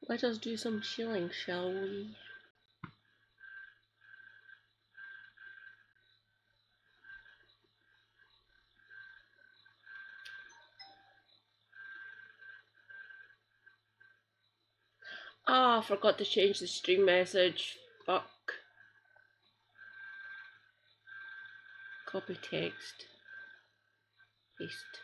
Let us do some chilling, shall we? Ah, I forgot to change the stream message. Fuck. Copy text. Paste.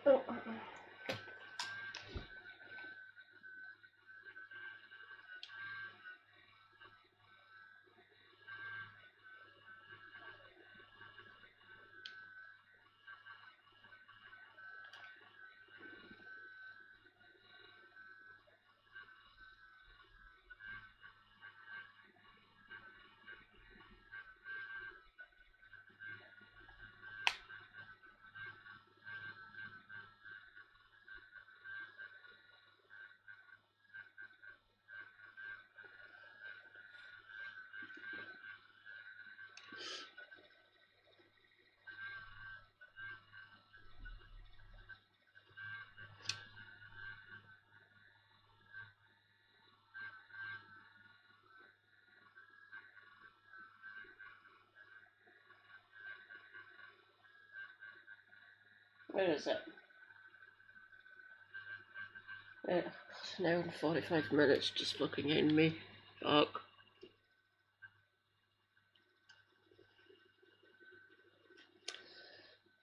Oh. Where is it? An hour and 45 minutes just looking in me. Fuck.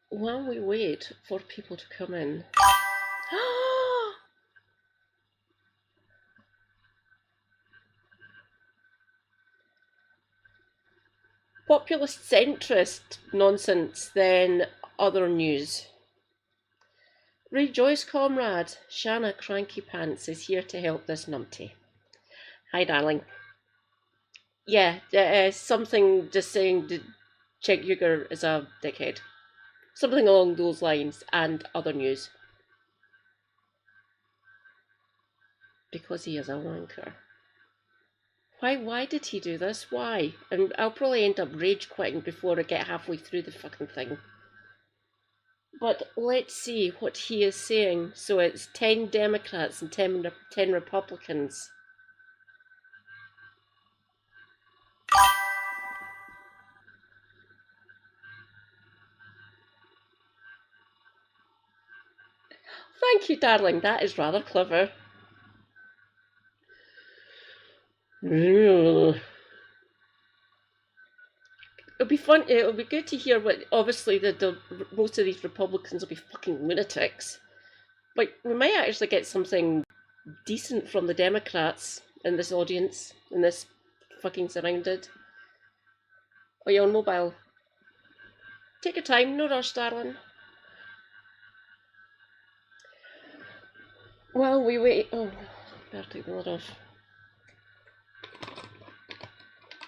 While we wait for people to come in. Populist centrist nonsense, then other news. Rejoice, comrade. Shanna Cranky Pants is here to help this numpty. Hi, darling. Yeah, something just saying Cenk Uygur is a dickhead. Something along those lines, and other news. Because he is a wanker. Why did he do this? Why? And I'll probably end up rage quitting before I get halfway through the fucking thing. But let's see what he is saying. So it's 10 Democrats and 10 Republicans. Thank you, darling. That is rather clever. It'll be fun. It'll be good to hear what. Obviously, most of these Republicans will be fucking lunatics. But we might actually get something decent from the Democrats in this audience, in this fucking surrounded. Oh, you're on mobile. Take your time, no rush, darling. While we wait. Oh, better take the lid off.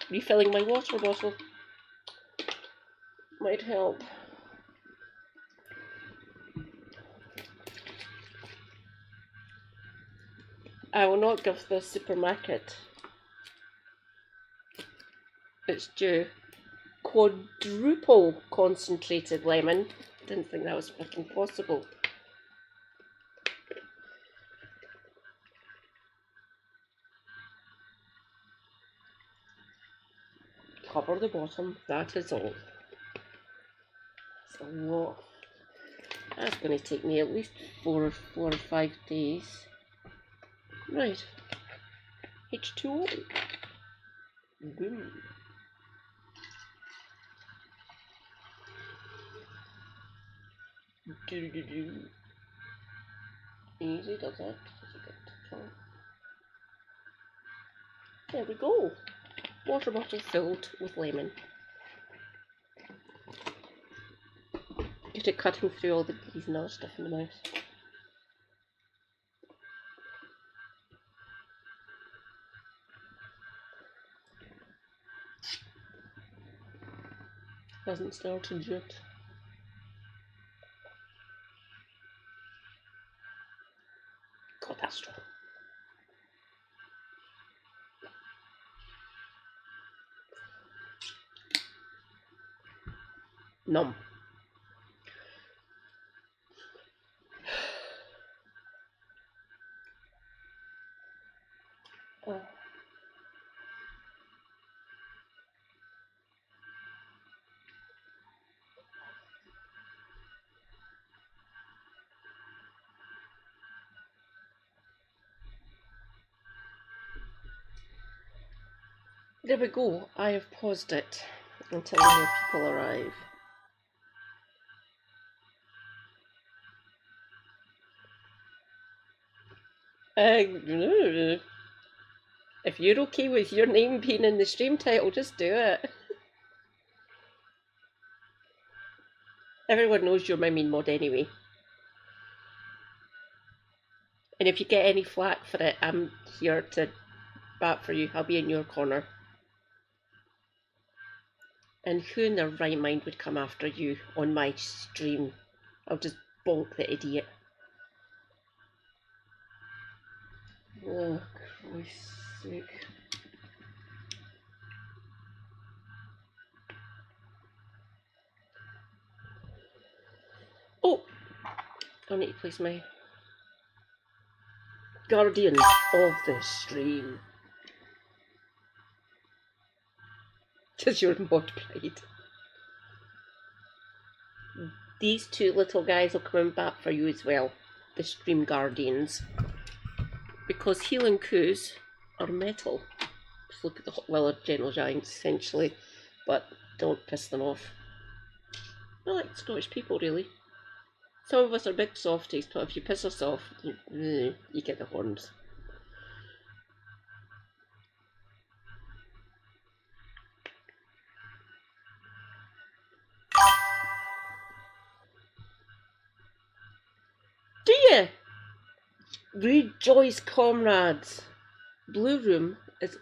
Refilling my water bottle might help. I will not give the supermarket its due. Quadruple concentrated lemon. Didn't think that was fucking possible. Cover the bottom, that is all. That's a lot. That's going to take me at least four or 5 days. Right. H2O. Boom. Easy does it. There we go. Water bottle filled with lemon. Good at cutting through all the goodies and other stuff in the mouth. Hasn't started yet. God, that's strong. Numb. Oh. There we go. I have paused it until more people arrive. If you're okay with your name being in the stream title, just do it. Everyone knows you're my main mod anyway. And if you get any flack for it, I'm here to bat for you. I'll be in your corner. And who in their right mind would come after you on my stream? I'll just bonk the idiot. Oh, Christ's sake. Oh! I need to place my Guardian of the Stream. Just your mod pride. These two little guys will come in back for you as well. The Stream Guardians. Because healing coups are metal. Just look at the well, gentle giants essentially, but don't piss them off. I like Scottish people really. Some of us are big softies, but if you piss us off, you get the horns. Do you? Rejoice, comrades! Blue Room is...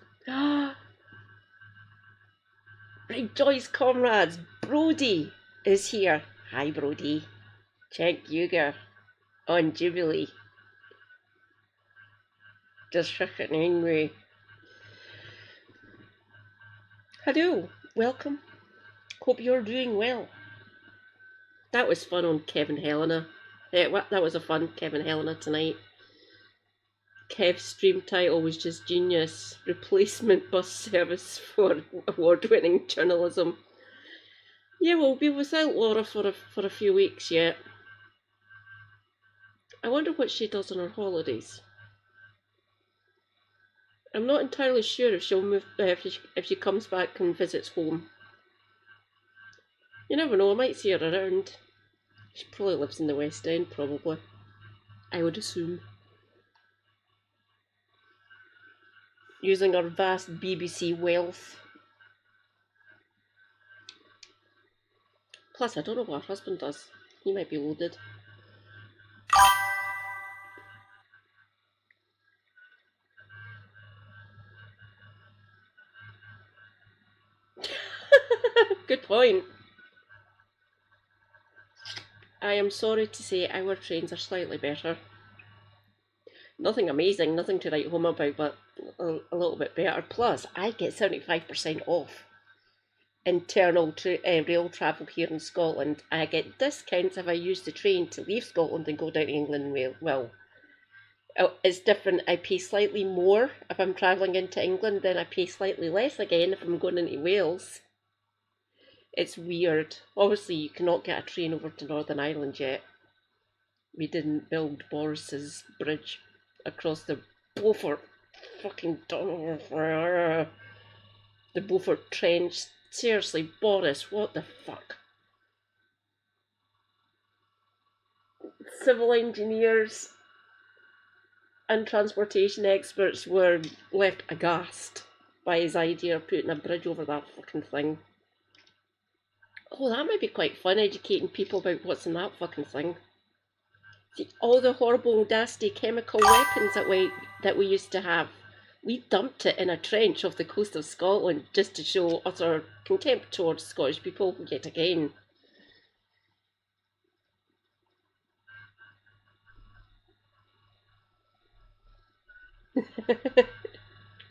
Rejoice, comrades! Brody is here. Hi, Brody. Check Yuga on Jubilee. Just freaking angry. Hello, welcome. Hope you're doing well. That was fun on Kevin Helena. That was a fun Kevin Helena tonight. Kev's stream title was just genius. Replacement bus service for award-winning journalism. Yeah, we'll be without Laura for a few weeks yet. I wonder what she does on her holidays. I'm not entirely sure if she'll move if she comes back and visits home. You never know, I might see her around. She probably lives in the West End, probably. I would assume. Using her vast BBC wealth. Plus, I don't know what her husband does. He might be loaded. Good point. I am sorry to say our trains are slightly better. Nothing amazing, nothing to write home about, but a little bit better. Plus, I get 75% off internal rail travel here in Scotland. I get discounts if I use the train to leave Scotland and go down to England. Well, it's different. I pay slightly more if I'm travelling into England, then I pay slightly less again if I'm going into Wales. It's weird. Obviously, you cannot get a train over to Northern Ireland yet. We didn't build Boris's bridge across the Beaufort fucking tunnel. The Beaufort Trench. Seriously, Boris, what the fuck? Civil engineers and transportation experts were left aghast by his idea of putting a bridge over that fucking thing. Oh, that might be quite fun, educating people about what's in that fucking thing. See, all the horrible, nasty chemical weapons that we used to have, we dumped it in a trench off the coast of Scotland just to show utter contempt towards Scottish people yet again.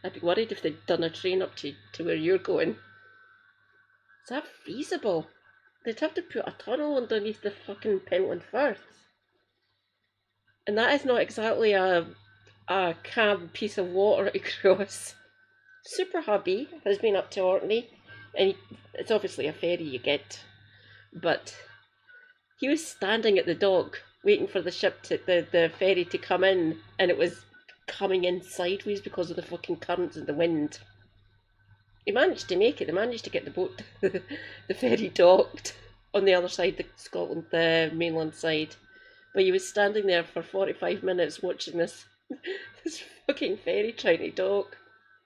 I'd be worried if they'd done a train up to where you're going. Is that feasible? They'd have to put a tunnel underneath the fucking Pentland Firth. And that is not exactly a cab piece of water to cross. Super Hubby has been up to Orkney, and it's obviously a ferry you get, but he was standing at the dock waiting for the ship the ferry to come in, and it was coming in sideways because of the fucking currents and the wind. He managed to make it. They managed to get the boat, the ferry docked on the other side, the Scotland, the mainland side. But he was standing there for 45 minutes watching this This fucking ferry trying to dock.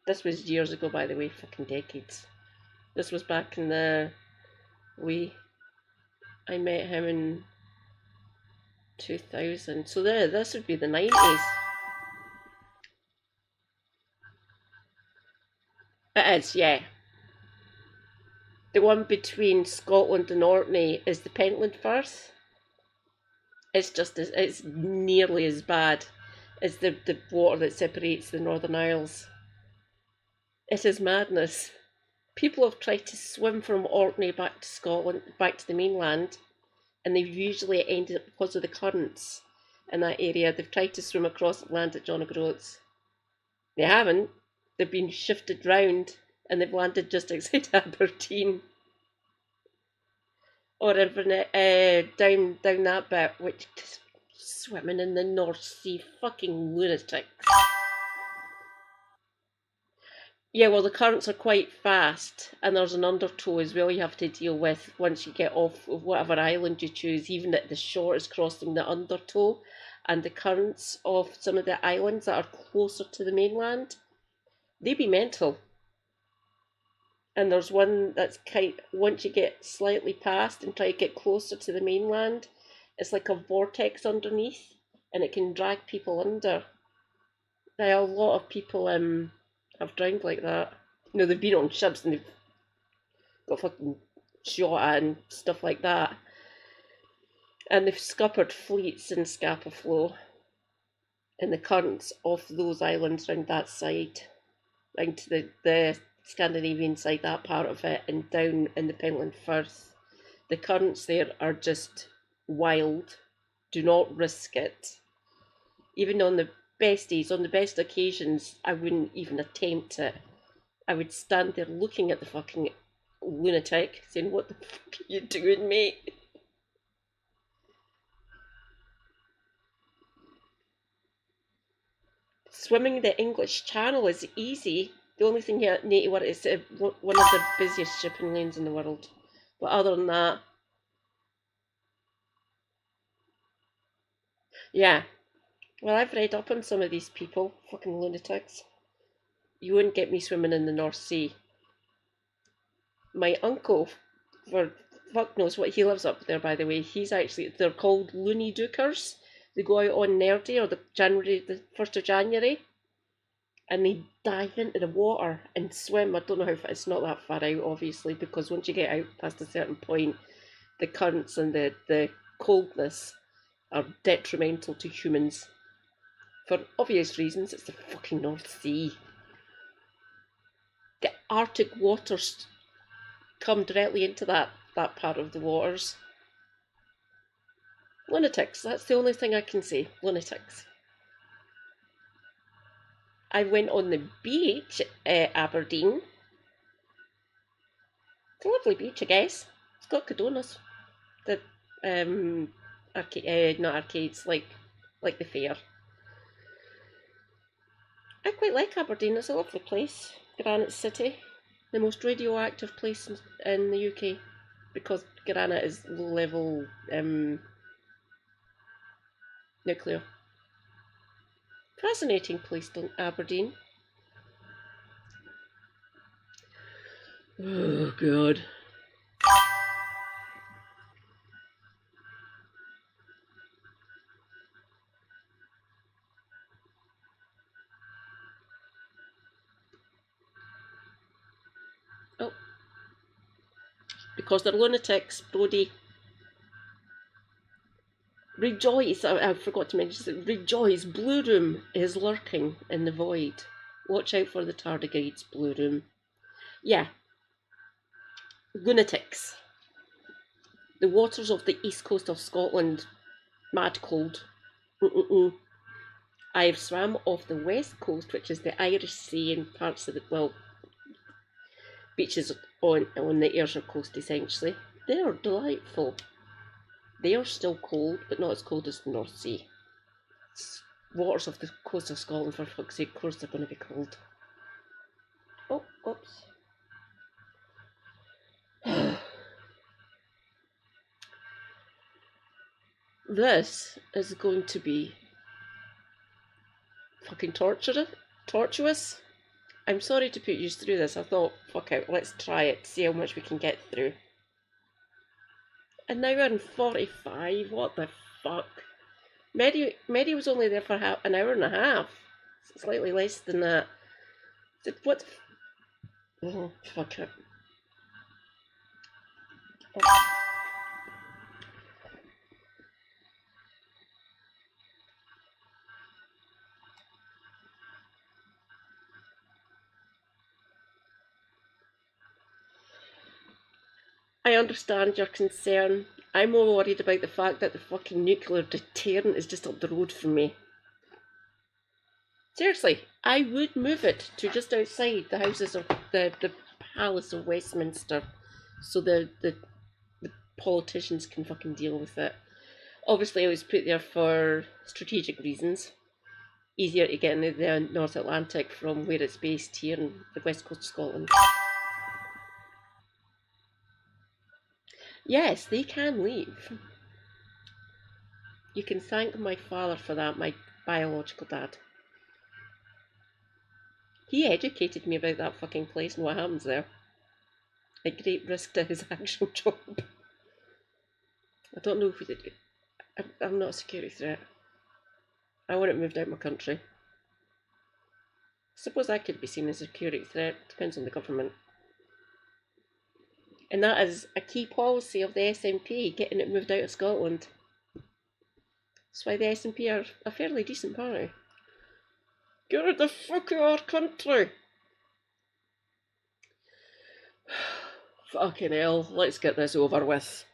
This was years ago, by the way, fucking decades. This was back in the we. I met him in 2000. So there, this would be the 90s. It is, yeah. The one between Scotland and Orkney is the Pentland Firth. It's just as it's nearly as bad as the water that separates the Northern Isles. It is madness. People have tried to swim from Orkney back to Scotland, back to the mainland, and they've usually ended up because of the currents in that area. They've tried to swim across and land at John O'Groats. They haven't. They've been shifted round and they've landed just outside Aberdeen. Or down that bit, which swimming in the North Sea, fucking lunatics. Yeah, well, the currents are quite fast, and there's an undertow as well you have to deal with once you get off of whatever island you choose, even at the shore is crossing the undertow, and the currents of some of the islands that are closer to the mainland, they be mental. And there's one that's once you get slightly past and try to get closer to the mainland, it's like a vortex underneath, and it can drag people under. A lot of people have drowned like that. You know, they've been on ships and they've got fucking shot at and stuff like that. And they've scuppered fleets in Scapa Flow in the currents of those islands round that side, round to the Scandinavian side, that part of it, and down in the Pentland Firth. The currents there are just wild. Do not risk it. Even on the best days, on the best occasions, I wouldn't even attempt it. I would stand there looking at the fucking lunatic, saying, "What the fuck are you doing, mate?" Swimming the English Channel is easy. The only thing you need to worry is one of the busiest shipping lanes in the world. But other than that, yeah. Well, I've read up on some of these people, fucking lunatics. You wouldn't get me swimming in the North Sea. My uncle, for fuck knows what he lives up there, by the way, they're called loony dookers. They go out on Nerdy or the 1st of January, and they dive into the water and swim. I don't know how far, it's not that far out, obviously, because once you get out past a certain point, the currents and the coldness are detrimental to humans. For obvious reasons, it's the fucking North Sea. The Arctic waters come directly into that part of the waters. Lunatics, that's the only thing I can say. Lunatics. I went on the beach at Aberdeen. It's a lovely beach, I guess. It's got Cadonas. The not arcades, like the fair. I quite like Aberdeen. It's a lovely place. Granite City, the most radioactive place in the UK, because granite is low level nuclear. Fascinating place, Aberdeen. Oh god. Oh, because they're lunatics, Brody. Rejoice, I forgot to mention, rejoice, Blue Room is lurking in the void. Watch out for the tardigrades, Blue Room. Yeah, lunatics. The waters of the east coast of Scotland, mad cold. I've swam off the west coast, which is the Irish Sea and parts of beaches on the Ayrshire coast essentially. They are delightful. They are still cold, but not as cold as the North Sea. Waters off the coast of Scotland, for fuck's sake, of course they're going to be cold. Oh, oops. This is going to be fucking tortuous. I'm sorry to put you through this. I thought, fuck it, let's try it, see how much we can get through. And now we're in 45, what the fuck? Mary was only there for an hour and a half. Slightly less than that. What? Oh, fuck it. Oh. I understand your concern. I'm more worried about the fact that the fucking nuclear deterrent is just up the road from me. Seriously, I would move it to just outside the houses of the Palace of Westminster, so the politicians can fucking deal with it. Obviously, it was put there for strategic reasons. Easier to get into the North Atlantic from where it's based here in the west coast of Scotland. Yes, they can leave. You can thank my father for that, my biological dad. He educated me about that fucking place and what happens there. At great risk to his actual job. I don't know if I'm not a security threat. I want it moved out of my country. I suppose I could be seen as a security threat, depends on the government. And that is a key policy of the SNP, getting it moved out of Scotland. That's why the SNP are a fairly decent party. Get rid the fuck out of our country! Fucking hell, let's get this over with.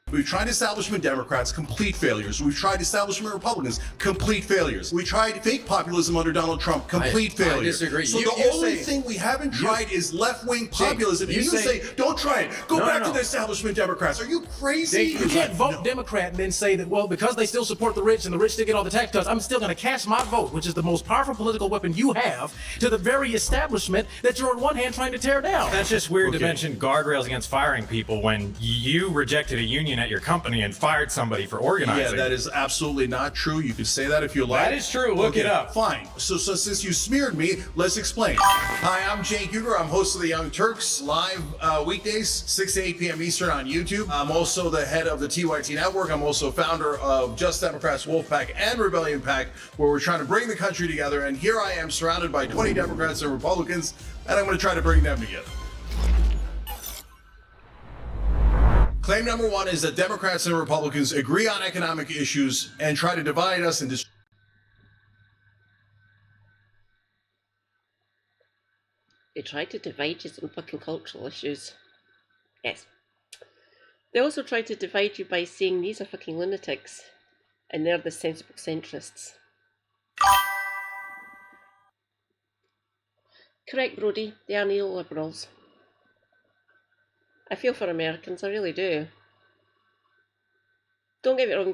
We've tried establishment Democrats, complete failures. We've tried establishment Republicans, complete failures. We tried fake populism under Donald Trump, complete failure. I disagree. So the only thing we haven't tried is left-wing populism. You say, don't try it. Go back to the establishment Democrats. Are you crazy? You can't vote Democrat and then say that, well, because they still support the rich and the rich still get all the tax cuts, I'm still going to cast my vote, which is the most powerful political weapon you have, to the very establishment that you're on one hand trying to tear down. That's just weird to mention guardrails against firing people when you rejected a union at your company and fired somebody for organizing. Yeah, that is absolutely not true. You can say that if you like. That is true. Look it up. Fine. So since you smeared me, let's explain. Hi, I'm Cenk Uygur. I'm host of the Young Turks live weekdays, 6 to 8 p.m. Eastern on YouTube. I'm also the head of the TYT Network. I'm also founder of Just Democrats Wolfpack and Rebellion Pack, where we're trying to bring the country together. And here I am surrounded by 20 Democrats and Republicans, and I'm going to try to bring them together. Claim number one is that Democrats and Republicans agree on economic issues and try to divide us and They try to divide you on fucking cultural issues. Yes. They also try to divide you by saying these are fucking lunatics and they're the sensible centrists. Correct, Brody. They are neoliberals. I feel for Americans, I really do. Don't get me wrong,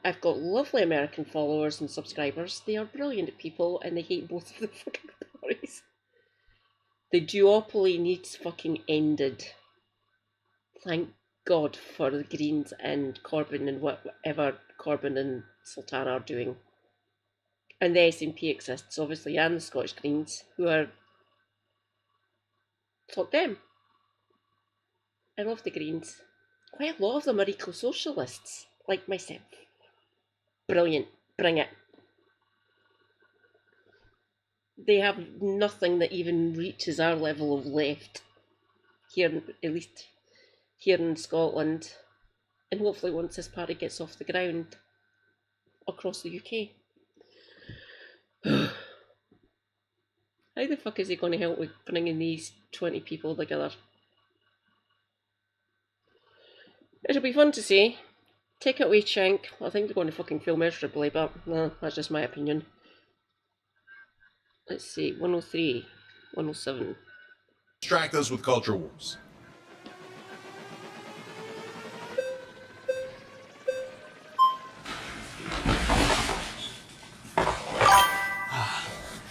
I've got lovely American followers and subscribers. They are brilliant people and they hate both of the fucking parties. The duopoly needs fucking ended. Thank God for the Greens and Corbyn and whatever Corbyn and Sultana are doing. And the SNP exists, obviously, and the Scottish Greens, who are... fuck them. I love the Greens. Quite a lot of them are eco-socialists, like myself. Brilliant. Bring it. They have nothing that even reaches our level of left here, at least here in Scotland. And hopefully once this party gets off the ground across the UK. How the fuck is he going to help with bringing these 20 people together? It'll be fun to see. Take it away, Cenk. I think they're going to fucking fail miserably, but no, that's just my opinion. Let's see, 103, 107. distract us with culture wars.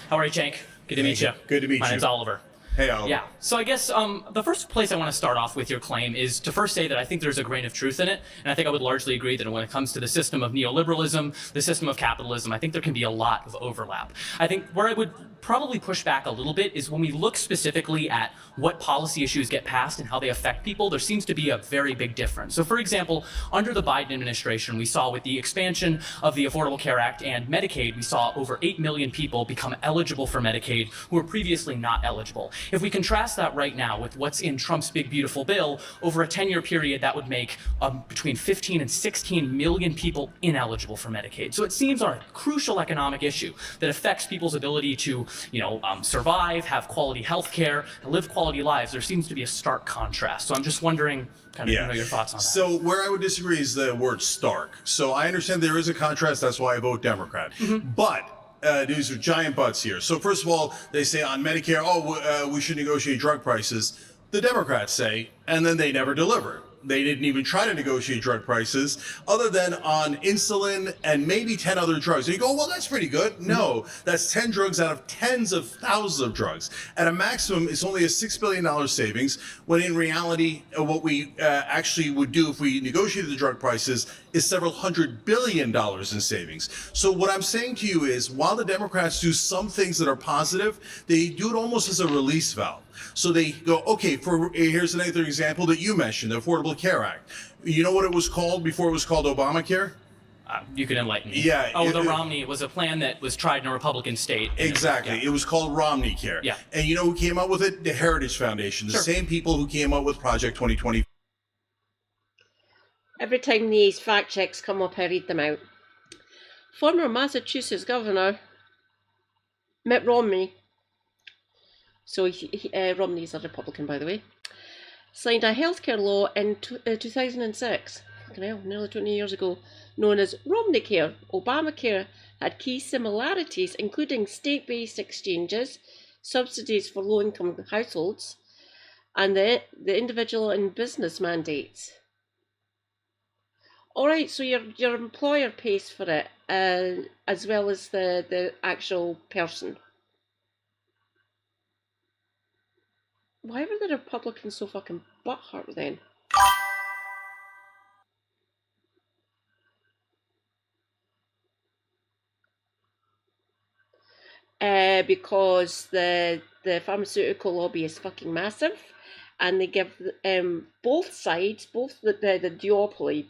How are you, Cenk? Good to meet you. Good to meet you. My name's Oliver. Hey, Al. Yeah. So I guess the first place I want to start off with your claim is to first say that I think there's a grain of truth in it. And I think I would largely agree that when it comes to the system of neoliberalism, the system of capitalism, I think there can be a lot of overlap. I think where I would probably push back a little bit is when we look specifically at what policy issues get passed and how they affect people, there seems to be a very big difference. So for example, under the Biden administration, we saw with the expansion of the Affordable Care Act and Medicaid, we saw over 8 million people become eligible for Medicaid who were previously not eligible. If we contrast that right now with what's in Trump's big beautiful bill, over a 10-year period, that would make between 15 and 16 million people ineligible for Medicaid. So it seems on a crucial economic issue that affects people's ability to, survive, have quality health care, and live quality lives. There seems to be a stark contrast. So I'm just wondering your thoughts on that. So where I would disagree is the word stark. So I understand there is a contrast. That's why I vote Democrat. But these are giant buts here. So first of all, they say on Medicare, we should negotiate drug prices. The Democrats say, and then they never deliver. They didn't even try to negotiate drug prices other than on insulin and maybe 10 other drugs. And you go, well, that's pretty good. No, that's 10 drugs out of tens of thousands of drugs. At a maximum, it's only a $6 billion savings, when in reality, what we actually would do if we negotiated the drug prices is several $100 billion in savings. So what I'm saying to you is, while the Democrats do some things that are positive, they do it almost as a release valve. So they go, okay, here's another example that you mentioned, the Affordable Care Act. You know what it was called before it was called Obamacare? You can enlighten me. Yeah. Romney was a plan that was tried in a Republican state. Exactly. Yeah. It was called Romney Care. Yeah. And you know who came up with it? The Heritage Foundation, the same people who came up with Project 2020. Every time these fact checks come up, I read them out. Former Massachusetts Governor Mitt Romney, Romney's a Republican, by the way, signed a healthcare law in 2006, nearly 20 years ago, known as Romneycare. Obamacare had key similarities, including state-based exchanges, subsidies for low-income households, and the individual and business mandates. All right, so your employer pays for it, as well as the actual person. Why were the Republicans so fucking butthurt then? Because the pharmaceutical lobby is fucking massive, and they give both sides, both the duopoly,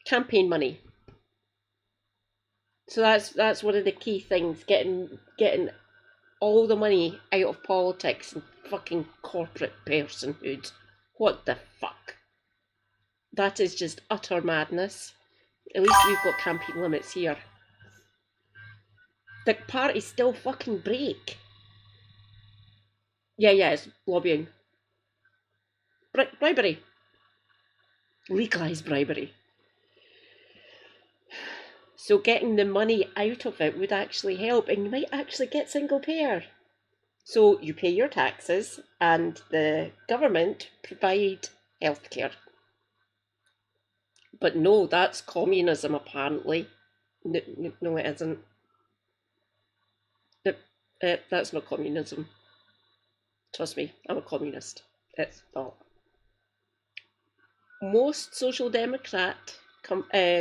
campaign money. So that's one of the key things, getting all the money out of politics and fucking corporate personhood. What the fuck? That is just utter madness. At least we've got campaign limits here. The parties still fucking break. Yeah, it's lobbying. Bribery. Legalised bribery. So getting the money out of it would actually help, and you might actually get single payer. So you pay your taxes, and the government provide healthcare. But no, that's communism apparently. No, it isn't. That's not communism. Trust me, I'm a communist. It's not. Most social democrat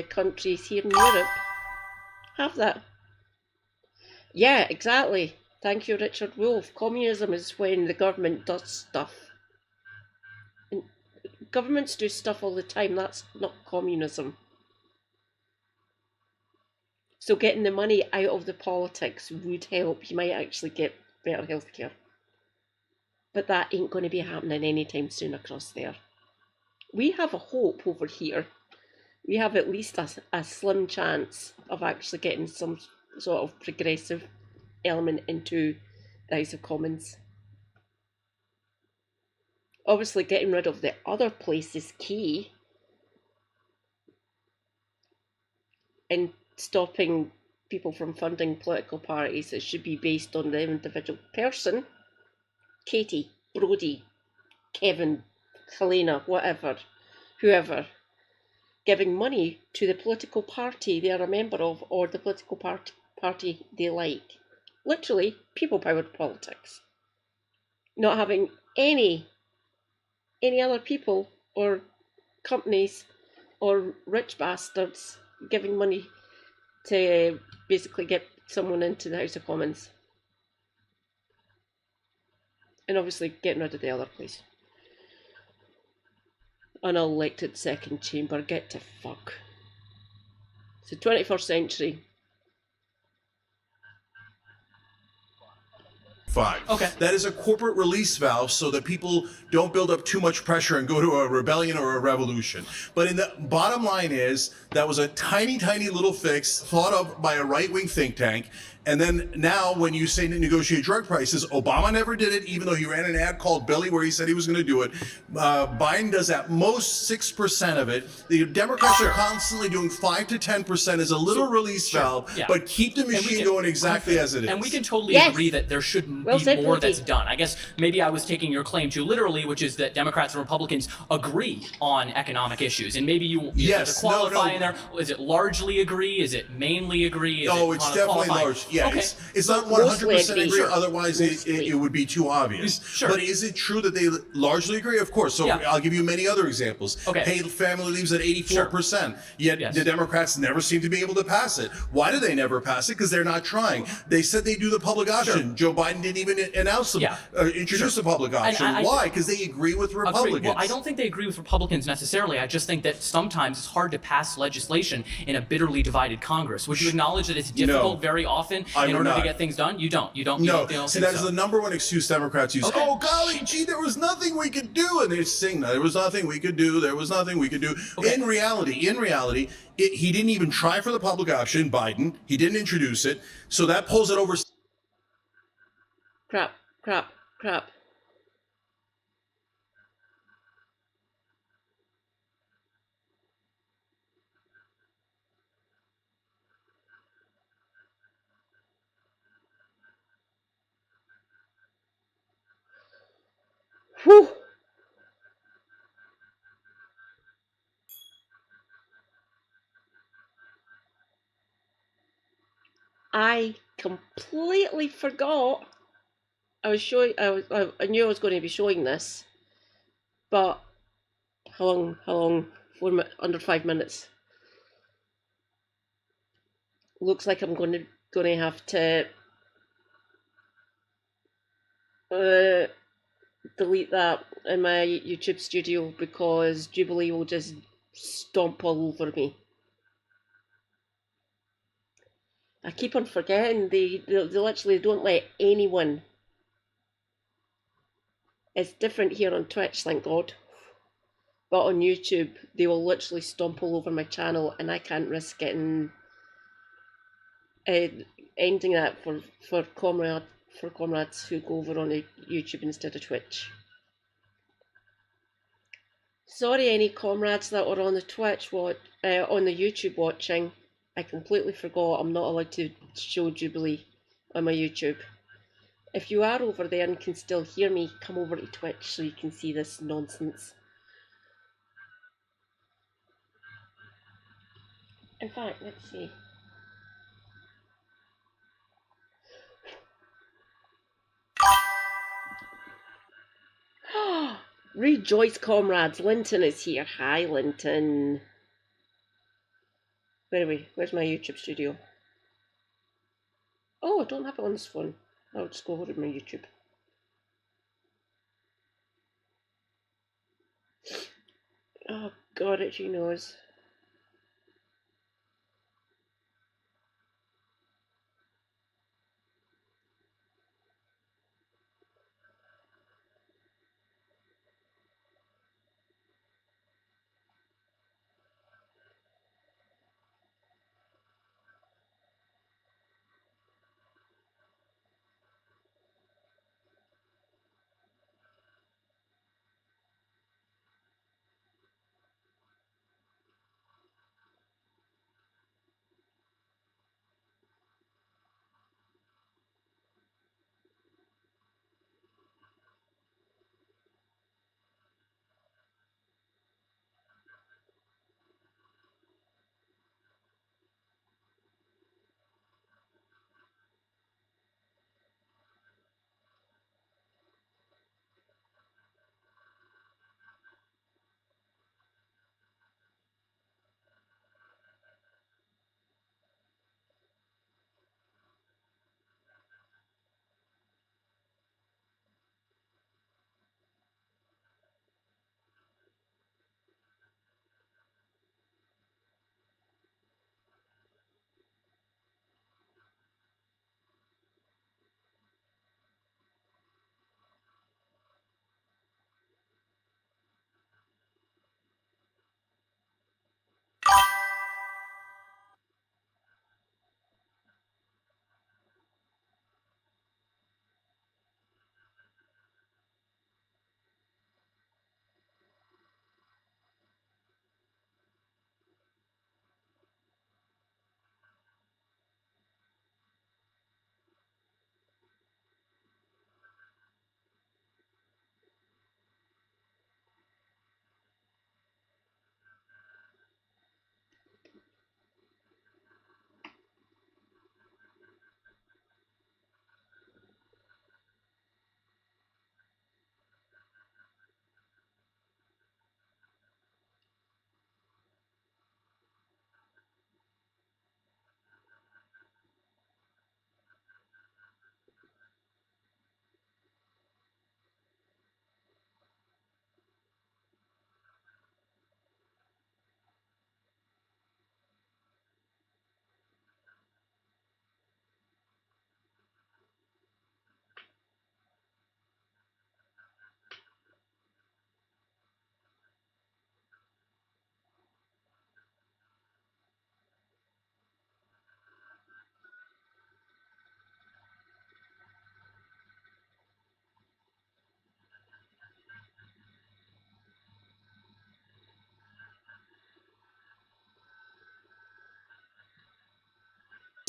countries here in Europe have that. Yeah, exactly. Thank you, Richard Wolff. Communism is when the government does stuff. And governments do stuff all the time. That's not communism. So getting the money out of the politics would help. You might actually get better healthcare. But that ain't going to be happening anytime soon across there. We have a hope over here. We have at least a slim chance of actually getting some sort of progressive element into the House of Commons. Obviously, getting rid of the other place is key. And stopping people from funding political parties. It should be based on the individual person. Katie, Brodie, Kevin, Helena, whatever, whoever, giving money to the political party they are a member of, or the political party they like. literally people-powered politics. Not having any other people or companies or rich bastards giving money to basically get someone into the House of Commons. And obviously getting rid of the other place. Unelected second chamber, get to fuck. It's the 21st century. 5. Okay. That is a corporate release valve so that people don't build up too much pressure and go to a rebellion or a revolution. But in the bottom line is that was a tiny, tiny little fix thought of by a right-wing think tank. And then now when you say negotiate drug prices, Obama never did it, even though he ran an ad called Billy where he said he was going to do it. Biden does at most 6% of it. The Democrats are constantly doing 5 to 10% as a little release valve, yeah. but keep the machine going exactly as it is. And we can totally Yes. agree that there should Well be said, more Pookie. that's done. I guess maybe I was taking your claim too literally, which is that Democrats and Republicans agree on economic issues. And maybe you Yes, there's a qualify no. in there. Is it largely agree? Is it mainly agree? Is No, it it's on a definitely qualifying- large. Yeah, Okay. it's not Mostly 100% agree. agree. Otherwise, it would be too obvious. Sure. But is it true that they largely agree? Of course. So Yeah. I'll give you many other examples. Okay. Paid family leaves at 84%. Yet Yes. the Democrats never seem to be able to pass it. Why do they never pass it? Because they're not trying. They said they do the public option. Joe Biden didn't even announce them, Yeah. introduce the public option. I- Why? Because they agree with Republicans. Agreed. Well, I don't think they agree with Republicans necessarily. I just think that sometimes it's hard to pass legislation in a bitterly divided Congress. Would you acknowledge that it's difficult No. very often I in would order to not. get things done? You don't. You don't. No, You don't see, think that is so. the number one excuse Democrats use. Okay. Oh, golly gee, there was nothing we could do. And they sing that. There was nothing we could do. There was nothing we could do. Okay. In reality, he didn't even try for the public option, Biden. He didn't introduce it. So that pulls it over. Crap, crap, crap. Whew. I completely forgot. I knew I was going to be showing this, but how long? Under 5 minutes. Looks like I'm going to have to delete that in my YouTube studio because Jubilee will just stomp all over me. I keep on forgetting they literally don't let anyone. It's different here on Twitch, thank God. But on YouTube, they will literally stomp all over my channel, and I can't risk getting ending that for comrades who go over on the YouTube instead of Twitch. Sorry, any comrades that were on the on the YouTube watching. I completely forgot I'm not allowed to show Jubilee on my YouTube. If you are over there and can still hear me, come over to Twitch so you can see this nonsense. In fact, let's see. Rejoice, comrades. Linton is here. Hi, Linton. Where are we? Where's my YouTube studio? Oh, I don't have it on this phone. I'll just go over to my YouTube. Oh, God, itchy nose.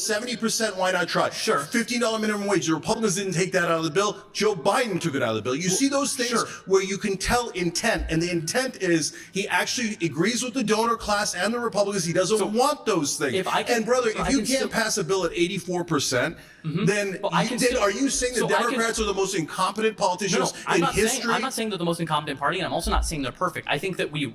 70%, why not try? Sure. $15 minimum wage. The Republicans didn't take that out of the bill. Joe Biden took it out of the bill. You see those things sure. where you can tell intent, and the intent is he actually agrees with the donor class and the Republicans. He doesn't want those things. If I can, and brother, if I you can can't still, pass a bill at 84%, then Well, I can still- are you saying the so I can- Democrats are the most incompetent politicians I'm in not history? Saying, I'm not saying they're the most incompetent party, and I'm also not saying they're perfect. I think that we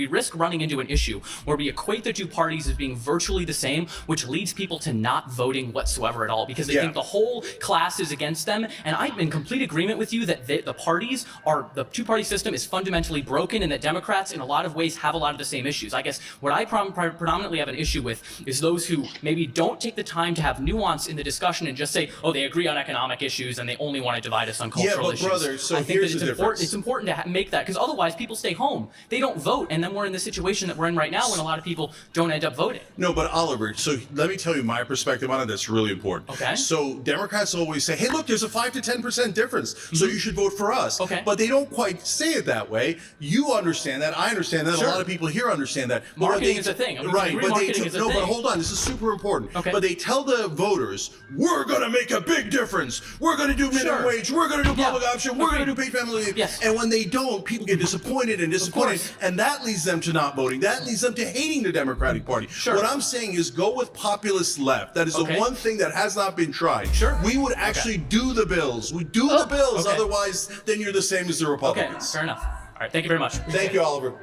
risk running into an issue where we equate the two parties as being virtually the same, which leads people to not voting whatsoever at all because they think the whole class is against them. And I'm in complete agreement with you that the two-party system is fundamentally broken, and that Democrats, in a lot of ways, have a lot of the same issues. I guess what I predominantly have an issue with is those who maybe don't take the time to have nuance in the discussion and just say, oh, they agree on economic issues and they only want to divide us on cultural issues. Brother, so I think here's that the difference. It's important to make that, because otherwise people stay home. They don't vote, and then we're in the situation that we're in right now when a lot of people don't end up voting. No, but Oliver, so let me tell you my perspective on it that's really important. Okay. So Democrats always say, hey, look, there's a 5 to 10% difference, so you should vote for us. Okay. But they don't quite say it that way. You understand that, I understand that, Sure. a lot of people here understand that. But what Marketing is a thing. I mean, right, but marketing is a no, thing. but hold on, this is super important. Okay. But they tell the voters, we're going to make a big difference. We're going to do minimum Sure. wage. We're going to do public Yeah. option. We're going to do Agreed. paid family leave. Yes. And when they don't, people get disappointed and disappointed. course. And that leads them to not voting. That leads them to hating the Democratic Party. Sure. What I'm saying is go with populist left. That is the Okay. one thing that has not been tried. Sure. We would actually do the bills. We do the bills. okay. Otherwise, then you're the same as the Okay, Republicans. fair enough. All right, thank you very much. Thank you, Oliver.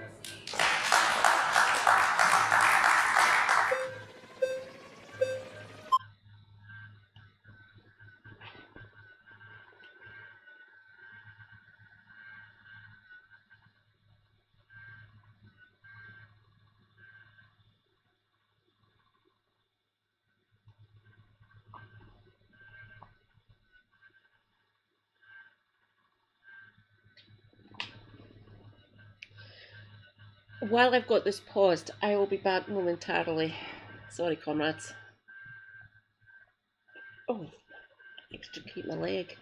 While I've got this paused, I will be back momentarily. Sorry, comrades. Oh, extricate my leg.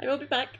I will be back.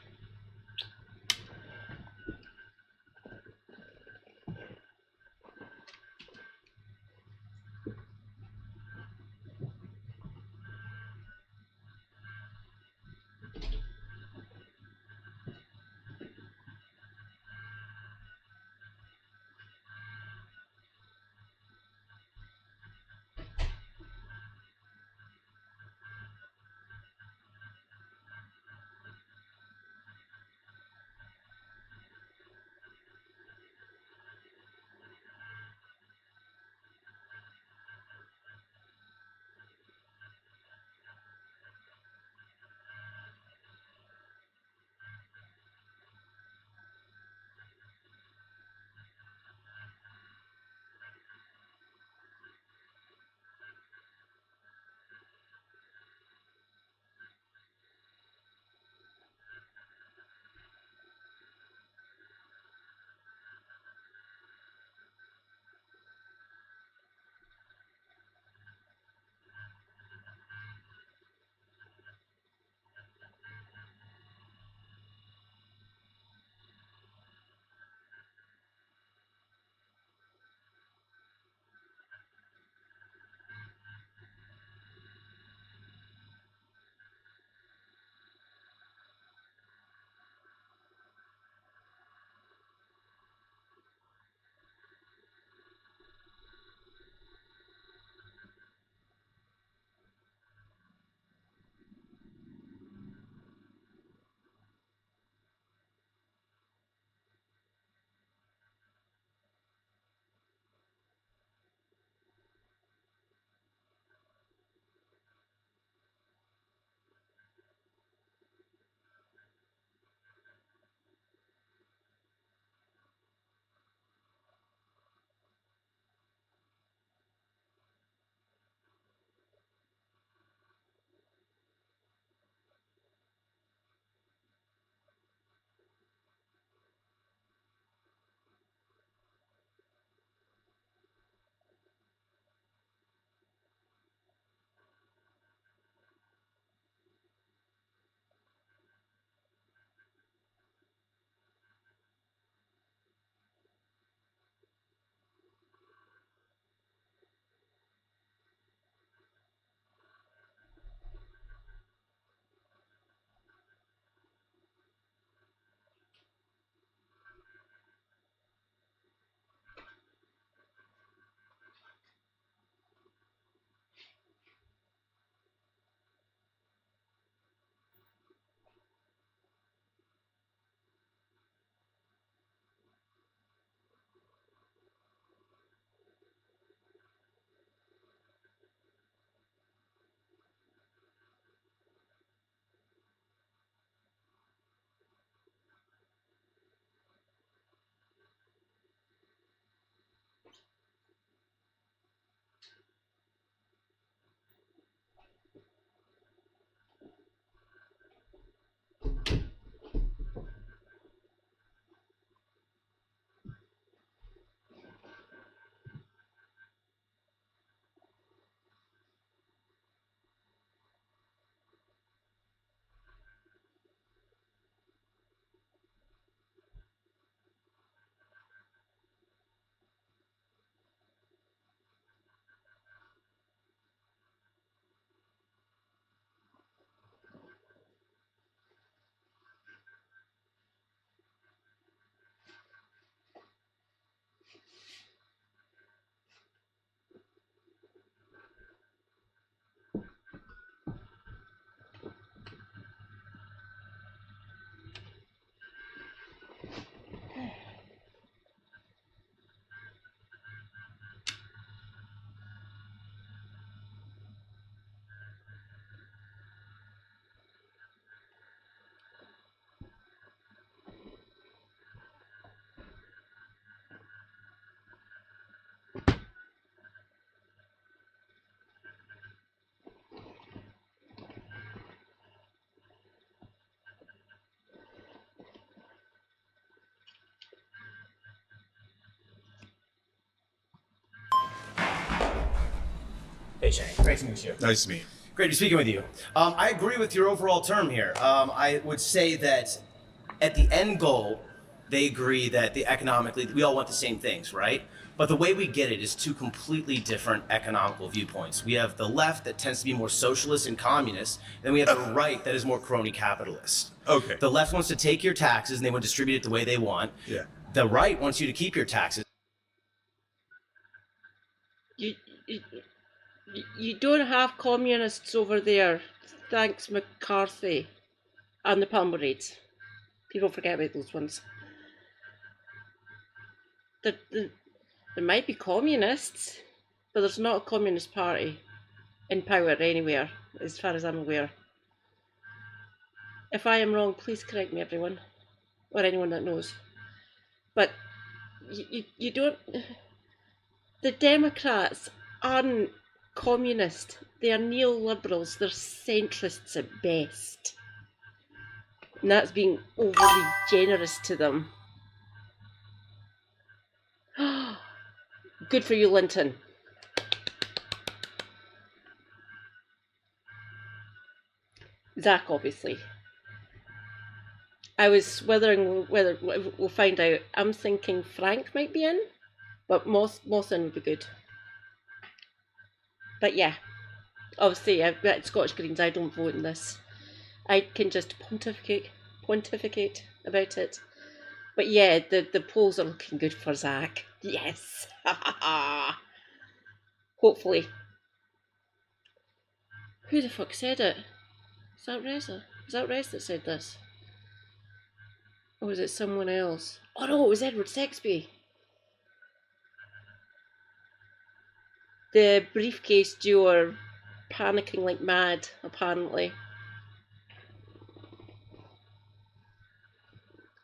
Hey, Shane. Great to meet you. Nice to meet you. Great to be speaking with you. I agree with your overall term here. I would say that at the end goal, they agree that economically, we all want the same things, right? But the way we get it is two completely different economical viewpoints. We have the left that tends to be more socialist and communist, then we have the right that is more crony capitalist. Okay. The left wants to take your taxes and they want to distribute it the way they want. Yeah. The right wants you to keep your taxes. You don't have communists over there, thanks McCarthy and the Palmerides. People forget about those ones. There might be communists, but there's not a communist party in power anywhere, as far as I'm aware. If I am wrong, please correct me, everyone, or anyone that knows. But you don't... The Democrats aren't communist. They are neoliberals. They're centrists at best. And that's being overly generous to them. Good for you, Linton. Zach, obviously. I was wondering whether we'll find out. I'm thinking Frank might be in, but Mawson would be good. But yeah, obviously, I've got Scottish Greens. I don't vote in this. I can just pontificate about it. But yeah, the polls are looking good for Zach. Yes. Hopefully. Who the fuck said it? Is that Reza? Is that Rez that said this? Or was it someone else? Oh no, it was Edward Sexby. The briefcase duo are panicking like mad, apparently.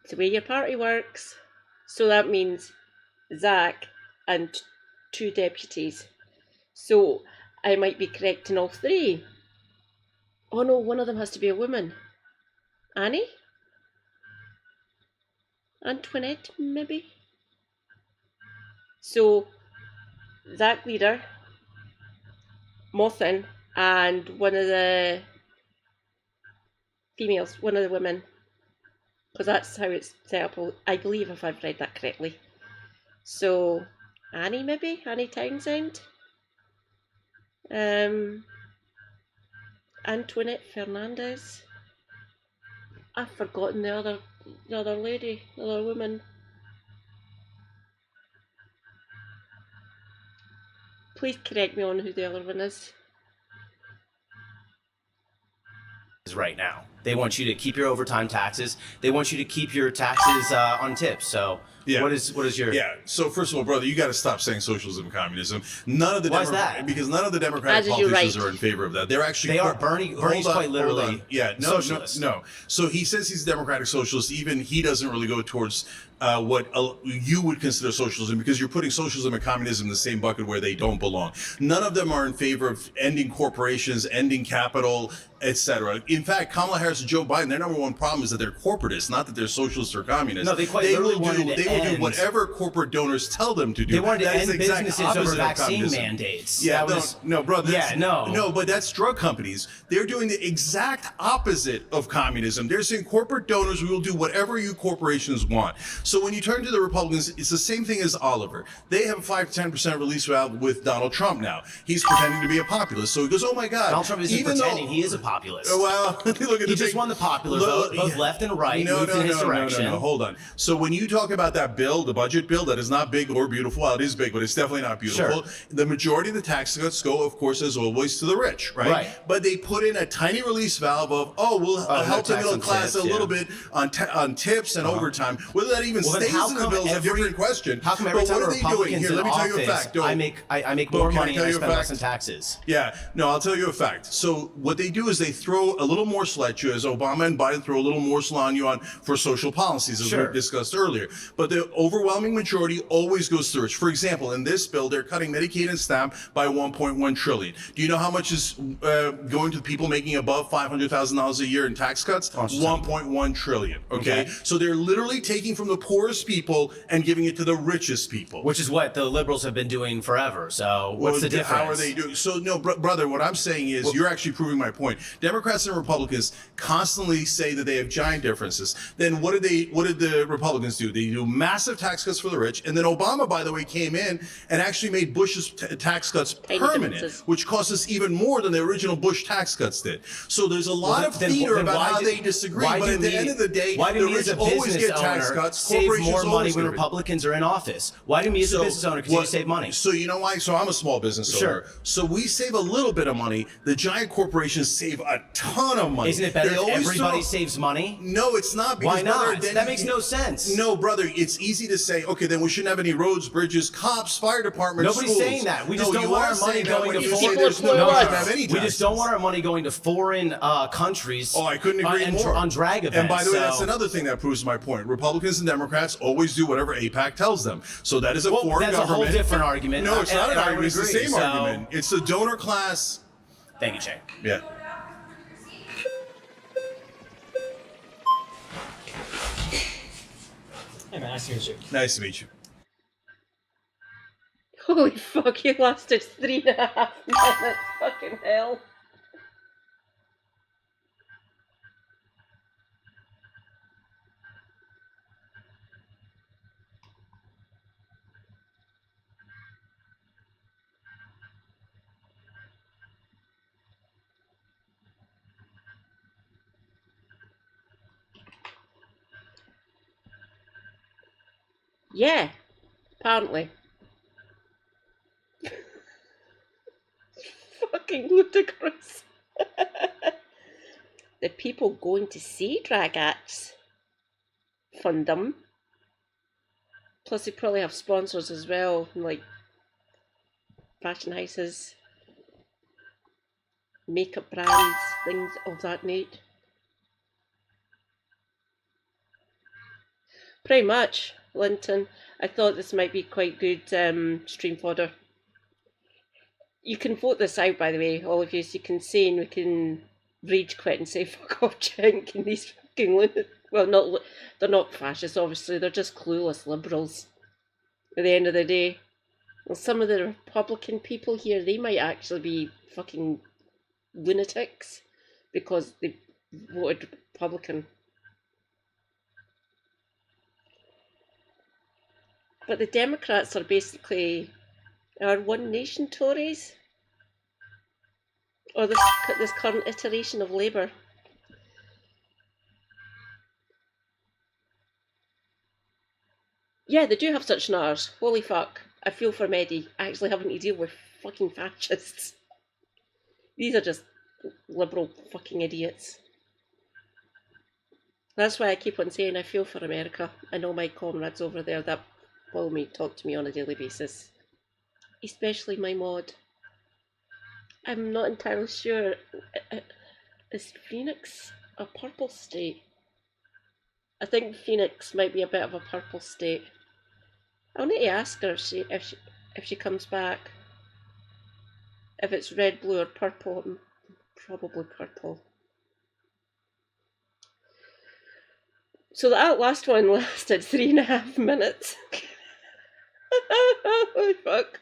It's the way your party works. So that means Zach and two deputies. So I might be correct in all three. Oh no, one of them has to be a woman. Annie? Antoinette, maybe? So, Zach Leader, Mawson, and one of the females, one of the women. Because that's how it's set up, I believe, if I've read that correctly. So, Annie, maybe? Annie Townsend? Antoinette Fernandez? I've forgotten the other lady, the other woman. Please correct me on who the other one is. Right now, they want you to keep your overtime taxes. They want you to keep your taxes on tips. So, Yeah. what is your? Yeah. So first of all, brother, you got to stop saying socialism and communism. None of the Why is that? Because none of the Democratic As you're politicians right. are in favor of that. They're actually They are. Bernie's quite literally socialist. No. So he says he's a democratic socialist. Even he doesn't really go towards what you would consider socialism, because you're putting socialism and communism in the same bucket where they don't belong. None of them are in favor of ending corporations, ending capital, etc. In fact, Kamala Harris and Joe Biden, their number one problem is that they're corporatists, not that they're socialists or communists. No, they quite literally wanted to will do end- whatever corporate donors tell them to do. They wanted to That is end the exact businesses over opposite of vaccine communism. mandates. Yeah, That was- no, brother. no. But that's drug companies. They're doing the exact opposite of communism. They're saying corporate donors, we will do whatever you corporations want. So when you turn to the Republicans, it's the same thing as Oliver. They have a 5 to 10% release valve with Donald Trump now. He's pretending to be a populist. So he goes, oh my God. Donald Trump isn't even pretending. though- He is a populist. Well, look at He the just thing. won the popular Look, vote. Both left and right moved in his direction. No, hold on. So when you talk about that bill, the budget bill, that is not big or beautiful. Well, it is big, but it's definitely not beautiful. Sure. The majority of the tax cuts go, of course, as always, to the rich, right? Right. But they put in a tiny release valve of, we'll no help the tax middle on class tips, a little yeah. bit on tips and overtime. Whether that even Well, then stays how in the come bill is a every- different question. How come every But time what a are they doing? Republican's Here, in let me tell you a office, fact. I make Well, more can I money tell and I you a spend less fact? in taxes? Yeah, no, I'll tell you a fact. So what they do is they throw a little more sledge you as Obama and Biden throw a little morsel on you for social policies, as Sure. we discussed earlier. But the overwhelming majority always goes to rich. For example, in this bill, they're cutting Medicaid and SNAP by 1.1 trillion. Do you know how much is going to people making above $500,000 a year in tax cuts? 1.1 trillion. Okay? So they're literally taking from the poorest people and giving it to the richest people. Which is what the liberals have been doing forever. So what's the difference? How are they doing? So no, brother, what I'm saying is you're actually proving my point. Democrats and Republicans constantly say that they have giant differences. Then what did the Republicans do? They do massive tax cuts for the rich. And then Obama, by the way, came in and actually made Bush's tax cuts permanent, differences. which cost us even more than the original Bush tax cuts did. So there's a lot of theater about how they disagree. But at the end of the day, why do the me rich as a always business get tax owner cuts. save Corporations more money always when get it. Republicans are in office? Why do me as a business owner continue to save money? So you know why? So I'm a small business owner. Sure. So we save a little bit of money. The giant corporations save a ton of money. Isn't it better They if always everybody throw- saves money? No, it's not. Because, Why not? brother, then That you- makes no sense. No, brother, it's easy to say, okay, then we shouldn't have any roads, bridges, cops, fire departments, Nobody's schools. saying that. We just No, don't you want are our money saying that going when to you foreign- say People there's no are need to clueless. have any We just taxes. don't want our money going to foreign countries. Oh, I couldn't agree and more. on drag events. And by the way, that's so- another thing that proves my point. Republicans and Democrats always do whatever AIPAC tells them. So that is a Well, foreign that's government. a whole different argument. No, it's not an And I would argument. It's the agree, same so- argument. It's the donor class. Thank you, Jay. Yeah. Hey man, nice to meet you. Nice to meet you. Holy fuck, you lasted 3.5 minutes. Fucking hell. Yeah, apparently. Fucking ludicrous. The people going to see drag acts fund them. Plus, they probably have sponsors as well, like fashion houses, makeup brands, things of that nature. Pretty much, Linton. I thought this might be quite good stream fodder. You can vote this out, by the way, all of you. So you can say, and we can rage quit and say fuck off, Chink, and these fucking well, they're not fascists, obviously. They're just clueless liberals. At the end of the day, well, some of the Republican people here, they might actually be fucking lunatics because they voted Republican. But the Democrats are basically our One Nation Tories, or this current iteration of Labour. Yeah, they do have such nutters. Holy fuck. I feel for Mehdi actually having to deal with fucking fascists. These are just liberal fucking idiots. That's why I keep on saying I feel for America. I know my comrades over there that follow me, talk to me on a daily basis. Especially my mod. I'm not entirely sure. Is Phoenix a purple state? I think Phoenix might be a bit of a purple state. I'll need to ask her if she comes back. If it's red, blue, or purple, probably purple. So that last one lasted 3.5 minutes. Oh fuck.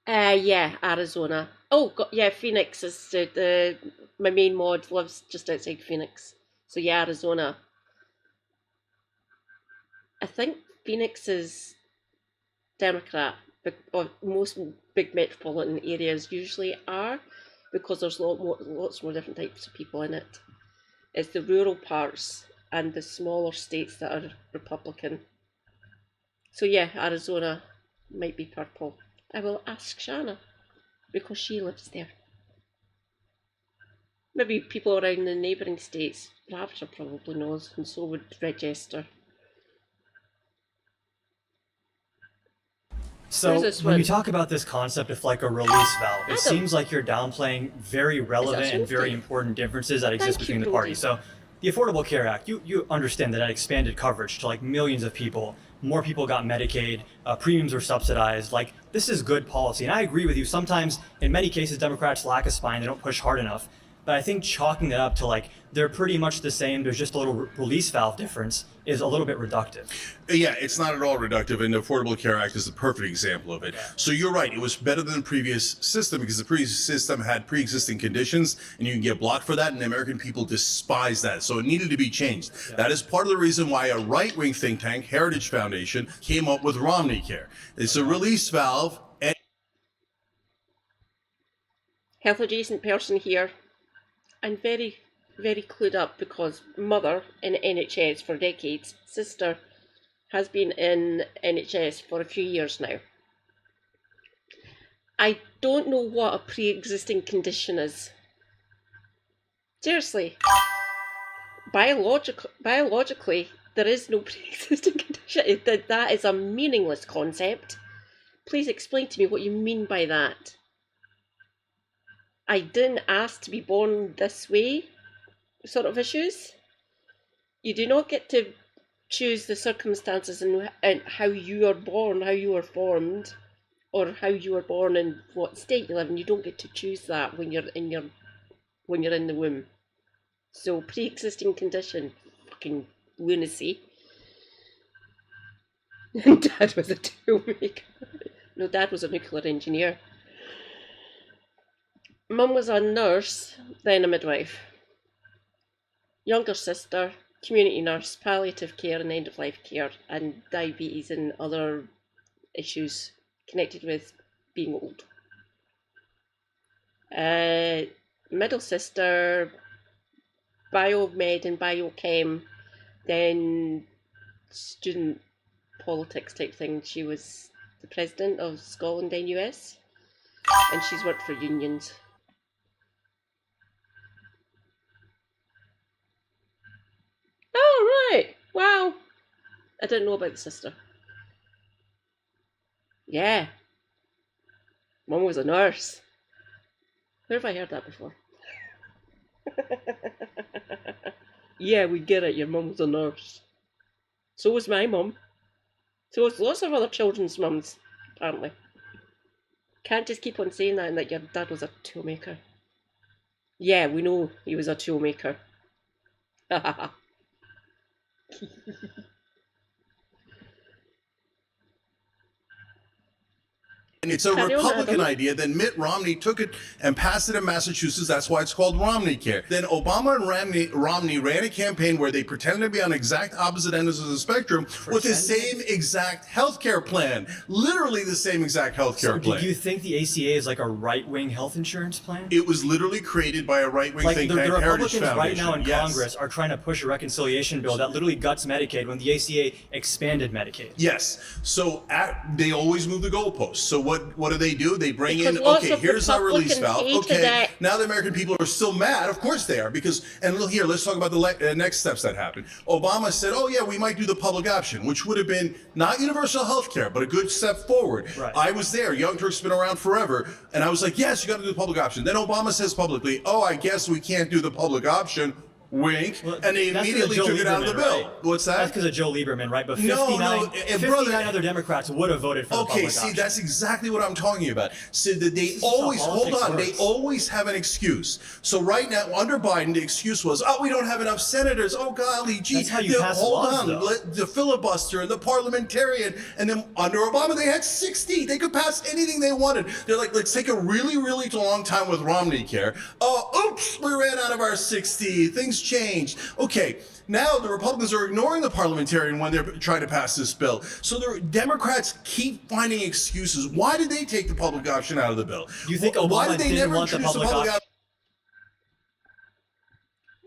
Yeah, Arizona. Oh, God, yeah, Phoenix is my main mod lives just outside Phoenix. So yeah, Arizona. I think Phoenix is Democrat, or most big metropolitan areas usually are, because there's lots more different types of people in it. It's the rural parts and the smaller states that are Republican. So yeah, Arizona might be purple. I will ask Shanna, because she lives there. Maybe people around the neighbouring states, Rapture probably knows, and so would Register. So Who's this when one? you talk about this concept of like a release valve, it Adam. seems like you're downplaying very relevant and very Sophie? important differences that exist Thank between you, the parties. Brody. So the Affordable Care Act, you understand that expanded coverage to like millions of people. More people got Medicaid, premiums were subsidized. Like, this is good policy. And I agree with you. Sometimes, in many cases, Democrats lack a spine. They don't push hard enough. But I think chalking that up to like, they're pretty much the same, there's just a little release valve difference is a little bit reductive. Yeah, it's not at all reductive, and the Affordable Care Act is the perfect example of it. So you're right, it was better than the previous system because the previous system had pre-existing conditions, and you can get blocked for that, and the American people despise that. So it needed to be changed. That is part of the reason why a right-wing think tank, Heritage Foundation, came up with Romney Care. It's a release valve. Health adjacent person here. I'm very, very clued up because mother in NHS for decades, sister has been in NHS for a few years now. I don't know what a pre-existing condition is. Seriously. Biologically, there is no pre-existing condition. That is a meaningless concept. Please explain to me what you mean by that. I didn't ask to be born this way, sort of issues. You do not get to choose the circumstances and how you are born, how you are formed, or how you are born and what state you live in. You don't get to choose that when you're in the womb. So pre-existing condition, fucking lunacy. And Dad was a toolmaker. No, Dad was a nuclear engineer. Mum was a nurse, then a midwife. Younger sister, community nurse, palliative care and end-of-life care, and diabetes and other issues connected with being old. Middle sister, biomed and biochem, then student politics type thing. She was the president of Scotland NUS, and she's worked for unions. Oh, right. Wow. I didn't know about the sister. Yeah. Mum was a nurse. Where have I heard that before? Yeah, we get it. Your mum was a nurse. So was my mum. So was lots of other children's mums, apparently. Can't just keep on saying that and that your dad was a toolmaker. Yeah, we know he was a toolmaker. Ha ha ha. And it's a Carry on, Republican Adam. idea. Then Mitt Romney took it and passed it in Massachusetts. That's why it's called Romney Care. Then Obama and Romney ran a campaign where they pretended to be on exact opposite ends of the spectrum with the same exact healthcare plan. Literally the same exact healthcare So plan. do you think the ACA is like a right-wing health insurance plan? It was literally created by a right-wing Like think the tank, Heritage Republicans right Foundation. now in Yes. Congress are trying to push a reconciliation bill that literally guts Medicaid when the ACA expanded Medicaid. Yes. So they always move the goalposts. So what do? They bring Because in, lots okay, of here's our release valve. Republicans hated Okay, it. now the American people are still mad. Of course they are. Because, and look here, let's talk about the next steps that happened. Obama said, oh yeah, we might do the public option, which would have been not universal health care, but a good step forward. Right. I was there. Young Turk's been around forever. And I was like, yes, you got to do the public option. Then Obama says publicly, oh, I guess we can't do the public option. Wink. Well, And they that's 'cause immediately of Joe took it out of the Lieberman, bill. right? What's that? That's because of Joe Lieberman, right? But 59, No, and 59 brother- other Democrats would have voted for the Okay, public see, option. that's exactly what I'm talking about. So that they is how always, hold politics on, they works. always have an excuse. So right now, under Biden, the excuse was, oh, we don't have enough senators. Oh, golly, gee. That's how you pass hold laws, on, though. the filibuster and the parliamentarian. And then under Obama, they had 60. They could pass anything they wanted. They're like, let's take a really, really long time with Romney Care. Oh, oops, we ran out of our 60. Things changed. Okay. Now the Republicans are ignoring the parliamentarian when they're trying to pass this bill. So the Democrats keep finding excuses. Why did they take the public option out of the bill? Do you think Why Obama did they didn't never want the introduce public option?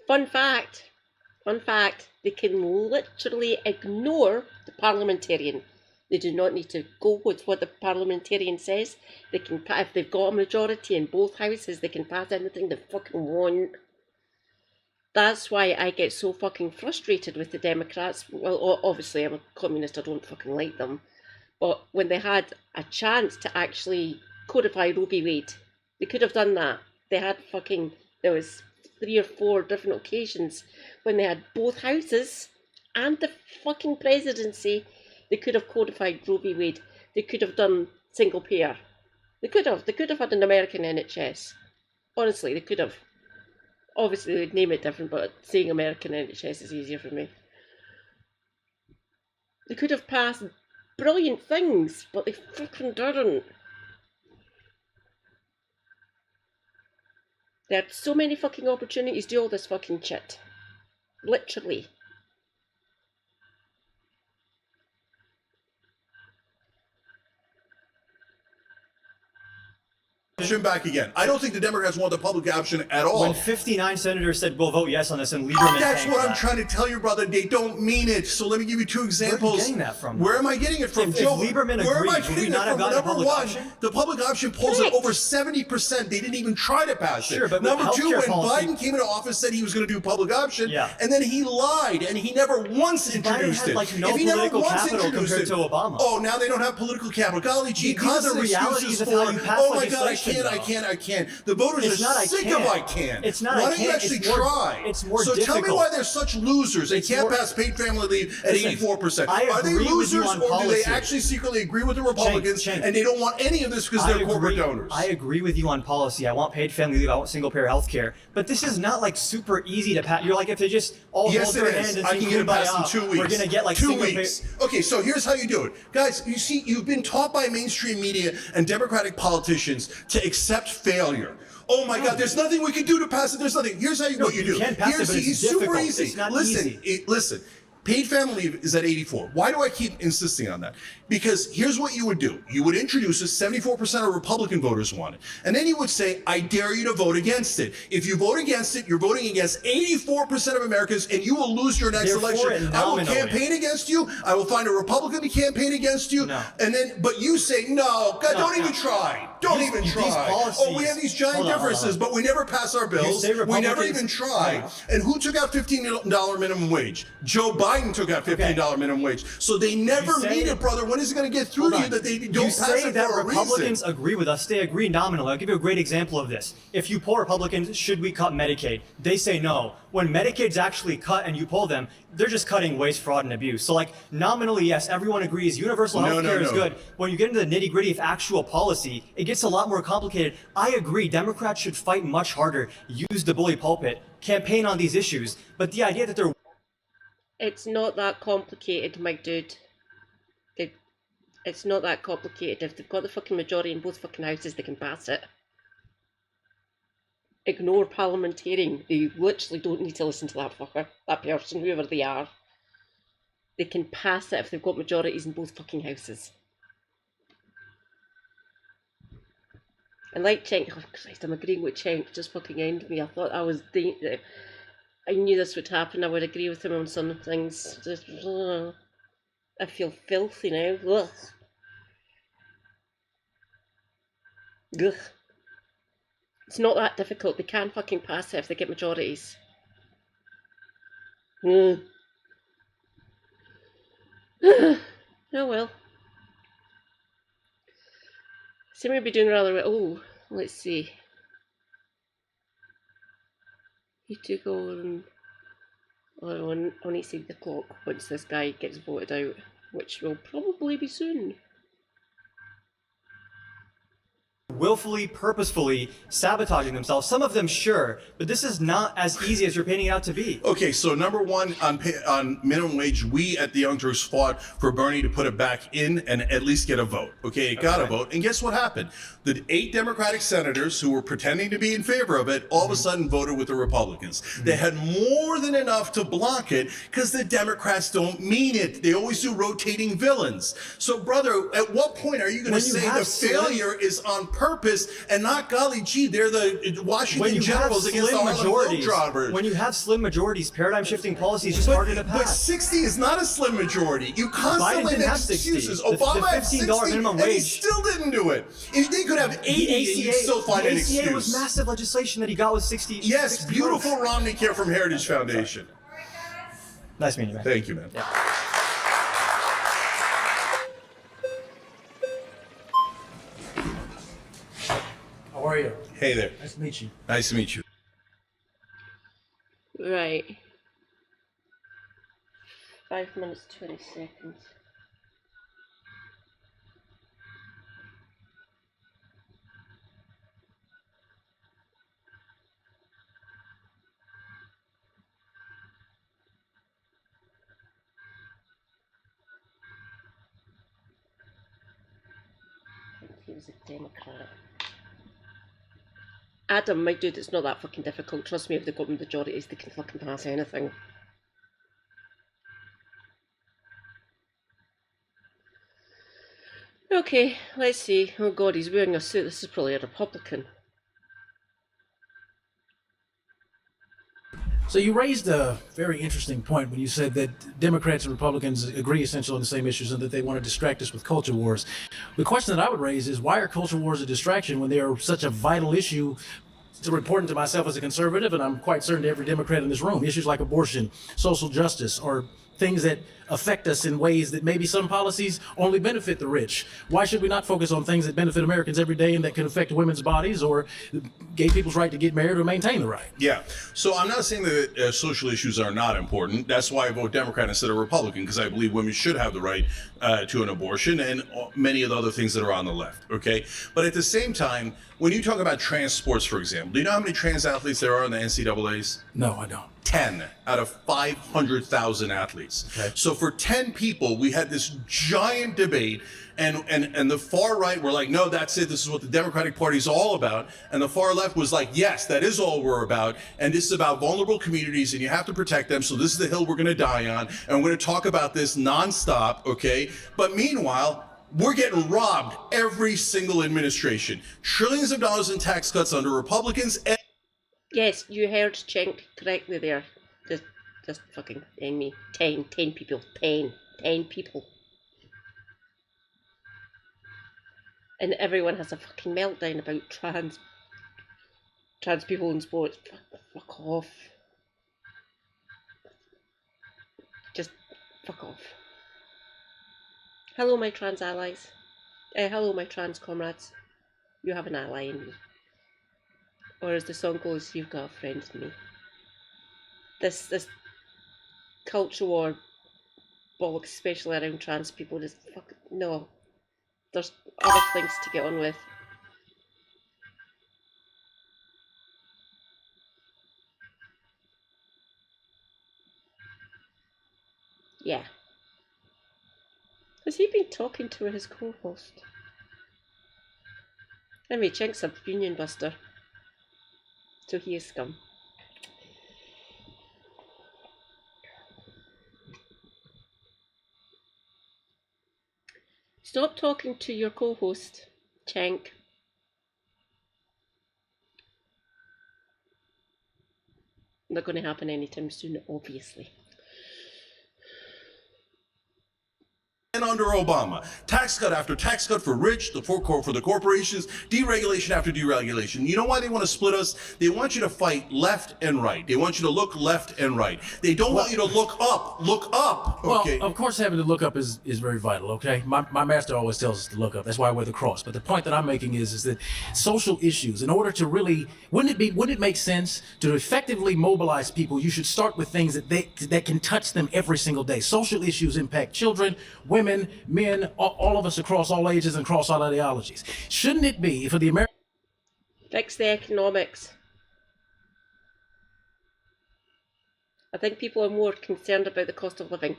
Fun fact, they can literally ignore the parliamentarian. They do not need to go with what the parliamentarian says. They can, if they've got a majority in both houses, they can pass anything they fucking want. That's why I get so fucking frustrated with the Democrats. Well, obviously I'm a communist, I don't fucking like them. But when they had a chance to actually codify Roe v. Wade, they could have done that. They had there was 3 or 4 different occasions when they had both houses and the fucking presidency. They could have codified Roe v. Wade. They could have done single payer. They could have had an American NHS. Honestly, they could have. Obviously, they'd name it different, but saying American NHS is easier for me. They could have passed brilliant things, but they fucking didn't. They had so many fucking opportunities to do all this fucking shit. Literally. Back again. I don't think the Democrats want the public option at all. When 59 senators said we'll vote yes on this, and Lieberman That's tanked what I'm that. trying to tell you, brother. They don't mean it. So let me give you 2 examples. Where are you getting that from? Where am I getting it from, If Joe? Lieberman where am I agreed, would we getting not it have from? gotten a Number public 1, option? the public option polls at over 70%. They didn't even try to pass it. Sure, but Number 2, healthcare when policy- Biden came into office, said he was going to do public option, Yeah. and then he lied, and he never once Biden introduced had, it. like, no If he never political once capital introduced compared it- to Obama. Oh, now they don't have political capital. Golly gee, These are the constant realities excuses of how for, you pass oh my God, legislation, I can't. The voters It's are not I sick can't. of I can't. It's not Why I don't you can't. actually It's more- try? it's more So tell me difficult. why they're such losers. They It's can't more- pass paid family leave at Listen, 84%. I Are they agree with losers, you on or do they policy. actually secretly agree with the Republicans Cenk. and they don't want any of this because I they're corporate agree- donors? I agree with you on policy. I want paid family leave. I want single payer health care. But this is not like super easy to pass. You're like, if they just all Yes, hold it their is. hand and I say can get it passed in 2 weeks. we're going to get like 2 single weeks. payer. Okay, so here's how you do it. Guys, you see, you've been taught by mainstream media and Democratic politicians to accept failure. Oh my God, there's nothing we can do to pass it. There's nothing. Here's how what you do. can pass it, Here's but it's super difficult. easy. It's not Listen, easy. listen. Paid family leave is at 84. Why do I keep insisting on that? Because here's what you would do. You would introduce it, 74% of Republican voters want it. And then you would say, I dare you to vote against it. If you vote against it, you're voting against 84% of Americans and you will lose your next They're for election. it I will nominally. campaign against you. I will find a Republican to campaign against you. No. And then, but you say, no, God, don't even try. Don't These- even these try. policies- Oh, we have these giant Hold on, hold on. differences, but we never pass our bills. say We never Republicans- even try. And who took out $15 minimum wage? Joe Biden took out $15 minimum wage. So they never You say- meet it, brother. When is it going to get through Hold to you on. that they don't You pass say it that for a Republicans reason? agree with us. They agree nominally. I'll give you a great example of this. If you poll Republicans, should we cut Medicaid? They say no. When Medicaid's actually cut and you poll them, they're just cutting waste, fraud, and abuse. So like nominally, yes, everyone agrees universal health care is good. When you get into the nitty gritty of actual policy, it gets a lot more complicated. I agree, Democrats should fight much harder, use the bully pulpit, campaign on these issues. But the idea that they're It's not that complicated, my dude. It's not that complicated. If they've got the fucking majority in both fucking houses, they can pass it. Ignore parliamentarian. They literally don't need to listen to that fucker, that person, whoever they are. They can pass it if they've got majorities in both fucking houses. And like Cenk, oh Christ, I'm agreeing with Cenk, just fucking end me. I thought I was I knew this would happen. I would agree with him on some things. Just, I feel filthy now. Ugh. Ugh. It's not that difficult. They can fucking pass it if they get majorities. Oh well. Seem to be doing rather well. Oh, let's see. You took on. Oh, I need to see the clock once this guy gets voted out, which will probably be soon. willfully, purposefully sabotaging themselves. Some of them, sure, but this is not as easy as you're painting it out to be. Okay, so number one on minimum wage, we at the Young Turks fought for Bernie to put it back in and at least get a vote. Okay, it got a vote, and guess what happened? The 8 Democratic senators who were pretending to be in favor of it all of a sudden voted with the Republicans. They had more than enough to block it because the Democrats don't mean it. They always do rotating villains. So, brother, at what point are you going to say the failure is on purpose and not, golly gee, they're the Washington Generals against the Harlem Globetrotters? When you have slim majorities, paradigm-shifting policies just harder to pass. But 60 is not a slim majority. You constantly didn't make have 60. excuses. The Obama had $15 60, minimum and he wage. still didn't do it. If they could have 80 and you'd still find an the excuse. ACA was massive legislation that he got with 60. Yes, 60 beautiful votes. Romney Care from Heritage Foundation. Nice meeting you, man. Thank you, man. Yeah. Hey there. Nice to meet you. Nice to meet you. Right. 5 minutes, 20 seconds. I think he was a Democrat. Adam, my dude, it's not that fucking difficult. Trust me, if they've got majorities, they can fucking pass anything. Okay, let's see. Oh god, he's wearing a suit. This is probably a Republican. So you raised a very interesting point when you said that Democrats and Republicans agree essentially on the same issues and that they want to distract us with culture wars. The question that I would raise is, why are culture wars a distraction when they are such a vital issue? It's important to myself as a conservative, and I'm quite certain to every Democrat in this room. Issues like abortion, social justice, or things that affect us in ways that maybe some policies only benefit the rich. Why should we not focus on things that benefit Americans every day and that can affect women's bodies or gay people's right to get married or maintain the right? Yeah. So I'm not saying that social issues are not important. That's why I vote Democrat instead of Republican, because I believe women should have the right to an abortion and many of the other things that are on the left. Okay. But at the same time, when you talk about trans sports, for example, do you know how many trans athletes there are in the NCAAs? No, I don't. 10 out of 500,000 athletes. Okay. So for 10 people, we had this giant debate, and the far right were like, no, that's it. This is what the Democratic Party is all about. And the far left was like, yes, that is all we're about. And this is about vulnerable communities, and you have to protect them. So this is the hill we're going to die on. And we're going to talk about this nonstop, okay? But meanwhile, we're getting robbed every single administration. Trillions of dollars in tax cuts under Republicans. Yes, you heard Cenk correctly there. Just fucking end me. 10 people. 10 people. And everyone has a fucking meltdown about trans people in sports. Fuck off. Just fuck off. Hello, my trans allies. Hello, my trans comrades. You have an ally in me. Or as the song goes, you've got a friend in me. This culture war bollocks, especially around trans people, just fuck no. There's other things to get on with. Yeah. Has he been talking to his co-host? Anyway, Cenk's a union buster. So he is scum. Stop talking to your co-host, Cenk. Not going to happen anytime soon, obviously. And under Obama, tax cut after tax cut for rich, for the corporations, deregulation after deregulation. You know why they want to split us? They want you to fight left and right. They want you to look left and right. They don't want you to look up. Look up. Okay. Well, of course, having to look up is very vital. Okay, my master always tells us to look up. That's why I wear the cross. But the point that I'm making is that social issues, in order to really, wouldn't it make sense to effectively mobilize people? You should start with things that can touch them every single day. Social issues impact children, women, men, all of us across all ages and across all ideologies. Shouldn't it be for the American? Fix the economics. I think people are more concerned about the cost of living.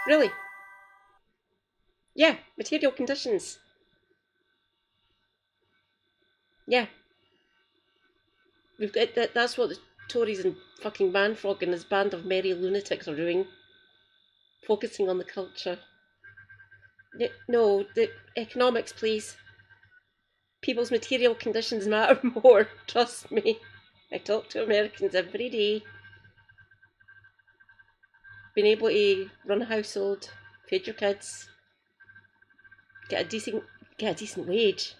Really? Yeah, material conditions. Yeah. We've got that's what the Tories and fucking Manfrog and his band of merry lunatics are doing. Focusing on the culture. No, the economics, please. People's material conditions matter more, trust me. I talk to Americans every day. Being able to run a household, feed your kids, get a decent wage.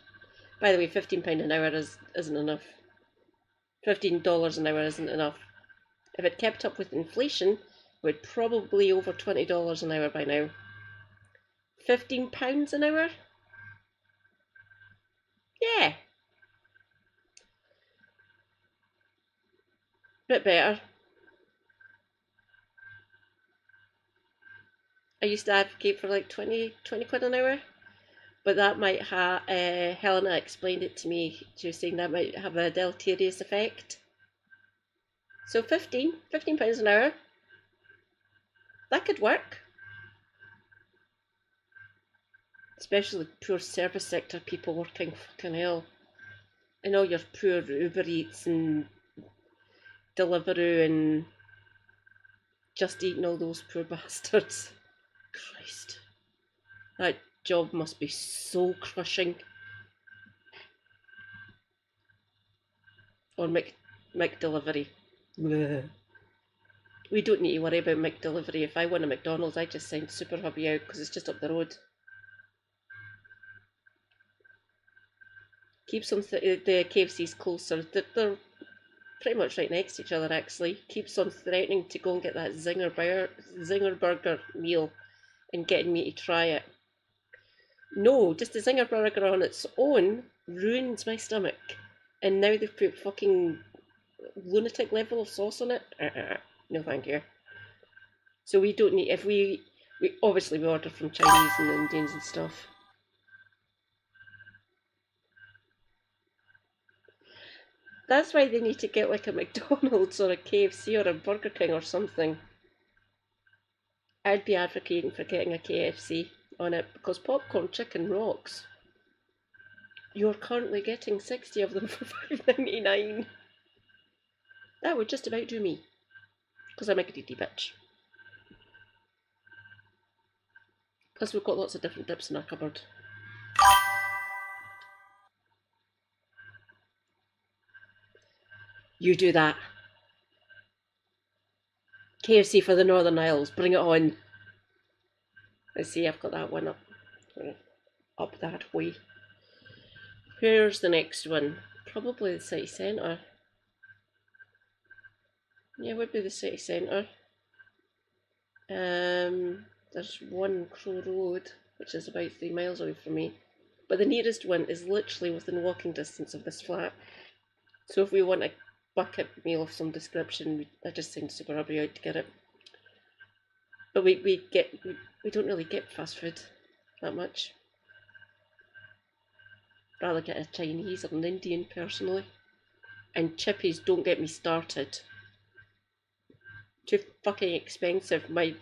By the way, £15 an hour isn't enough. $15 an hour isn't enough. If it kept up with inflation, we're probably over $20 an hour by now. £15 an hour? Yeah. Bit better. I used to advocate for like 20 quid an hour, but that might have, Helena explained it to me, she was saying that might have a deleterious effect. So 15 pounds an hour, that could work. Especially poor service sector people working, fucking hell. And all your poor Uber Eats and Deliveroo and Just Eat and all those poor bastards. Christ. That job must be so crushing. Or McDelivery. Bleh. We don't need to worry about McDelivery. If I want a McDonald's, I just send Super Hubby out because it's just up the road. Keeps them the KFC's closer. They're pretty much right next to each other, actually. Keeps on threatening to go and get that Zinger Burger meal and getting me to try it. No, just the Zinger Burger on its own ruins my stomach. And now they've put fucking lunatic level of sauce on it. No thank you. So we don't need, if we obviously we order from Chinese and Indians and stuff. That's why they need to get like a McDonald's or a KFC or a Burger King or something. I'd be advocating for getting a KFC on it because popcorn chicken rocks. You're currently getting 60 of them for $5.99. That would just about do me. Because I'm a greedy bitch. Plus we've got lots of different dips in our cupboard. You do that. KFC for the Northern Isles, bring it on. Let's see, I've got that one up that way. Where's the next one? Probably the city centre. Yeah, it would be the city centre. There's one Crow Road, which is about 3 miles away from me. But the nearest one is literally within walking distance of this flat. So if we want a bucket meal of some description, I just send Super Hubby out to get it. But we don't really get fast food that much. Rather get a Chinese or an Indian personally. And chippies, don't get me started. Too fucking expensive. My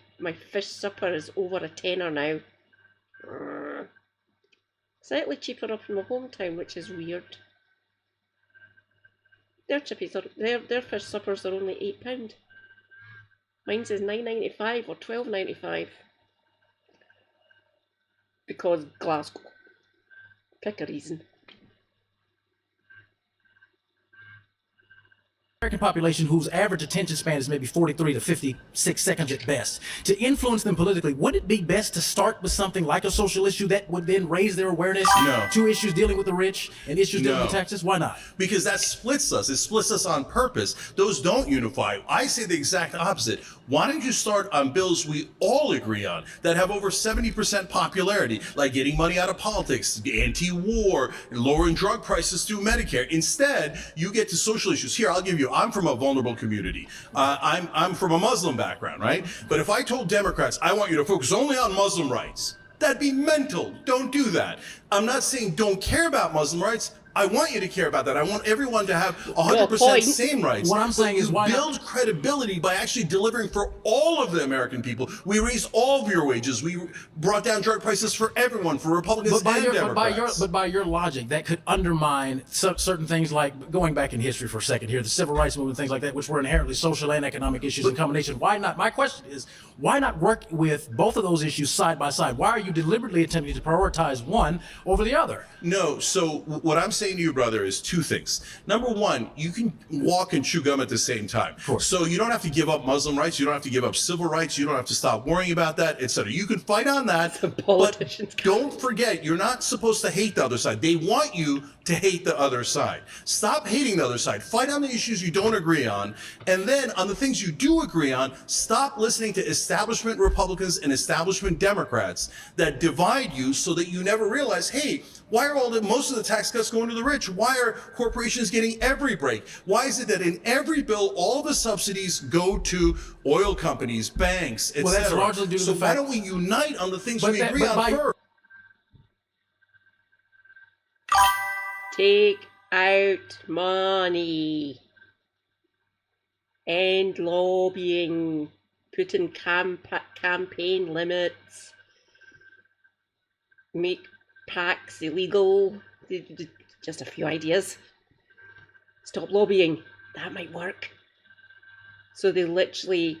fish supper is over a tenner now. Slightly cheaper up in my hometown, which is weird. Their chippies are their fish suppers are only £8. Mine's is £9.95 or £12.95. Because Glasgow. Pick a reason. American population whose average attention span is maybe 43 to 56 seconds at best. To influence them politically, would it be best to start with something like a social issue that would then raise their awareness to issues dealing with the rich and issues dealing with taxes? Why not? Because that splits us. It splits us on purpose. Those don't unify. I say the exact opposite. Why don't you start on bills we all agree on that have over 70% popularity, like getting money out of politics, anti-war, lowering drug prices through Medicare. Instead, you get to social issues. Here, I'll give you, I'm from a vulnerable community. I'm from a Muslim background, right? But if I told Democrats, I want you to focus only on Muslim rights, that'd be mental. Don't do that. I'm not saying don't care about Muslim rights. I want you to care about that. I want everyone to have 100% same rights. What I'm saying is why build credibility by actually delivering for all of the American people. We raised all of your wages. We brought down drug prices for everyone, for Republicans and Democrats. But by your logic, that could undermine certain things like, going back in history for a second here, the civil rights movement, things like that, which were inherently social and economic issues in combination. Why not? My question is, why not work with both of those issues side by side? Why are you deliberately attempting to prioritize one over the other? No, so what I'm saying to you, brother, is two things. Number one, you can walk and chew gum at the same time. So you don't have to give up Muslim rights, you don't have to give up civil rights, you don't have to stop worrying about that, etc. You can fight on that, but don't forget, you're not supposed to hate the other side. They want you to hate the other side. Stop hating the other side. Fight on the issues you don't agree on. And then on the things you do agree on, stop listening to establishment Republicans and establishment Democrats that divide you so that you never realize, hey, why are most of the tax cuts going to the rich? Why are corporations getting every break? Why is it that in every bill, all the subsidies go to oil companies, banks, etc.? Well, that's largely due to so the why fact. don't we unite on the things But we that- agree but on by- first? Take out money. End lobbying. Put in campaign limits. Make PACs illegal. Just a few ideas. Stop lobbying. That might work. So they literally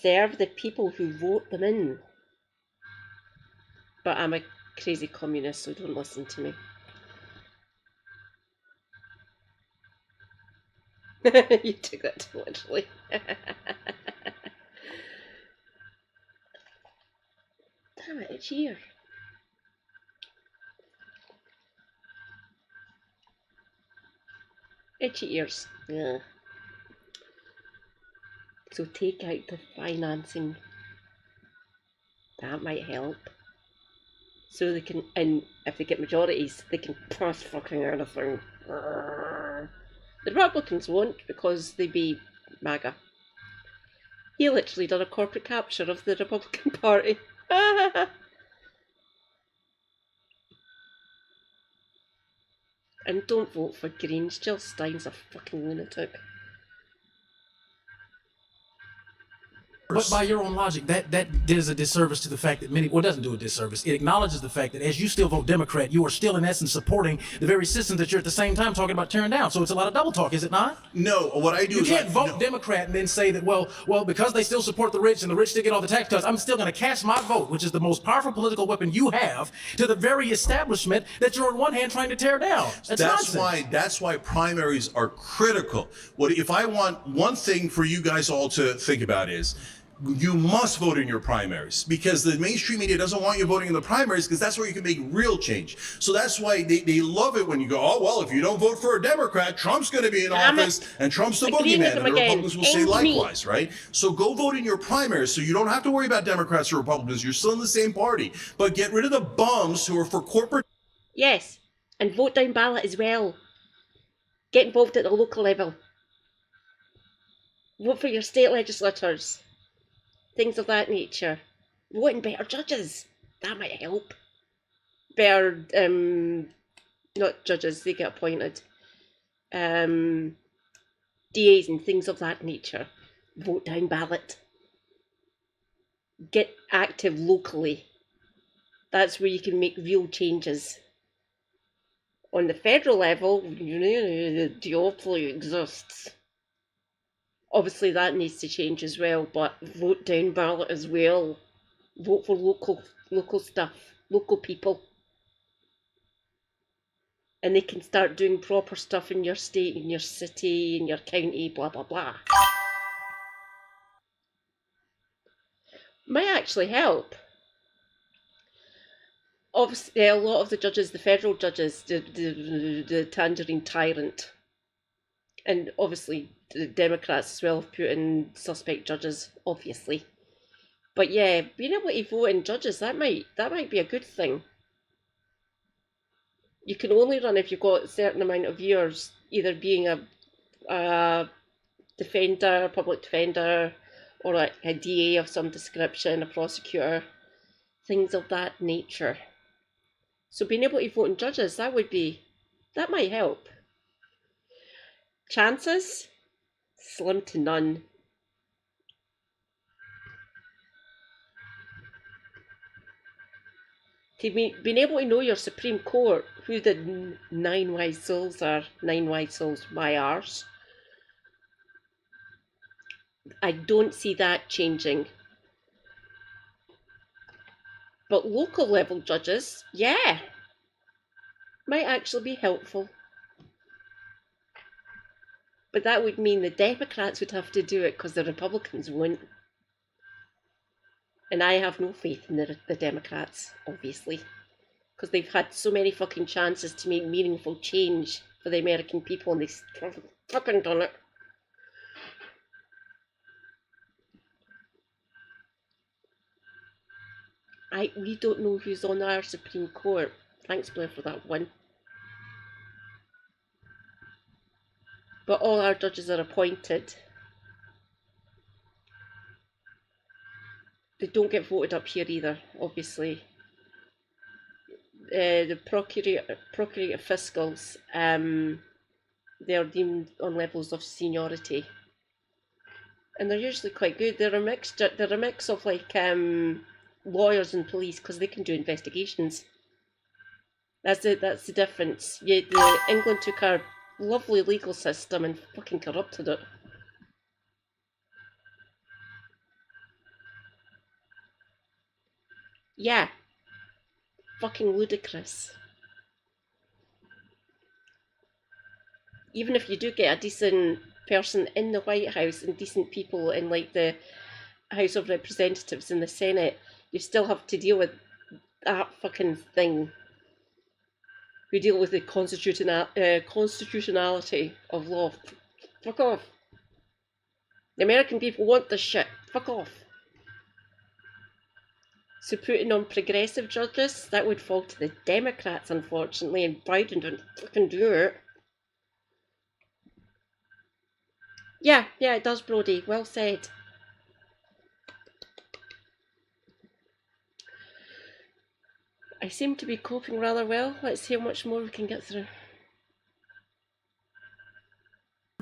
serve the people who vote them in. But I'm a crazy communist, so don't listen to me. You took that too literally. Damn it, it's here. Itchy ears. Yeah. So take out the financing. That might help. So they can, and if they get majorities, they can pass fucking anything. The Republicans won't because they be MAGA. He literally done a corporate capture of the Republican Party. And don't vote for Greens. Jill Stein's a fucking lunatic. But by your own logic, that does a disservice to the fact that many, well, it doesn't do a disservice. It acknowledges the fact that as you still vote Democrat, you are still in essence supporting the very system that you're at the same time talking about tearing down. So it's a lot of double talk, is it not? No, what I do You is can't vote no. Democrat and then say that, well, because they still support the rich and the rich still get all the tax cuts, I'm still going to cast my vote, which is the most powerful political weapon you have, to the very establishment that you're on one hand trying to tear down. That's nonsense. That's why primaries are critical. What if I want one thing for you guys all to think about is you must vote in your primaries because the mainstream media doesn't want you voting in the primaries because that's where you can make real change. So that's why they love it when you go, oh, well, if you don't vote for a Democrat, Trump's going to be in office and Trump's the Agreeing with boogeyman. him And the again. Republicans will say Ain't me. likewise, right? So go vote in your primaries so you don't have to worry about Democrats or Republicans. You're still in the same party. But get rid of the bums who are for corporate. Yes, and vote down ballot as well. Get involved at the local level. Vote for your state legislators. Things of that nature. Vote in better judges. That might help. Better, not judges, they get appointed. DAs and things of that nature. Vote down ballot. Get active locally. That's where you can make real changes. On the federal level, the duopoly exists. Obviously that needs to change as well, but vote down ballot as well. Vote for local stuff, local people. And they can start doing proper stuff in your state, in your city, in your county, blah blah blah. Might actually help. Obviously, a lot of the judges, the federal judges, the tangerine tyrant, and obviously the Democrats as well have put in suspect judges, obviously. But yeah, being able to vote in judges, that might be a good thing. You can only run if you've got a certain amount of years, either being a defender, public defender, or a DA of some description, a prosecutor, things of that nature. So being able to vote in judges, that might help. Chances? Slim to none. To being able to know your Supreme Court, who the nine wise souls are, nine wise souls, my arse. I don't see that changing. But local level judges, yeah, might actually be helpful. But that would mean the Democrats would have to do it because the Republicans wouldn't. And I have no faith in the Democrats, obviously. because they've had so many fucking chances to make meaningful change for the American people, and they've fucking done it. We don't know who's on our Supreme Court. Thanks, Blair, for that one. But all our judges are appointed. They don't get voted up here either, obviously. The procurator fiscals, they're deemed on levels of seniority, and they're usually quite good. They're a mix of like lawyers and police, because they can do investigations. That's the difference. Yeah, England took our lovely legal system and fucking corrupted it. Yeah. Fucking ludicrous. Even if you do get a decent person in the White House and decent people in like the House of Representatives and the Senate, you still have to deal with that fucking thing. We deal with the constitutionality of law. Fuck off. The American people want this shit. Fuck off. So putting on progressive judges, that would fall to the Democrats, unfortunately, and Biden didn't fucking do it. Yeah, it does, Brody. Well said. I seem to be coping rather well. Let's see how much more we can get through.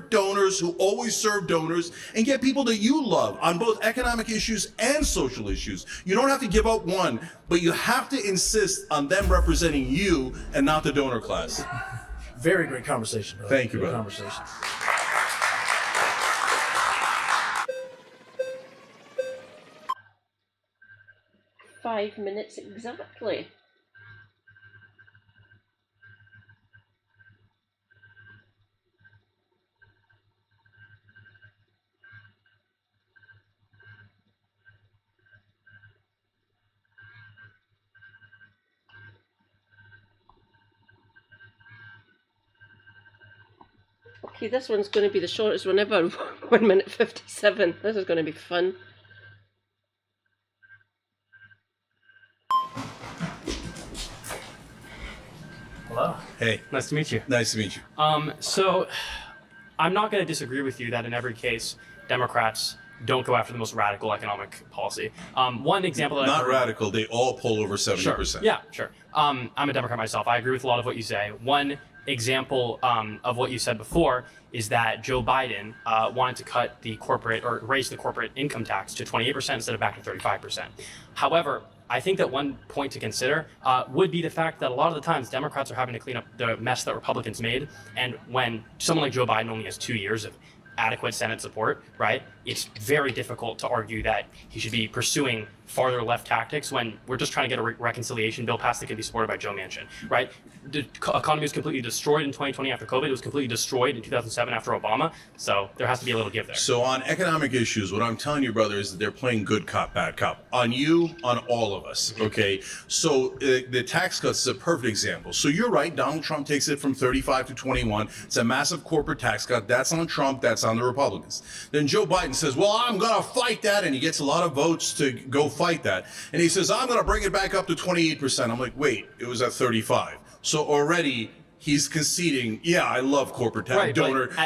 Donors who always serve donors, and get people that you love on both economic issues and social issues. You don't have to give up one, but you have to insist on them representing you and not the donor class. Very great conversation, brother. Thank you, Great brother. Conversation. 5 minutes exactly. Okay, this one's going to be the shortest one ever. 1 minute 57. This is going to be fun. Hello. Hey, Nice to meet you. nice to meet you. So I'm not going to disagree with you that in every case, Democrats don't go after the most radical economic policy. One example that Not radical, they all poll over 70%. Sure. Yeah, sure. I'm a Democrat myself. I agree with a lot of what you say. One example of what you said before is that Joe Biden wanted to cut the corporate or raise the corporate income tax to 28% instead of back to 35%. However, I think that one point to consider would be the fact that a lot of the times Democrats are having to clean up the mess that Republicans made. And when someone like Joe Biden only has 2 years of adequate Senate support, right, it's very difficult to argue that he should be pursuing farther left tactics when we're just trying to get a reconciliation bill passed that can be supported by Joe Manchin, right? The economy was completely destroyed in 2020 after COVID. It was completely destroyed in 2007 after Obama. So there has to be a little give there. So on economic issues, what I'm telling you, brother, is that they're playing good cop, bad cop. On you, on all of us, okay? So the tax cuts is a perfect example. So you're right, Donald Trump takes it from 35 to 21. It's a massive corporate tax cut. That's on Trump, that's on the Republicans. Then Joe Biden says, well, I'm gonna fight that, and he gets a lot of votes to go fight that. And he says, I'm gonna bring it back up to 28%. I'm like, wait, it was at 35. So already he's conceding, yeah, I love corporate tax,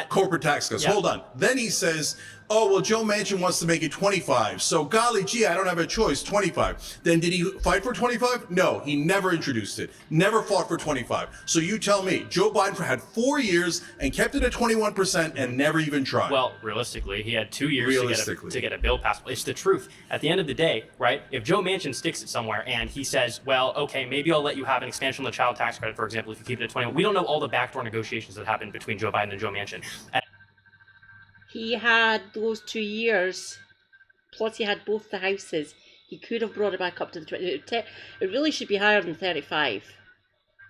corporate tax cuts. Yeah. Hold on. Then he says, oh, well, Joe Manchin wants to make it 25. So golly gee, I don't have a choice, 25. Then did he fight for 25? No, he never introduced it. Never fought for 25. So you tell me, Joe Biden had 4 years and kept it at 21% and never even tried. Well, realistically, he had 2 years to get a bill passed. It's the truth. At the end of the day, right, if Joe Manchin sticks it somewhere and he says, well, okay, maybe I'll let you have an expansion of the child tax credit, for example, if you keep it at 21. We don't know all the backdoor negotiations that happened between Joe Biden and Joe Manchin. He had those 2 years, plus he had both the houses. He could have brought it back up to the 20. It really should be higher than 35.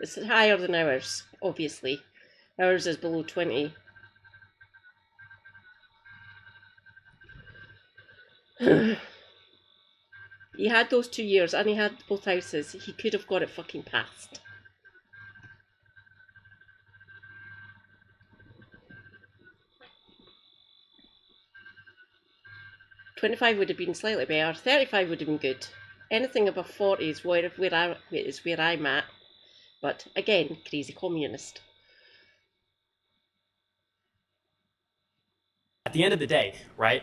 It's higher than ours, obviously. Ours is below 20. He had those 2 years and he had both houses. He could have got it fucking passed. $25 would have been slightly better. $35 would have been good. Anything above 40 is where I'm at. But again, crazy communist. At the end of the day, right,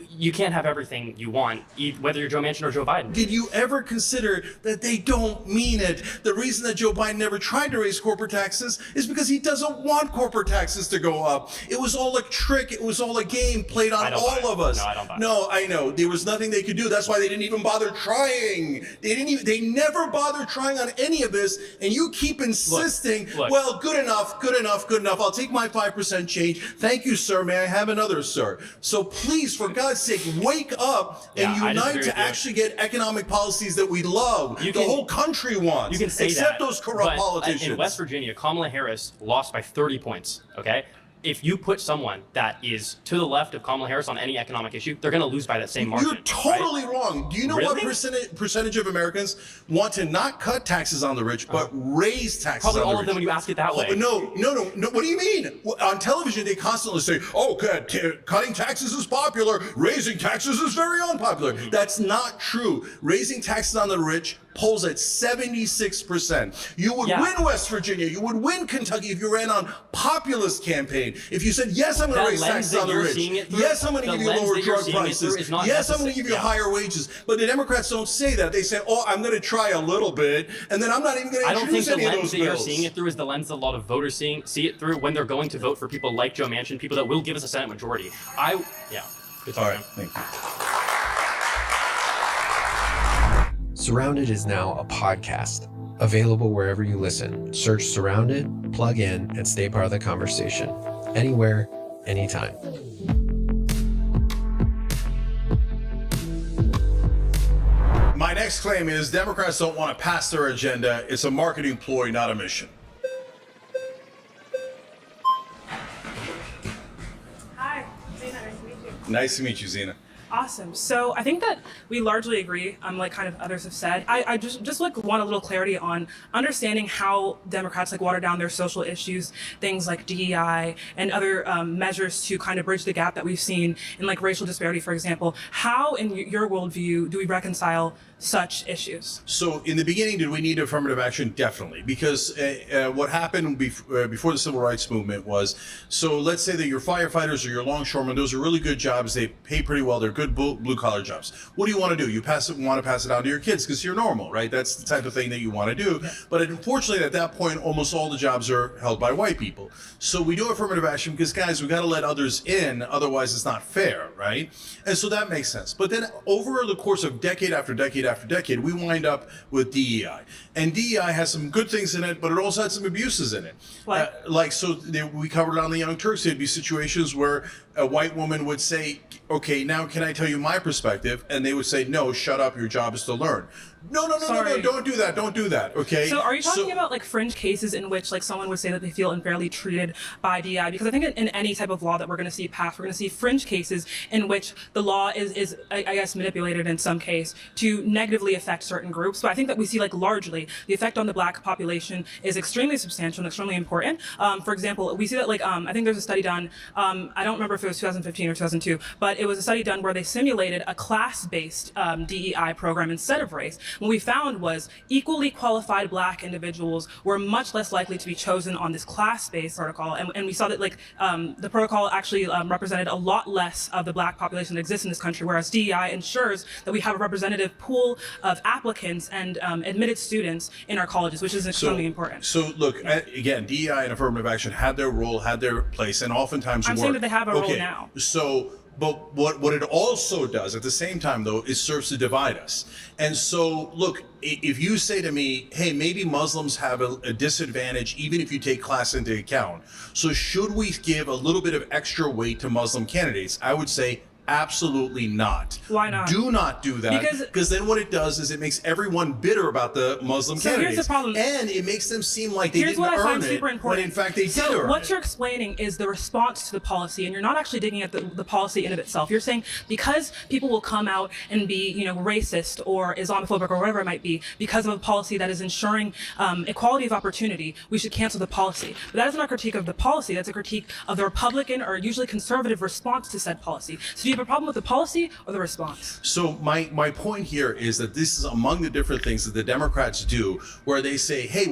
you can't have everything you want, whether you're Joe Manchin or Joe Biden. Did you ever consider that they don't mean it? The reason that Joe Biden never tried to raise corporate taxes is because he doesn't want corporate taxes to go up. It was all a trick. It was all a game played on all of us. No, I don't buy it. No, I know. There was nothing they could do. That's why they didn't even bother trying. They never bothered trying on any of this. And you keep insisting, Look. well, good enough. I'll take my 5% change. Thank you, sir. May I have another, sir? So please, for God's sake, wake up and Yeah, I unite disagree to with you. actually get economic policies that we love. The whole country wants. You can say except that, those corrupt but politicians. in West Virginia, Kamala Harris lost by 30 points, okay? If you put someone that is to the left of Kamala Harris on any economic issue, they're going to lose by that same margin. You're totally right? wrong. Do you know what Really? percentage of Americans want to not cut taxes on the rich, but raise taxes Probably on the all rich? of them when you ask it that way. No. What do you mean? On television, they constantly say, oh, cutting taxes is popular. Raising taxes is very unpopular. Mm-hmm. That's not true. Raising taxes on the rich polls at 76%. You would win West Virginia. You would win Kentucky if you ran on populist campaign. If you said, yes, I'm going to raise taxes on the rich. Yes, I'm going to give you lower drug prices. Yes, I'm going to give you higher wages. But the Democrats don't say that. They say, oh, I'm going to try a little bit, and then I'm not even going to I don't think introduce the any of lens those that you're bills. seeing it through is the lens that a lot of voters see it through when they're going to vote for people like Joe Manchin, people that will give us a Senate majority. Good All talk, right, man. thank you. Surrounded is now a podcast, available wherever you listen. Search Surrounded, plug in, and stay part of the conversation. Anywhere, anytime. My next claim is Democrats don't want to pass their agenda. It's a marketing ploy, not a mission. Hi, Zena, nice to meet you. Nice to meet you, Zena. Awesome. So I think that we largely agree, like kind of others have said. I just like want a little clarity on understanding how Democrats like water down their social issues, things like DEI and other measures to kind of bridge the gap that we've seen in like racial disparity, for example. How, in your worldview, do we reconcile such issues? So in the beginning, did we need affirmative action? Definitely, because what happened before the civil rights movement was, so let's say that your firefighters or your longshoremen, those are really good jobs. They pay pretty well. They're good blue collar jobs. What do you want to do? You want to pass it on to your kids because you're normal, right? That's the type of thing that you want to do. But unfortunately, at that point, almost all the jobs are held by white people. So we do affirmative action because, guys, we got to let others in. Otherwise, it's not fair, right? And so that makes sense. But then over the course of decade after decade after decade, we wind up with DEI. And DEI has some good things in it, but it also had some abuses in it. We covered it on the Young Turks. There'd be situations where a white woman would say, okay, now can I tell you my perspective? And they would say, no, shut up, your job is to learn. No, don't do that, okay? So are you talking about like fringe cases in which like someone would say that they feel unfairly treated by DI? Because I think in any type of law that we're going to see passed, we're going to see fringe cases in which the law is I guess manipulated in some case to negatively affect certain groups. But I think that we see like largely the effect on the black population is extremely substantial and extremely important. For example, we see that like I think there's a study done, I don't remember if it was 2015 or 2002, but it was a study done where they simulated a class-based DEI program instead of race. What we found was equally qualified black individuals were much less likely to be chosen on this class-based protocol. And we saw that like the protocol actually represented a lot less of the black population that exists in this country, whereas DEI ensures that we have a representative pool of applicants and admitted students in our colleges, which is extremely important. So look, again, DEI and affirmative action had their role, had their place, and oftentimes I'm work. saying that they have a role now. So, but what it also does at the same time, though, is serves to divide us. And so, look, if you say to me, hey, maybe Muslims have a disadvantage, even if you take class into account. So should we give a little bit of extra weight to Muslim candidates? I would say, Absolutely not. Why not? Do not do that. Because then what it does is it makes everyone bitter about the Muslim candidates. Here's the problem. And it makes them seem like they Here's didn't what I earn find it, super important. when in fact they did So earn what it. you're explaining is the response to the policy, and you're not actually digging at the policy in of itself. You're saying because people will come out and be, racist or Islamophobic or whatever it might be, because of a policy that is ensuring equality of opportunity, we should cancel the policy. But that is not a critique of the policy. That's a critique of the Republican or usually conservative response to said policy. So do you have a problem with the policy or the response? So my point here is that this is among the different things that the Democrats do, where they say, "Hey,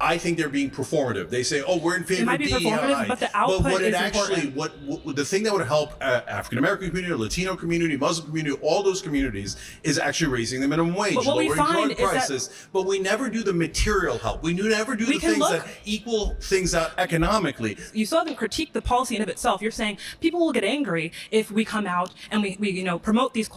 I think they're being performative." They say, "Oh, we're in favor It might of be DEI." performative, but the output what it is actually, important. what the thing that would help African American community, Latino community, Muslim community, all those communities is actually raising the minimum wage, But what we lowering find drug is that- prices. But we never do the material help. We never do We the can things look- that equal things out economically. You still haven't critiqued the policy in of itself. You're saying people will get angry if we come out and we promote these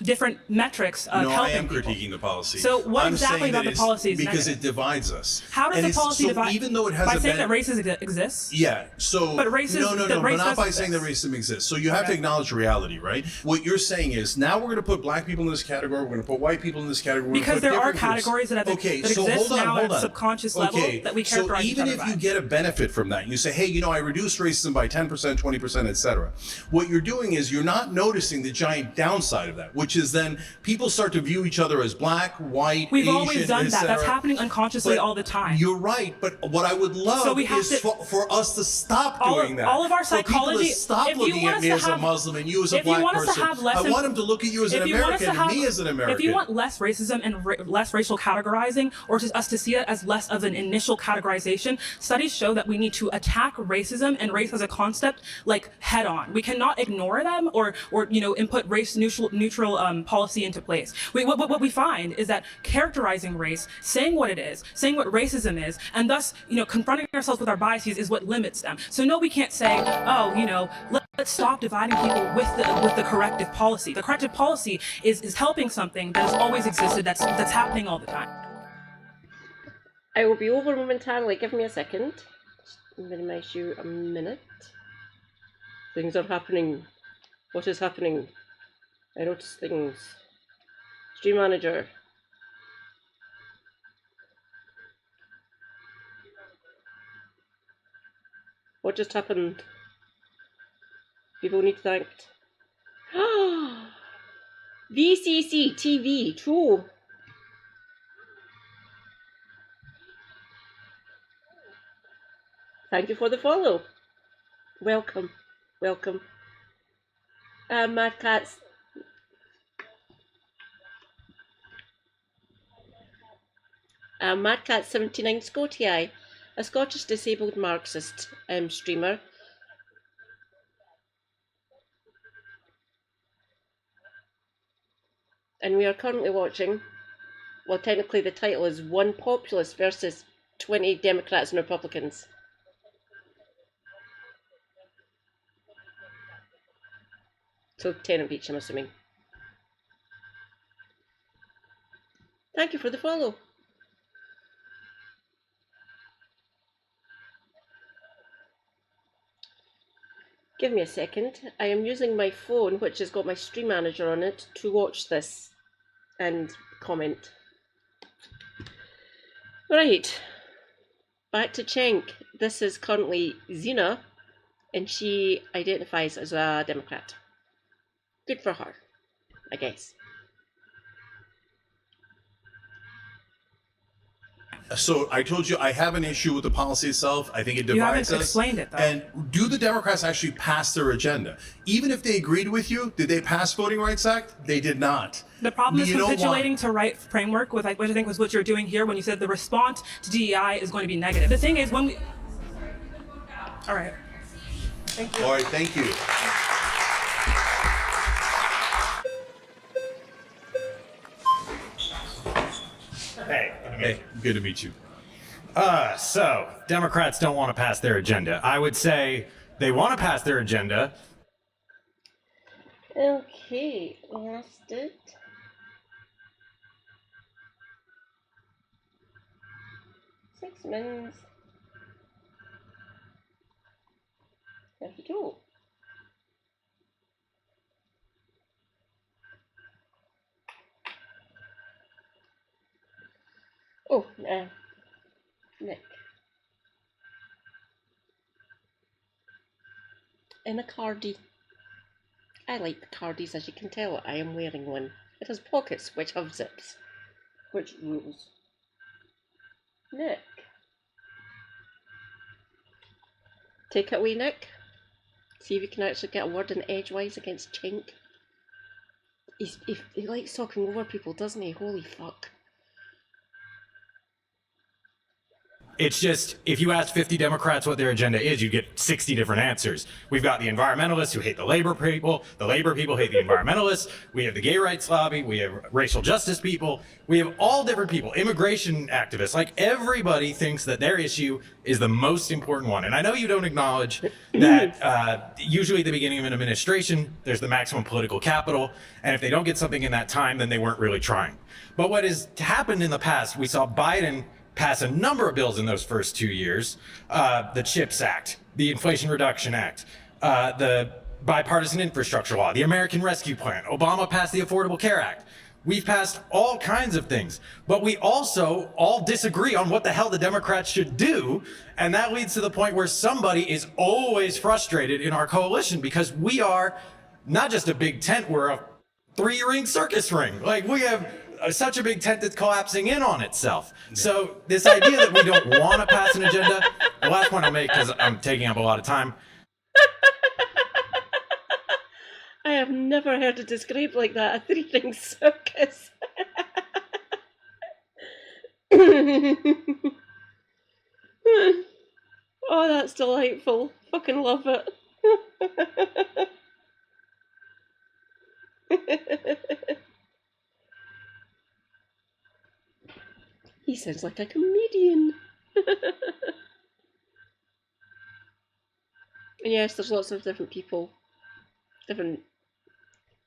different metrics of No, I helping am people. critiquing the policy. So what I'm exactly saying about that the it's policy is because negative? it divides us. How does And the it's- policy so divide? even though it has by a saying ben- that racism exists? Yeah. So But racism- no, that but race not by doesn't saying that racism exists. So you have to Okay. acknowledge reality, right? What you're saying is now we're going to put black people in this category. We're going to put white people in this category. we're gonna Because put there are different groups. categories that Okay, that so exist hold on, now hold at a on. subconscious level that we characterize So even each if other you by. get a benefit from that, you say, hey, I reduced racism by 10%, 20%, etc. What you're doing is you're not noticing the giant downside of that, which is then people start to view each other as black, white, We've Asian, always done that. That's etc. happening unconsciously But all the time. You're right, but what I would love So we have is to- for us to stop all doing of- that. all of our For people psychology- to stop if you looking want at us me to as a have- Muslim and you as a if you black want us to person. have less I want them to look at you as an if you want us to American and have- me as an American. If you want less racism and less racial categorizing, or just us to see it as less of an initial categorization, studies show that we need to attack racism and race as a concept like head on. We cannot ignore them or input race neutral policy into place. What we find is that characterizing race, saying what it is, saying what racism is, and thus confronting ourselves with our biases is what limits them. So no, we can't say, let's stop dividing people with the corrective policy. The corrective policy is helping something that has always existed, that's happening all the time. I will be over momentarily. Give me a second. Just minimize you a minute. Things are happening. What is happening? I notice things. Stream manager. What just happened? People need thanked. VCC TV 2. Thank you for the follow. Welcome. Welcome. Mad Cats. Mad Cat 79 Scotii, a Scottish disabled Marxist streamer. And we are currently watching, well, technically the title is One Populist versus 20 Democrats and Republicans. So 10 of each, I'm assuming. Thank you for the follow. Give me a second. I am using my phone, which has got my stream manager on it, to watch this and comment. Right. Back to Cenk. This is currently Zina, and she identifies as a Democrat. Good for her, I guess. So I told you I have an issue with the policy itself. I think it divides You haven't us. explained it, though. And do the Democrats actually pass their agenda? Even if they agreed with you, did they pass Voting Rights Act? They did not. The problem is You know why? capitulating to right framework, which I think was what you're doing here when you said the response to DEI is going to be negative. The thing is, when we... All right. Thank you. All right, thank you. Hey, good to meet you. So, Democrats don't want to pass their agenda. I would say they want to pass their agenda. Okay, lost it. Six minutes. 32. Oh, Nick. In a cardie. I like the cardies, as you can tell. I am wearing one. It has pockets which have zips. Which rules? Nick. Take it away, Nick. See if you can actually get a word in edgewise against Chink. He likes talking over people, doesn't he? Holy fuck. It's just, if you ask 50 Democrats what their agenda is, you get 60 different answers. We've got the environmentalists who hate the labor people hate the environmentalists, we have the gay rights lobby, we have racial justice people, we have all different people, immigration activists, like everybody thinks that their issue is the most important one. And I know you don't acknowledge that usually at the beginning of an administration, there's the maximum political capital, and if they don't get something in that time, then they weren't really trying. But what has happened in the past, we saw Biden pass a number of bills in those first 2 years. The CHIPS Act, the Inflation Reduction Act, the Bipartisan Infrastructure Law, the American Rescue Plan. Obama passed the Affordable Care Act. We've passed all kinds of things, but we also all disagree on what the hell the Democrats should do. And that leads to the point where somebody is always frustrated in our coalition because we are not just a big tent, we're a 3-ring circus ring. Like we have such a big tent that's collapsing in on itself. Yeah. So this idea that we don't want to pass an agenda, the last point I'll make, because I'm taking up a lot of time. I have never heard it described like that, a 3-ring circus. Oh, that's delightful. Fucking love it. He sounds like a comedian. And yes, there's lots of different people, different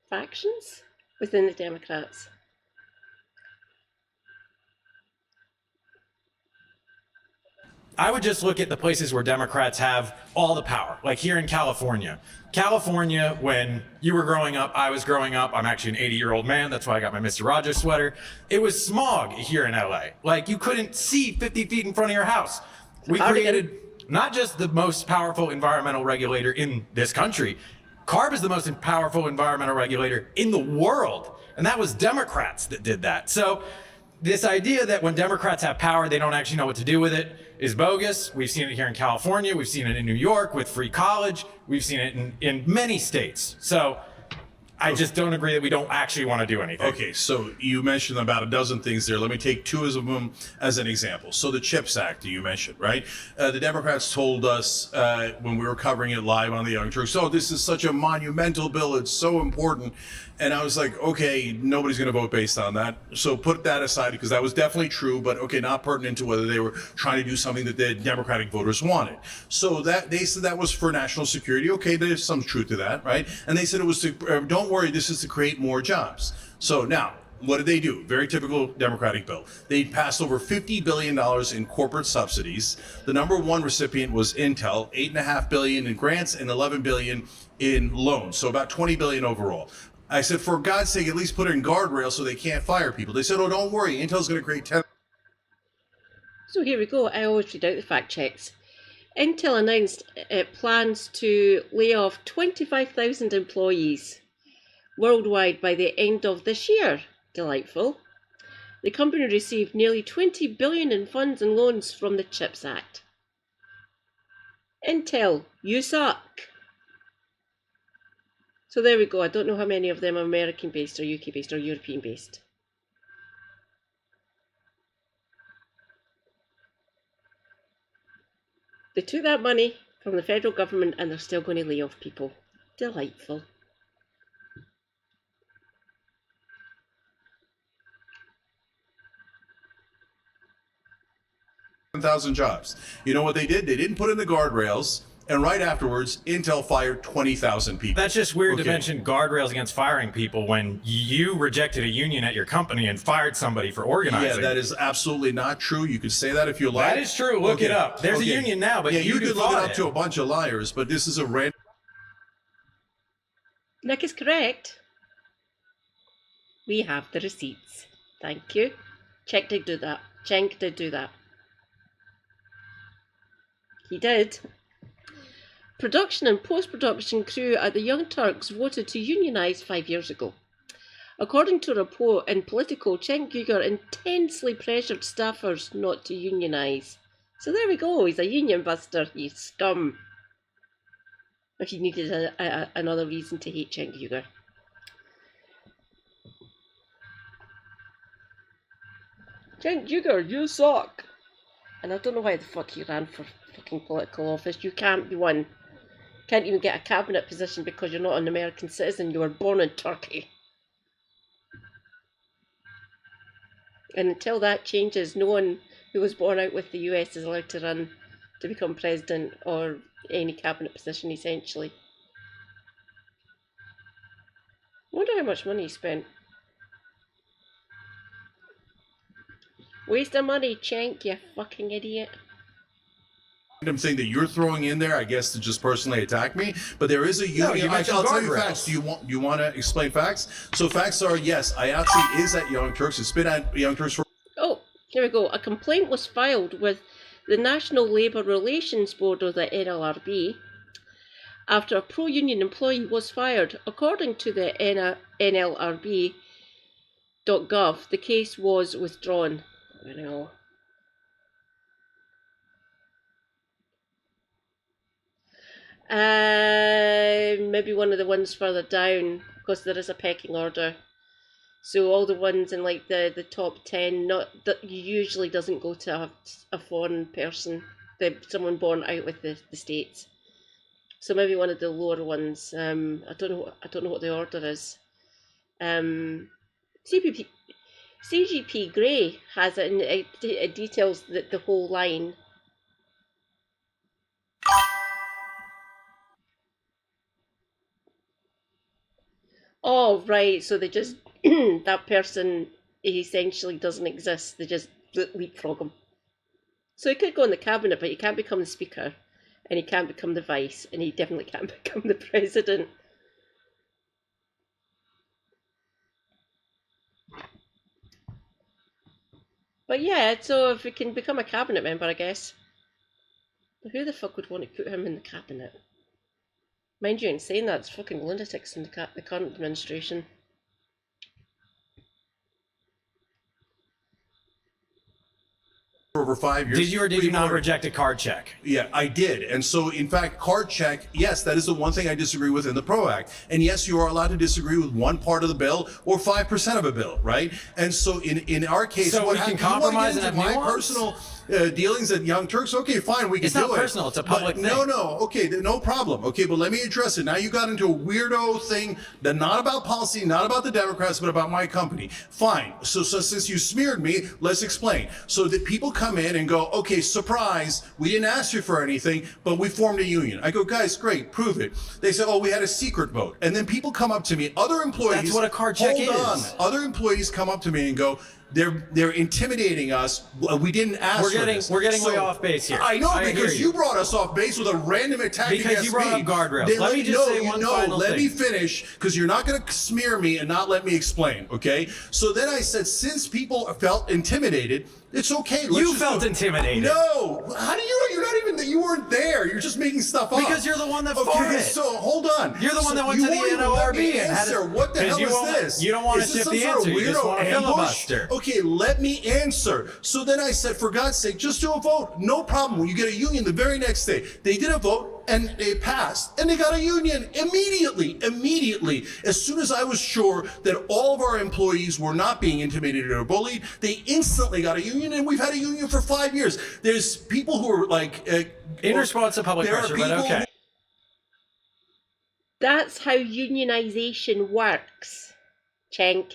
factions within the Democrats. I would just look at the places where Democrats have all the power, like here in California. California, when you were growing up, I was growing up, I'm actually an 80-year-old man, that's why I got my Mr. Rogers sweater. It was smog here in LA. Like you couldn't see 50 feet in front of your house. We created not just the most powerful environmental regulator in this country, CARB is the most powerful environmental regulator in the world. And that was Democrats that did that. So this idea that when Democrats have power, they don't actually know what to do with it is bogus. We've seen it here in California. We've seen it in New York with free college. We've seen it in many states. So I just don't agree that we don't actually want to do anything. Okay, so you mentioned about a dozen things there. Let me take 2 of them as an example. So the CHIPS Act that you mentioned, right? The Democrats told us when we were covering it live on the Young Turks, oh, this is such a monumental bill. It's so important. And I was like, okay, nobody's going to vote based on that. So put that aside because that was definitely true, but okay, not pertinent to whether they were trying to do something that the Democratic voters wanted. So that they said that was for national security. Okay, there's some truth to that, right? And they said it was to, don't worry, this is to create more jobs. So now, what did they do? Very typical Democratic bill. They passed over $50 billion in corporate subsidies. The number one recipient was Intel, $8.5 billion in grants and $11 billion in loans. So about $20 billion overall. I said, for God's sake, at least put it in guardrails so they can't fire people. They said, oh, don't worry, Intel's going to create 10. So here we go. I always read out the fact checks. Intel announced it plans to lay off 25,000 employees worldwide by the end of this year. Delightful. The company received nearly $20 billion in funds and loans from the CHIPS Act. Intel, you suck. So there we go. I don't know how many of them are American-based or UK-based or European-based. They took that money from the federal government and they're still going to lay off people. Delightful. Thousand jobs. You know what they did? They didn't put in the guardrails. And right afterwards, Intel fired 20,000 people. That's just weird to mention guardrails against firing people when you rejected a union at your company and fired somebody for organizing. Yeah, that is absolutely not true. You could say that if you like. That is true. Look it up. There's a union now, but yeah, you could look it up it to a bunch of liars, but this is a random. Nick is correct. We have the receipts. Thank you. Check to do that. Cenk did do that. He did. Production and post-production crew at the Young Turks voted to unionise 5 years ago. According to a report in Politico, Cenk Uygur intensely pressured staffers not to unionise. So there we go, he's a union buster, you scum. If you needed another reason to hate Cenk Uygur. Cenk Uygur, you suck! And I don't know why the fuck he ran for fucking political office. You can't be one. Can't even get a cabinet position because you're not an American citizen. You were born in Turkey. And until that changes, no one who was born out with the US is allowed to run to become president or any cabinet position, essentially. I wonder how much money he spent. Waste of money, Cenk, you fucking idiot. I'm saying that you're throwing in there, I guess, to just personally attack me. But there is a union. you mentioned I'll tell you guardrails. facts. Do you want to explain facts? So facts are, yes, IATSE is at Young Turks. It's been at Young Turks for... Oh, here we go. A complaint was filed with the National Labour Relations Board, or the NLRB, after a pro-union employee was fired. According to the NLRB.gov, the case was withdrawn. I know. Maybe one of the ones further down, because there is a pecking order. So all the ones in like the top 10, that usually doesn't go to a foreign person, someone born out with the States. So maybe one of the lower ones. I don't know what the order is. CGP Grey has it, and it details the whole line. Oh, right, so they just, that person essentially doesn't exist, they just leapfrog him. So he could go in the cabinet, but he can't become the speaker, and he can't become the vice, and he definitely can't become the president. But yeah, so if he can become a cabinet member, I guess. But who the fuck would want to put him in the cabinet? Mind you, in saying that, it's fucking lunatics in the current administration. over 5 years. Did you or did you not Pre-voted. reject a card check? Yeah, I did. And so, in fact, card check, yes, that is the one thing I disagree with in the PRO Act. And yes, you are allowed to disagree with one part of the bill or 5% of a bill, right? And so, in our case, So what we can happened, you wanna compromise get and into have my nuance? personal dealings at Young Turks? Okay, fine, we can It's do not it. personal, it's a public But thing. No, okay, no problem. Okay, but let me address it. Now you got into a weirdo thing that not about policy, not about the Democrats, but about my company. Fine. So since you smeared me, let's explain. So that people come in and go, okay, surprise, we didn't ask you for anything, but we formed a union. I go, guys, great, prove it. They say, oh, we had a secret vote. And then people come up to me, other employees. That's what a card check hold on. is. Other employees come up to me and go, they're intimidating us. We didn't ask We're for getting- this. we're getting way off base here. I know, I hear because you. you brought us off base with a random attack Because against you brought me. up guardrails. Then Let me just say one final let thing. me finish, because you're not going to smear me and not let me explain, okay? So then I said, since people felt intimidated, it's okay. Let's You just felt do it. intimidated. No. How do you know? You're not even, you weren't there. You're just making stuff up. Because you're the one that okay, fought it. so hold on. You're the one So that went you to the won't even let me NLRB and had answer. it- What the 'cause hell you is won't- this? you don't wanna Is this shift some the sort of answer. You just weirdo wanna ambush? filibuster. Okay, let me answer. So then I said, for God's sake, just do a vote. No problem. When you get a union the very next day, they did a vote and it passed, and they got a union immediately. Immediately, as soon as I was sure that all of our employees were not being intimidated or bullied, they instantly got a union, and we've had a union for 5 years. There's people who are like, In response to public there are pressure, but people okay. That's how unionization works, Cenk.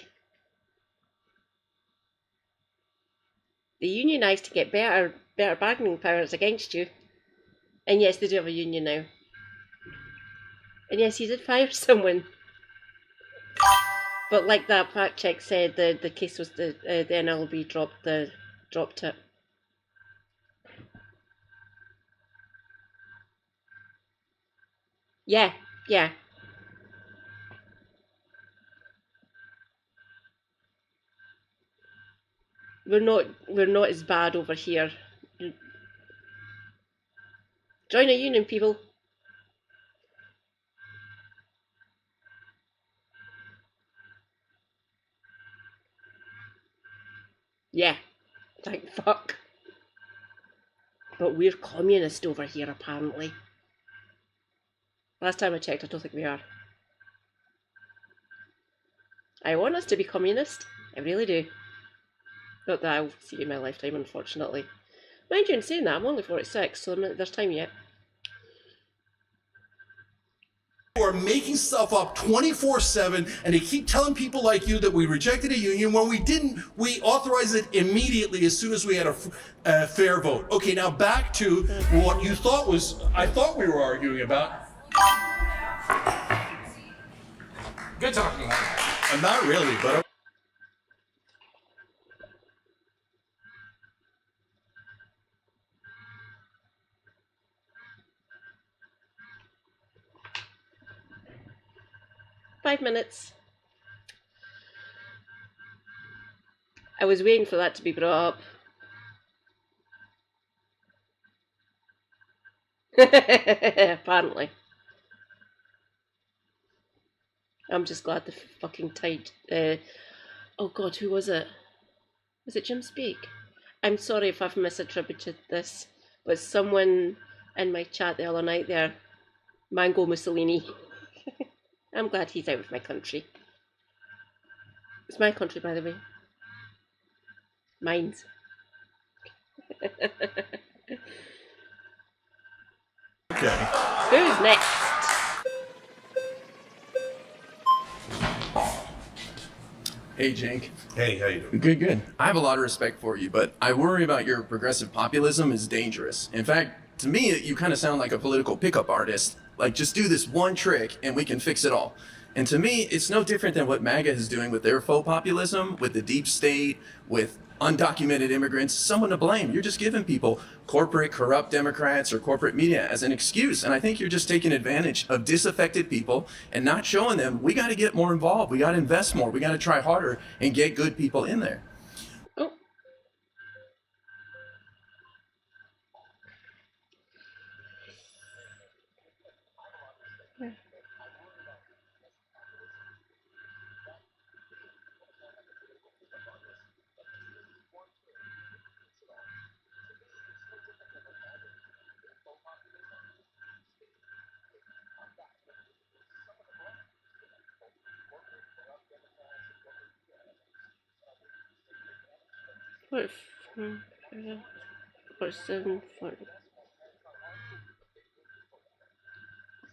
They unionize to get better bargaining powers against you. And yes, they do have a union now. And yes, he did fire someone. But like that fact check said, the case was the NLB dropped it. Yeah, yeah. We're not as bad over here. Join a union, people. Yeah, thank fuck. But we're communist over here, apparently. Last time I checked, I don't think we are. I want us to be communist. I really do. Not that I'll see in my lifetime, unfortunately. Mind you, in saying that, I'm only 46, so there's time yet. Are making stuff up 24/7, and they keep telling people like you that we rejected a union when we didn't. We authorized it immediately as soon as we had a fair vote. Okay, now back to what you thought was, I thought we were arguing about. Good talking. I'm not really, but. Five minutes. I was waiting for that to be brought up. Apparently. I'm just glad the fucking tide. Oh god, who was it? Was it Jim Speak? I'm sorry if I've misattributed this, but someone in my chat the other night there, Mango Mussolini. I'm glad he's out of my country. It's my country, by the way. Mine's. Okay. Who's next? Hey, Jake. Hey, how you doing? Good, good. I have a lot of respect for you, but I worry about your progressive populism is dangerous. In fact, to me, you kind of sound like a political pickup artist. Like, just do this one trick and we can fix it all. And to me, it's no different than what MAGA is doing with their faux populism, with the deep state, with undocumented immigrants. Someone to blame. You're just giving people corporate corrupt Democrats or corporate media as an excuse. And I think you're just taking advantage of disaffected people and not showing them we got to get more involved. We got to invest more. We got to try harder and get good people in there. Oh.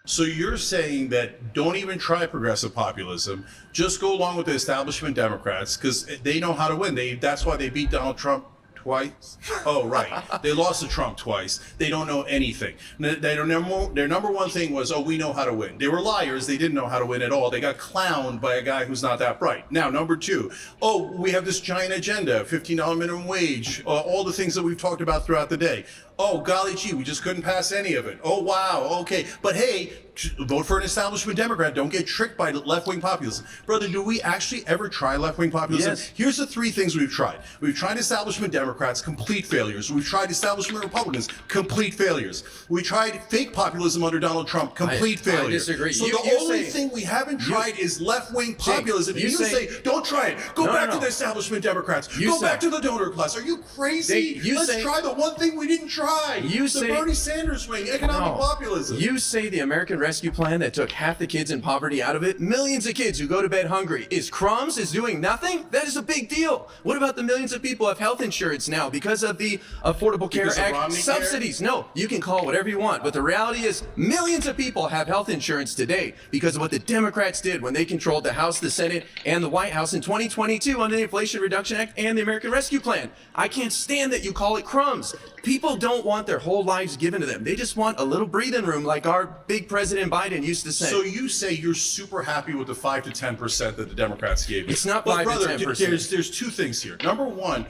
So you're saying that don't even try progressive populism, just go along with the establishment Democrats because they know how to win. That's why they beat Donald Trump twice. Oh, right. They lost to Trump twice. They don't know anything. Their number one thing was, oh, we know how to win. They were liars. They didn't know how to win at all. They got clowned by a guy who's not that bright. Now, number two, oh, we have this giant agenda, $15 minimum wage, all the things that we've talked about throughout the day. Oh, golly gee, we just couldn't pass any of it. Oh, wow, okay. But hey, vote for an establishment Democrat. Don't get tricked by left-wing populism. Brother, do we actually ever try left-wing populism? Yes. Here's the three things we've tried. We've tried establishment Democrats, complete failures. We've tried establishment Republicans, complete failures. We tried fake populism under Donald Trump, complete failure. I disagree. So the only thing we haven't tried is left-wing populism. you And you say, don't try it. Go back to the establishment Democrats. Go back to the donor class. Are you crazy? Let's try the one thing we didn't try. The Bernie Sanders wing, economic populism. You say the American Rescue Plan that took half the kids in poverty out of it, millions of kids who go to bed hungry, is crumbs, is doing nothing? That is a big deal. What about the millions of people who have health insurance now because of the Affordable Care Act subsidies? No, you can call it whatever you want, but the reality is millions of people have health insurance today because of what the Democrats did when they controlled the House, the Senate, and the White House in 2022 under the Inflation Reduction Act and the American Rescue Plan. I can't stand that you call it crumbs. People don't want their whole lives given to them. They just want a little breathing room like our big President Biden used to say. So you say you're super happy with the 5 to 10% that the Democrats gave you. It's not but 5 brother, to 10%. There's two things here. Number one,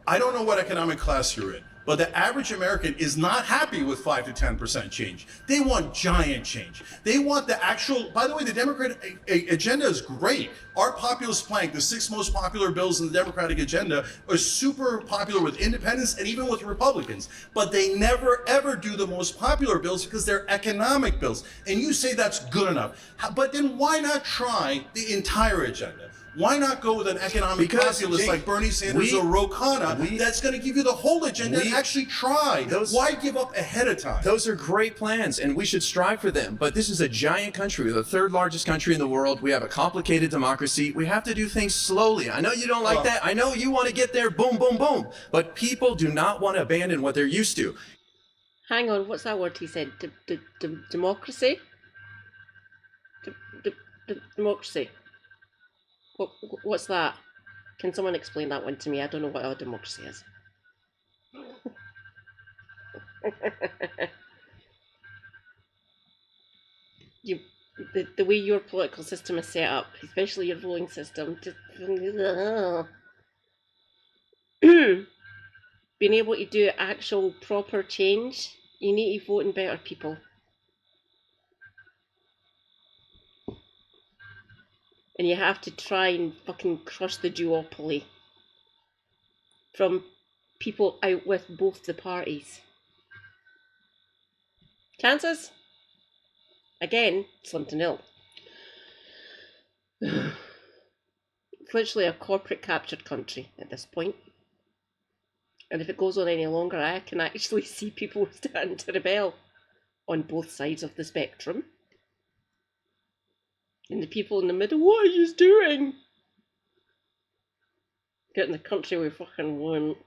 I don't know what economic class you're in. But the average American is not happy with 5 to 10% change. They want giant change. They want the actual, by the way, the Democratic agenda is great. Our populist plank, the 6 most popular bills in the Democratic agenda, are super popular with independents and even with Republicans. But they never ever do the most popular bills because they're economic bills. And you say that's good enough. But then why not try the entire agenda? Why not go with an economic populist like Bernie Sanders or Ro Khanna that's going to give you the whole agenda and actually try? Why give up ahead of time? Those are great plans, and we should strive for them. But this is a giant country. We're the 3rd largest country in the world. We have a complicated democracy. We have to do things slowly. I know you don't like that. I know you want to get there, boom, boom, boom. But people do not want to abandon what they're used to. Hang on, what's that word he said? Democracy? Democracy. What's that? Can someone explain that one to me? I don't know what our democracy is. The way your political system is set up, especially your voting system, just being able to do actual proper change, you need to vote in better people. And you have to try and fucking crush the duopoly from people out with both the parties. Chances? Again, slim to nil. It's literally a corporate captured country at this point. And if it goes on any longer, I can actually see people starting to rebel on both sides of the spectrum. And the people in the middle, what are you doing? Getting the country we fucking want.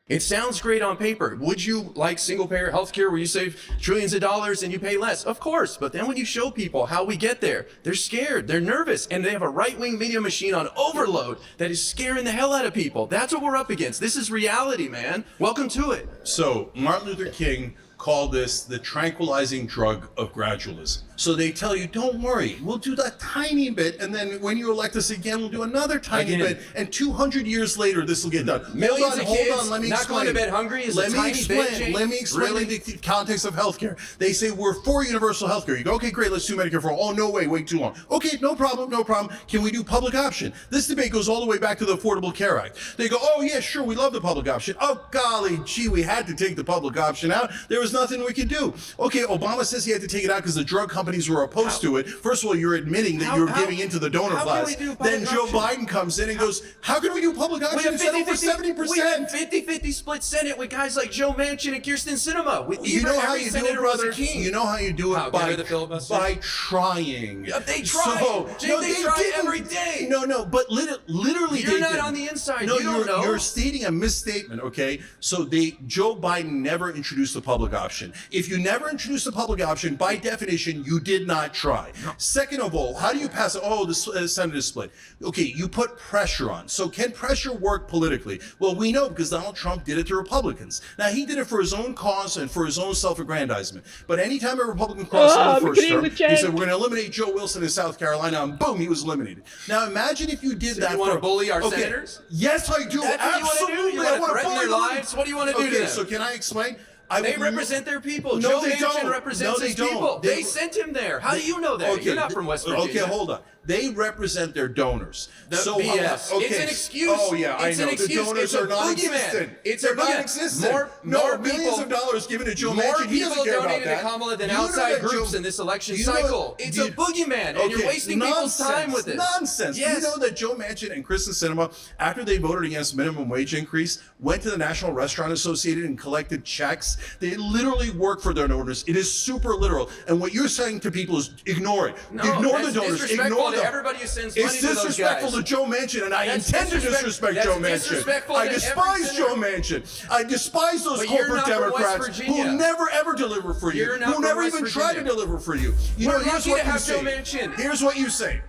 It sounds great on paper. Would you like single-payer healthcare where you save trillions of dollars and you pay less? Of course, but then when you show people how we get there, they're scared, they're nervous, and they have a right-wing media machine on overload that is scaring the hell out of people. That's what we're up against. This is reality, man. Welcome to it. So Martin Luther King called this the tranquilizing drug of gradualism. So they tell you, don't worry, we'll do that tiny bit, and then when you elect us again, we'll do another tiny bit, and 200 years later, this will get done. Millions of kids let me not explain. going to bed hungry is let a me tiny explain. bit, James. Let me explain Really? in the context of healthcare. They say, we're for universal healthcare. You go, okay, great, let's do Medicare for all. Oh, no way, wait too long. Okay, no problem, no problem. Can we do public option? This debate goes all the way back to the Affordable Care Act. They go, oh, yeah, sure, we love the public option. Oh, golly, gee, we had to take the public option out. There was nothing we could do. Okay, Obama says he had to take it out because the drug companies were opposed to it. First of all, you're admitting that you're giving into the donor class. Then Joe Biden comes in and goes, how can we do public option instead of over 70%? We have 50-50 split Senate with guys like Joe Manchin and Kirsten Sinema. You know how you do it, brother? You know how you do it by trying. Yeah, they try. They try every day. No, but literally You're they not didn't. on the inside. No, You don't know. you're stating a misstatement, okay? So Joe Biden never introduced the public option. If you never introduced the public option, by definition, you did not try. Second of all, how do you pass it? Oh, the Senate is split. Okay, you put pressure on. So can pressure work politically? Well, we know because Donald Trump did it to Republicans. Now, he did it for his own cause and for his own self-aggrandizement. But anytime a Republican crossed in the first term, he said, we're going to eliminate Joe Wilson in South Carolina, and boom, he was eliminated. Now, imagine if you did that. You want to bully our senators? Yes, I do. That's Absolutely. what you want to do? You want to threaten their bully them. lives? What do you want to do to Okay, them? so can I explain? They represent their people. No, Joe they Manchin don't. represents No, they his don't. people. They- They sent him there. How do you know that? You're not from West Virginia. Okay, hold on. They represent their donors. The so BS. Okay. It's an excuse. Oh yeah, It's I know. an excuse. The donors It's a are non-existent. boogeyman. It's a They're boogeyman. non-existent. More millions people- of dollars given to Joe More Manchin. He people doesn't care about donated to that. Kamala than You know outside that groups Joe- in this election you know- cycle. It's a boogeyman, and you're wasting people's time with this. Nonsense. Yes. You know that Joe Manchin and Kristen Sinema, after they voted against minimum wage increase, went to the National Restaurant Association and collected checks. They literally work for their donors. It is super literal. And what you're saying to people is ignore it. No, ignore the that's donors. disrespectful Ignore to them. everybody who sends money It's to those disrespectful guys. to Joe Manchin, and I That's intend to disrespect Joe Manchin. disrespectful I to despise every Joe senator. Manchin. I despise those But you're corporate not from West Democrats Virginia. who never ever deliver for you, You're not who from never West even try to Virginia. deliver for you. You We're know, here's lucky what to you have say. Joe Manchin. Here's what you say.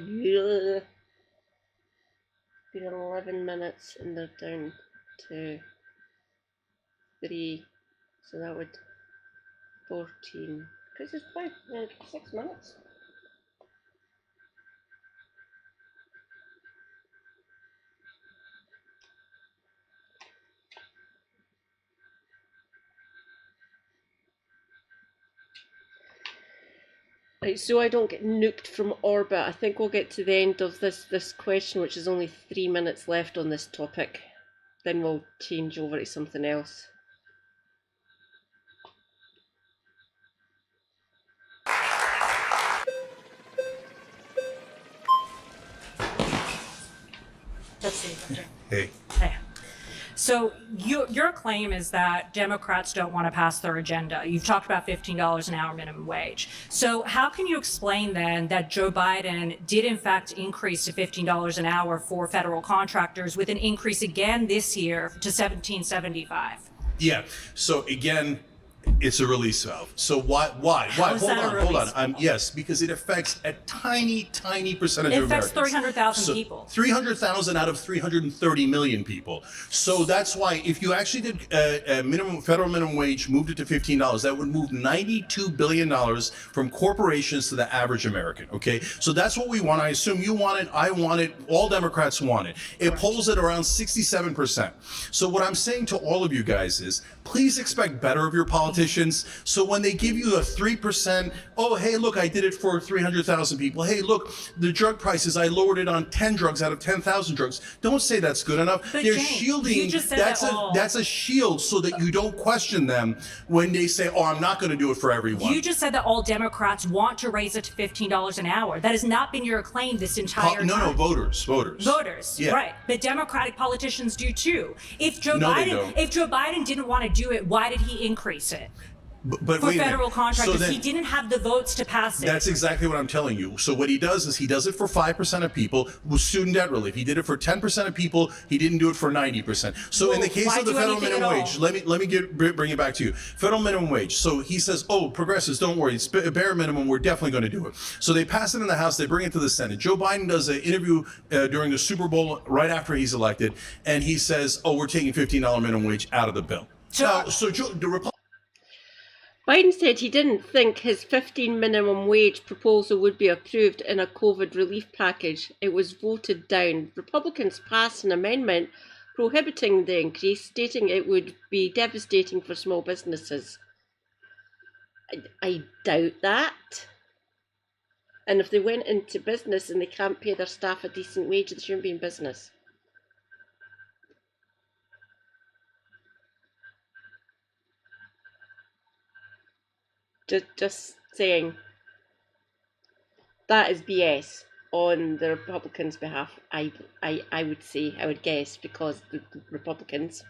Yeah. Been 11 minutes and they're down to 3, so that would 14. Because it's 6 minutes. Right, so I don't get nuked from orbit. I think we'll get to the end of this question, which is only 3 minutes left on this topic. Then we'll change over to something else. Let's see. Hey. Hey. So your claim is that Democrats don't want to pass their agenda. You've talked about $15 an hour minimum wage. So how can you explain then that Joe Biden did in fact increase to $15 an hour for federal contractors with an increase again this year to $17.75? Yeah. So again, it's a release valve. So why? How is that a Hold release on. Yes, because it affects a tiny percentage It of affects Americans. 300,000 people. 300,000 out of 330 million people. So that's why if you actually did a federal minimum wage, moved it to $15, that would move $92 billion from corporations to the average American. Okay, so that's what we want. I assume you want it. I want it. All Democrats want it. It polls at around 67%. So what I'm saying to all of you guys is, please expect better of your politicians. So when they give you a 3%, oh, hey, look, I did it for 300,000 people. Hey, look, the drug prices, I lowered it on 10 drugs out of 10,000 drugs. Don't say that's good enough. But They're James, shielding. you just said That's a shield so that you don't question them when they say, oh, I'm not going to do it for everyone. You just said that all Democrats want to raise it to $15 an hour. That has not been your claim this entire time. No, voters. Voters, Yeah. right. But Democratic politicians do too. If Joe No, they don't. Biden didn't want to do it, why did he increase it? But For wait a minute. federal contractors, So then- he didn't have the votes to pass it. That's exactly what I'm telling you. So what he does is he does it for 5% of people with student debt relief. He did it for 10% of people. He didn't do it for 90%. So in the case why of the do federal anything minimum at wage, all? let me bring it back to you. Federal minimum wage. So he says, oh, progressives, don't worry. It's bare minimum. We're definitely going to do it. So they pass it in the House. They bring it to the Senate. Joe Biden does an interview during the Super Bowl right after he's elected, and he says, oh, we're taking $15 minimum wage out of the bill. So the Republicans. Biden said he didn't think his 15 minimum wage proposal would be approved in a COVID relief package. It was voted down. Republicans passed an amendment prohibiting the increase, stating it would be devastating for small businesses. I doubt that. And if they went into business and they can't pay their staff a decent wage, they shouldn't be in business. Just saying, that is BS on the Republicans' behalf. I would say, I would guess, because the Republicans.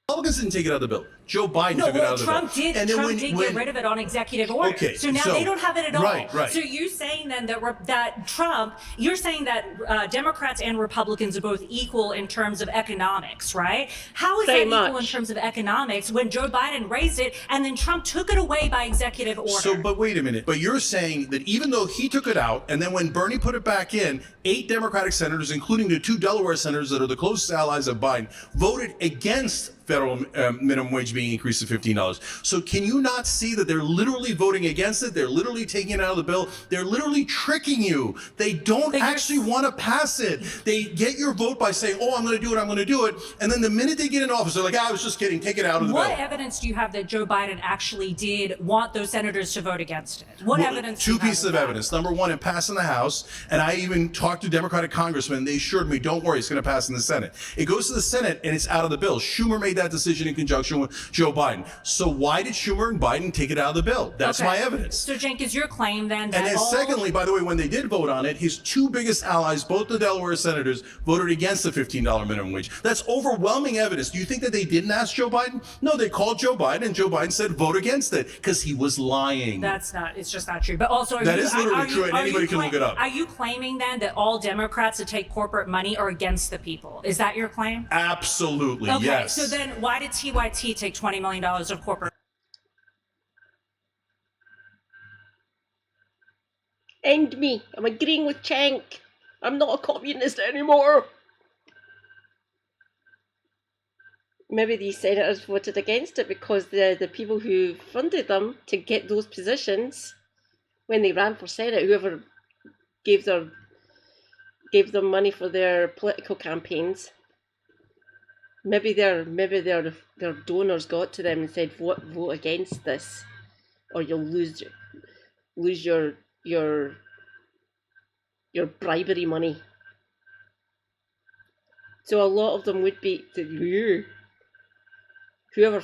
Republicans didn't take it out of the bill. Joe Biden took it out of the Trump bill. did. And then Trump when- did when- get rid of it on executive order. Okay, so now so- they don't have it at all. right. So you saying then that Trump, you're saying that Democrats and Republicans are both equal in terms of economics, right? How is Pretty that equal much. in terms of economics when Joe Biden raised it and then Trump took it away by executive order? So, but wait a minute. But you're saying that even though he took it out, and then when Bernie put it back in, 8 Democratic senators, including the 2 Delaware senators that are the closest allies of Biden, voted against federal minimum wage being increased to $15. So can you not see that they're literally voting against it? They're literally taking it out of the bill. They're literally tricking you. They don't actually want to pass it. They get your vote by saying, oh, I'm going to do it, I'm going to do it. And then the minute they get in office, they're like, I was just kidding, take it out of the What bill. evidence do you have that Joe Biden actually did want those senators to vote against it? What Well, evidence? do you Two have pieces of that? evidence. Number one, it passed in the House, and I even talked to Democratic congressmen. They assured me, don't worry, it's going to pass in the Senate. It goes to the Senate, and it's out of the bill. Schumer made that decision in conjunction with Joe Biden. So why did Schumer and Biden take it out of the bill? That's Okay. my evidence. So, Cenk, is your claim then that And then all... secondly, by the way, when they did vote on it, his 2 biggest allies, both the Delaware senators, voted against the $15 minimum wage. That's overwhelming evidence. Do you think that they didn't ask Joe Biden? No, they called Joe Biden, and Joe Biden said vote against it because he was lying. That's not, it's just not true. But also, That is literally true, and anybody can look it up. Are you claiming then that all Democrats that take corporate money are against the people? Is that your claim? Absolutely, Okay, yes. so then why did TYT take $20 million of corporate? End me. I'm agreeing with Cenk. I'm not a communist anymore. maybe these senators voted against it because the people who funded them to get those positions when they ran for Senate, whoever gave them money for their political campaigns, maybe their donors got to them and said, vote against this, or you'll lose your bribery money. So a lot of them would be whoever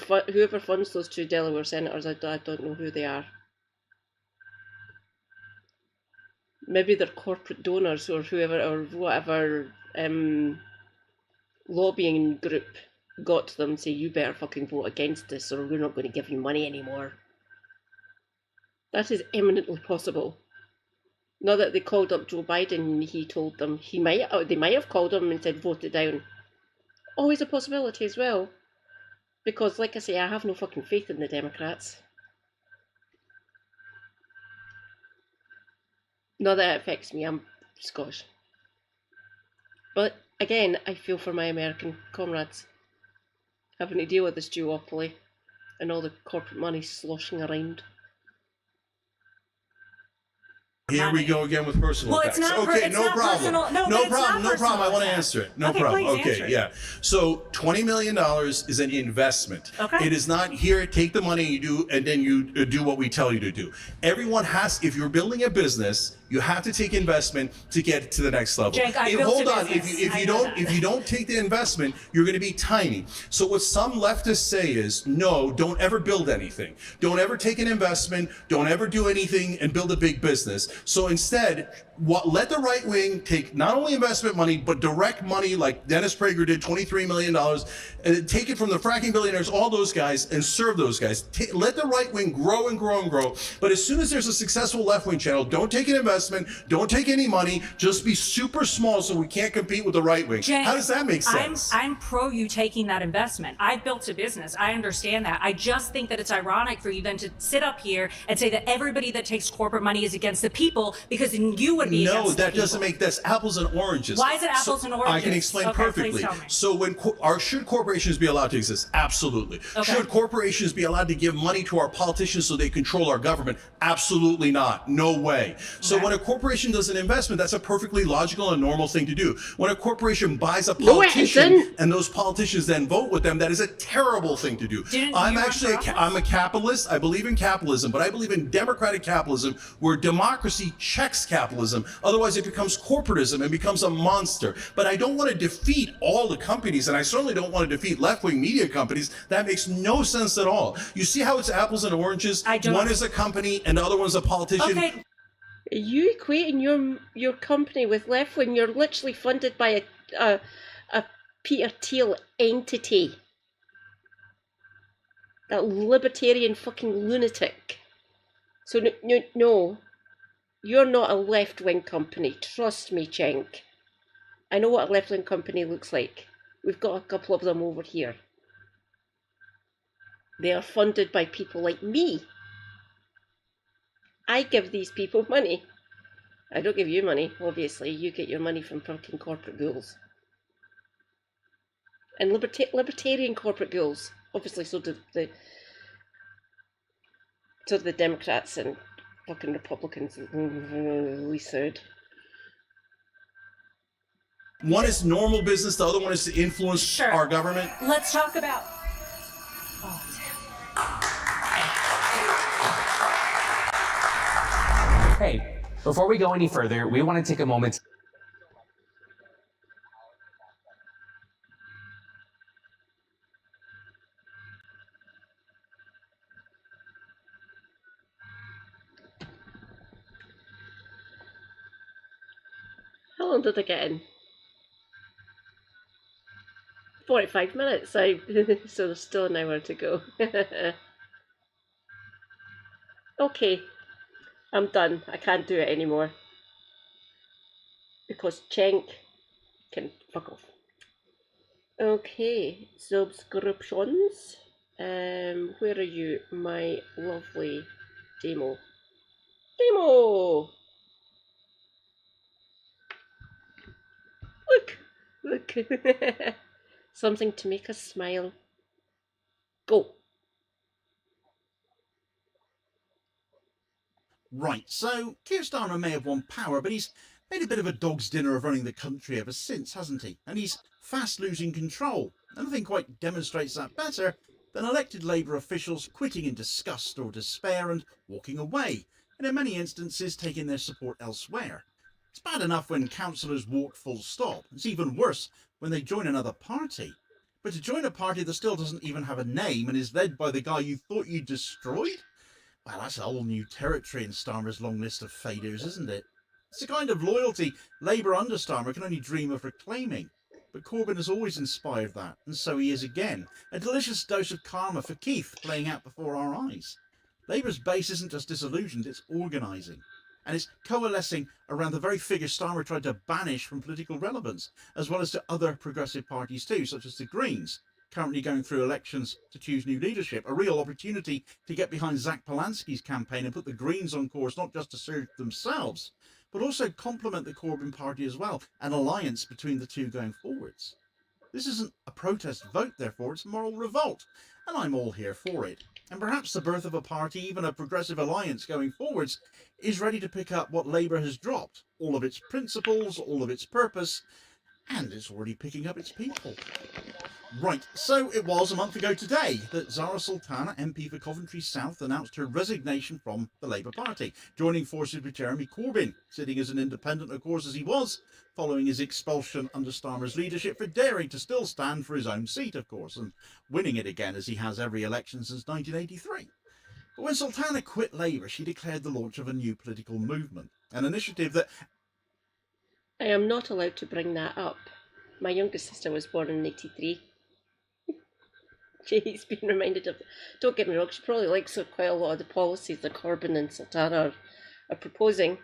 funds those two Delaware senators. I don't know who they are. Maybe they're corporate donors or whoever or whatever lobbying group got to them and say, you better fucking vote against this or we're not going to give you money anymore. That is eminently possible. Not that they called up Joe Biden and he told them, they might have called him and said vote it down. Always a possibility as well. Because like I say, I have no fucking faith in the Democrats. Not that it affects me, I'm Scottish. But again, I feel for my American comrades having to deal with this duopoly and all the corporate money sloshing around. Here we go again with personal Well, attacks. it's not Okay, it's no not problem. personal. No, No but it's problem. not No problem. I want to personal answer it. No Okay, problem. please Okay, answer it. yeah. So $20 million is an investment. Okay. It is not here, take the money and then you do what we tell you to do. Everyone has, if you're building a business, you have to take investment to get to the next level. Jake, I built hold a on, business. if I you know don't that. take the investment, you're going to be tiny. So what some leftists say is, no, don't ever build anything. Don't ever take an investment. Don't ever do anything and build a big business. So instead, let the right wing take not only investment money, but direct money like Dennis Prager did, $23 million, and take it from the fracking billionaires, all those guys, and serve those guys. Let the right wing grow and grow and grow. But as soon as there's a successful left wing channel, don't take an investment, don't take any money, just be super small so we can't compete with the right wing. Jay, How does that make sense? I'm pro you taking that investment. I've built a business. I understand that. I just think that it's ironic for you then to sit up here and say that everybody that takes corporate money is against the people because then you would be No, against that the doesn't people. make that's apples and oranges. Why is it apples and oranges? I can explain Okay, please perfectly. tell me. So when should corporations be allowed to exist? Absolutely. Okay. Should corporations be allowed to give money to our politicians so they control our government? Absolutely not. No way. So when a corporation does an investment, that's a perfectly logical and normal thing to do. When a corporation buys a No, it politician isn't. and those politicians then vote with them, that is a terrible thing to do. Didn't I'm you run actually for office? I'm a capitalist. I believe in capitalism, but I believe in democratic capitalism where democracy checks capitalism. Otherwise, it becomes corporatism and becomes a monster. But I don't want to defeat all the companies, and I certainly don't want to defeat left-wing media companies. That makes no sense at all. You see how it's apples and oranges? I don't- One is a company and the other one's a politician. Okay, Are you equating your company with left wing? You're literally funded by a Peter Thiel entity. That libertarian fucking lunatic. So no, you're not a left wing company. Trust me, Cenk. I know what a left wing company looks like. We've got a couple of them over here. They are funded by people like me. I give these people money. I don't give you money, obviously. You get your money from fucking corporate ghouls. And libertarian corporate ghouls. Obviously, so do the Democrats and fucking Republicans. We said. One is normal business, the other one is to influence Sure. our government. let's talk about. Hey, before we go any further, we want to take a moment. How long did I get in? 45 minutes. So there's still an hour to go. Okay, I'm done. I can't do it anymore. Because Cenk can fuck off. Okay, subscriptions. Where are you, my lovely demo? Demo! Look! Something to make us smile. Go. Right, so Keir Starmer may have won power, but he's made a bit of a dog's dinner of running the country ever since, hasn't he? And he's fast losing control. And nothing quite demonstrates that better than elected Labour officials quitting in disgust or despair and walking away, and in many instances taking their support elsewhere. It's bad enough when councillors walk full stop. It's even worse when they join another party. But to join a party that still doesn't even have a name and is led by the guy you thought you destroyed? Well, that's a whole new territory in Starmer's long list of failures, isn't it? It's a kind of loyalty Labour under Starmer can only dream of reclaiming. But Corbyn has always inspired that, and so he is again. A delicious dose of karma for Keith playing out before our eyes. Labour's base isn't just disillusioned, it's organising. And it's coalescing around the very figure Starmer tried to banish from political relevance, as well as to other progressive parties too, such as the Greens, currently going through elections to choose new leadership, a real opportunity to get behind Zach Polanski's campaign and put the Greens on course not just to serve themselves, but also complement the Corbyn party as well, an alliance between the two going forwards. This isn't a protest vote, therefore, it's a moral revolt, and I'm all here for it. And perhaps the birth of a party, even a progressive alliance going forwards, is ready to pick up what Labour has dropped, all of its principles, all of its purpose, and it's already picking up its people. Right, so it was a month ago today that Zara Sultana, MP for Coventry South, announced her resignation from the Labour Party, joining forces with Jeremy Corbyn, sitting as an independent, of course, as he was, following his expulsion under Starmer's leadership for daring to still stand for his own seat, of course, and winning it again as he has every election since 1983. But when Sultana quit Labour, she declared the launch of a new political movement, an initiative that... I am not allowed to bring that up. My youngest sister was born in 83. She's been reminded of... Don't get me wrong, she probably likes quite a lot of the policies that Corbyn and Sultana are proposing.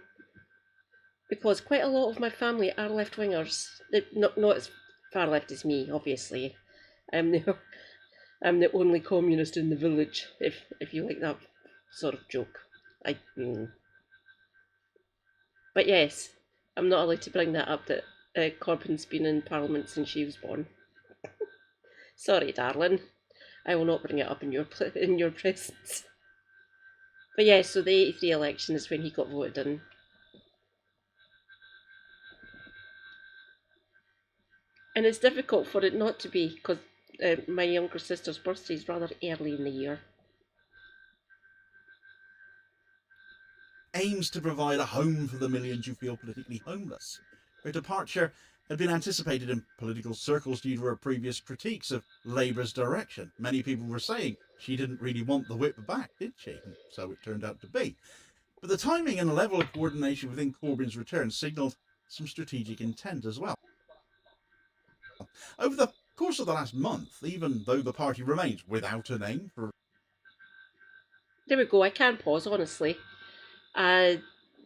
Because quite a lot of my family are left-wingers. Not as far left as me, obviously. I'm the only communist in the village, if you like that sort of joke. But yes, I'm not allowed to bring that up that Corbyn's been in Parliament since she was born. Sorry, darling. I will not bring it up in your presence. But yes, so the 83 election is when he got voted in. And it's difficult for it not to be, because my younger sister's birthday is rather early in the year. aims to provide a home for the millions who feel politically homeless. Her departure had been anticipated in political circles due to her previous critiques of Labour's direction. Many people were saying she didn't really want the whip back, did she? And so it turned out to be. But the timing and the level of coordination within Corbyn's return signalled some strategic intent as well. Over the course of the last month, even though the party remains without a name for... There we go, I can pause, honestly.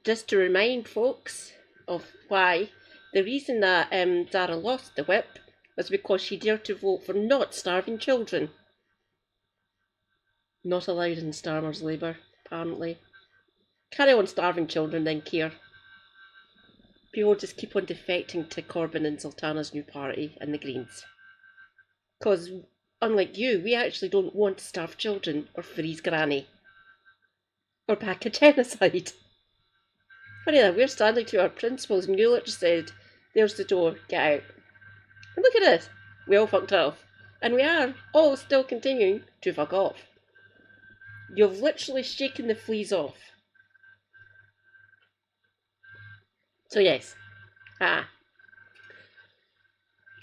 Just to remind folks of why the reason that Zara lost the whip was because she dared to vote for not starving children. Not allowed in Starmer's Labour, apparently. Carry on starving children then, Keir. People just keep on defecting to Corbyn and Sultana's new party and the Greens. Because, unlike you, we actually don't want to starve children or freeze granny. Or back a genocide. Funny that we're standing to our principles and Mueller just said, there's the door, get out. And look at this, we all fucked off. And we are all still continuing to fuck off. You've literally shaken the fleas off. So yes, and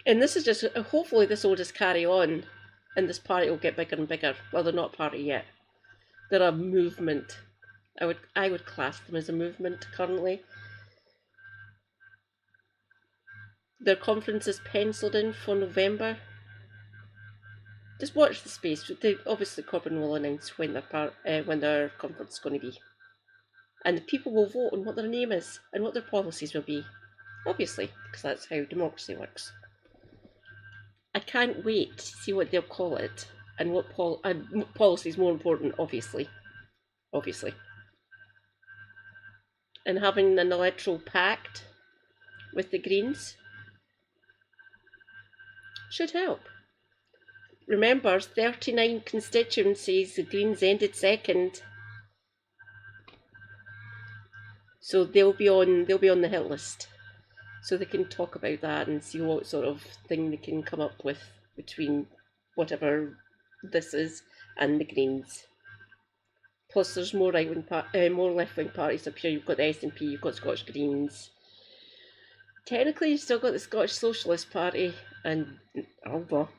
this is just, hopefully this will just carry on and this party will get bigger and bigger. Well, they're not a party yet. They're a movement. I would class them as a movement currently. Their conference is penciled in for November. Just watch the space. Obviously Corbyn will announce when their conference is going to be. And the people will vote on what their name is and what their policies will be. Obviously, because that's how democracy works. I can't wait to see what they'll call it and what policy is more important, obviously. Obviously. And having an electoral pact with the Greens should help. remember, 39 constituencies, the Greens ended second. So they'll be on the hit list. So they can talk about that and see what sort of thing they can come up with between whatever this is and the Greens. Plus, there's more more left-wing parties up here. You've got the SNP, you've got Scottish Greens. Technically, you've still got the Scottish Socialist Party and Alba.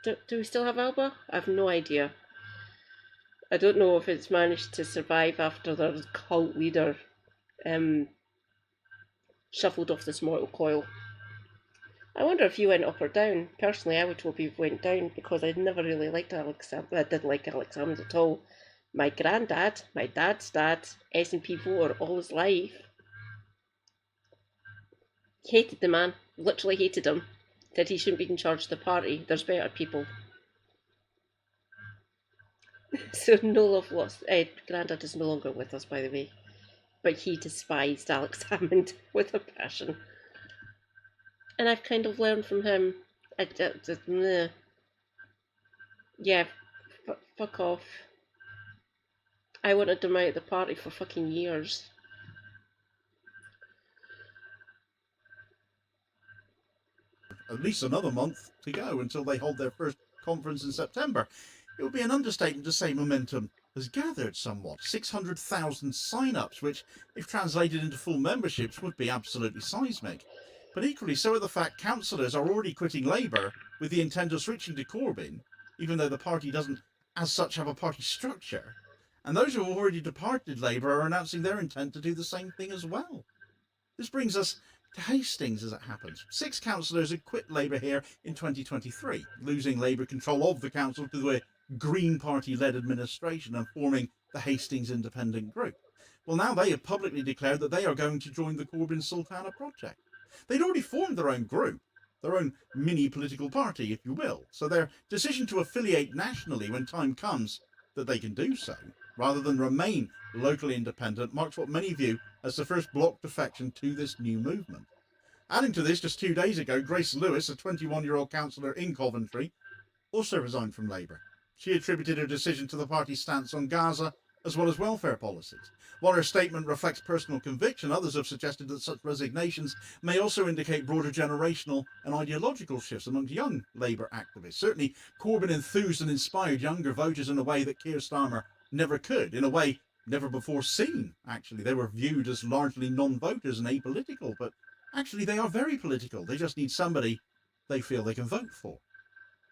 Do we still have Alba? I have no idea. I don't know if it's managed to survive after their cult leader shuffled off this mortal coil. I wonder if he went up or down. Personally, I would hope he went down because I never really liked Alex Salmond. I didn't like Alex Salmond at all. My granddad, my dad's dad, SNP voter all his life. Hated the man. Literally hated him. Said he shouldn't be in charge of the party. There's better people. So no love lost. Granddad is no longer with us, by the way. But he despised Alex Salmond with a passion. And I've kind of learned from him. Yeah, fuck off. I wanted him out of the party for fucking years. At least another month to go until they hold their first conference in September. It would be an understatement to say momentum has gathered somewhat. 600,000 sign-ups, which, if translated into full memberships, would be absolutely seismic. But equally so are the fact councillors are already quitting Labour with the intent of switching to Corbyn, even though the party doesn't as such have a party structure. And those who have already departed Labour are announcing their intent to do the same thing as well. This brings us to Hastings as it happens. 6 councillors had quit Labour here in 2023, losing Labour control of the council to a Green Party-led administration and forming the Hastings Independent Group. Well, now they have publicly declared that they are going to join the Corbyn Sultana project. They'd already formed their own group, their own mini political party, if you will, so their decision to affiliate nationally when time comes that they can do so, rather than remain locally independent, marks what many view as the first block defection to this new movement. Adding to this, just 2 days ago, Grace Lewis, a 21-year-old councillor in Coventry, also resigned from Labour. She attributed her decision to the party's stance on Gaza as well as welfare policies. While her statement reflects personal conviction, others have suggested that such resignations may also indicate broader generational and ideological shifts amongst young Labour activists. Certainly, Corbyn enthused and inspired younger voters in a way that Keir Starmer never could, in a way never before seen, actually. They were viewed as largely non-voters and apolitical, but actually they are very political. They just need somebody they feel they can vote for.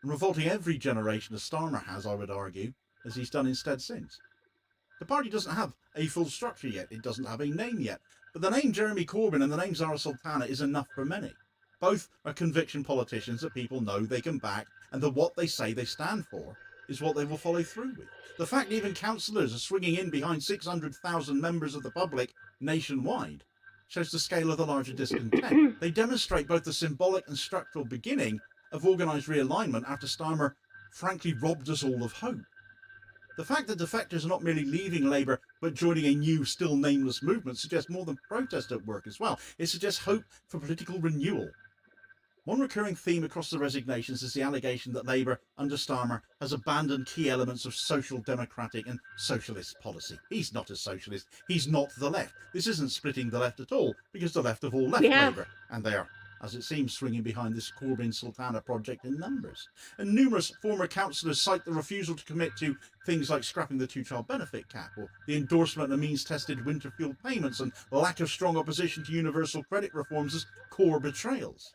And revolting every generation as Starmer has, I would argue, as he's done instead since. The party doesn't have a full structure yet, it doesn't have a name yet, but the name Jeremy Corbyn and the name Zara Sultana is enough for many. Both are conviction politicians that people know they can back, and that what they say they stand for is what they will follow through with. The fact even councillors are swinging in behind 600,000 members of the public nationwide shows the scale of the larger discontent. They demonstrate both the symbolic and structural beginning of organised realignment after Starmer frankly robbed us all of hope. The fact that defectors are not merely leaving Labour but joining a new, still nameless movement suggests more than protest at work as well. It suggests hope for political renewal. One recurring theme across the resignations is the allegation that Labour, under Starmer, has abandoned key elements of social democratic and socialist policy. He's not a socialist. He's not the left. This isn't splitting the left at all, because the left have all left Labour. And they are, as it seems, swinging behind this Corbyn Sultana project in numbers. And numerous former councillors cite the refusal to commit to things like scrapping the two-child benefit cap, or the endorsement of means-tested winter fuel payments, and lack of strong opposition to universal credit reforms as core betrayals.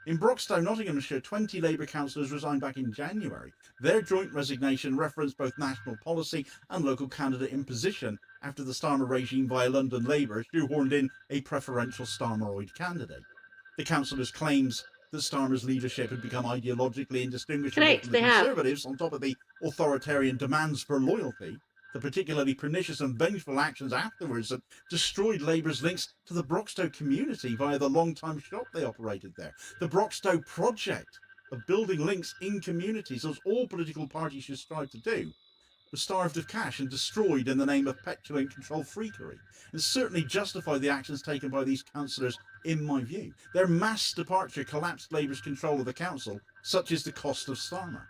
In Broxtowe, Nottinghamshire, 20 Labour councillors resigned back in January. Their joint resignation referenced both national policy and local candidate imposition after the Starmer regime via London Labour shoehorned in a preferential Starmeroid candidate. The councillors' claims that Starmer's leadership had become ideologically indistinguishable from the Conservatives, on top of the authoritarian demands for loyalty, the particularly pernicious and vengeful actions afterwards that destroyed Labour's links to the Broxtowe community via the long-time shop they operated there. The Broxtowe project of building links in communities, as all political parties should strive to do, was starved of cash and destroyed in the name of petulant control freakery, and certainly justify the actions taken by these councillors, in my view. Their mass departure collapsed Labour's control of the council, such is the cost of Starmer.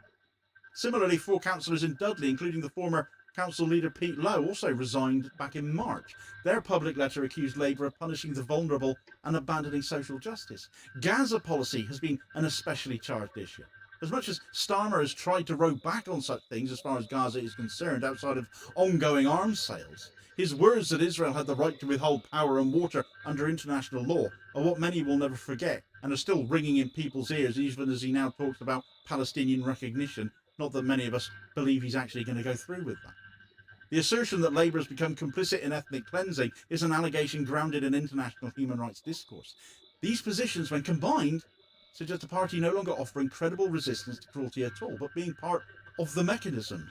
Similarly, 4 councillors in Dudley, including the former council leader Pete Lowe, also resigned back in March. Their public letter accused Labour of punishing the vulnerable and abandoning social justice. Gaza policy has been an especially charged issue. As much as Starmer has tried to row back on such things as far as Gaza is concerned, outside of ongoing arms sales, his words that Israel had the right to withhold power and water under international law are what many will never forget and are still ringing in people's ears even as he now talks about Palestinian recognition. Not that many of us believe he's actually going to go through with that. The assertion that Labour has become complicit in ethnic cleansing is an allegation grounded in international human rights discourse. These positions, when combined, suggest a party no longer offering credible resistance to cruelty at all, but being part of the mechanism.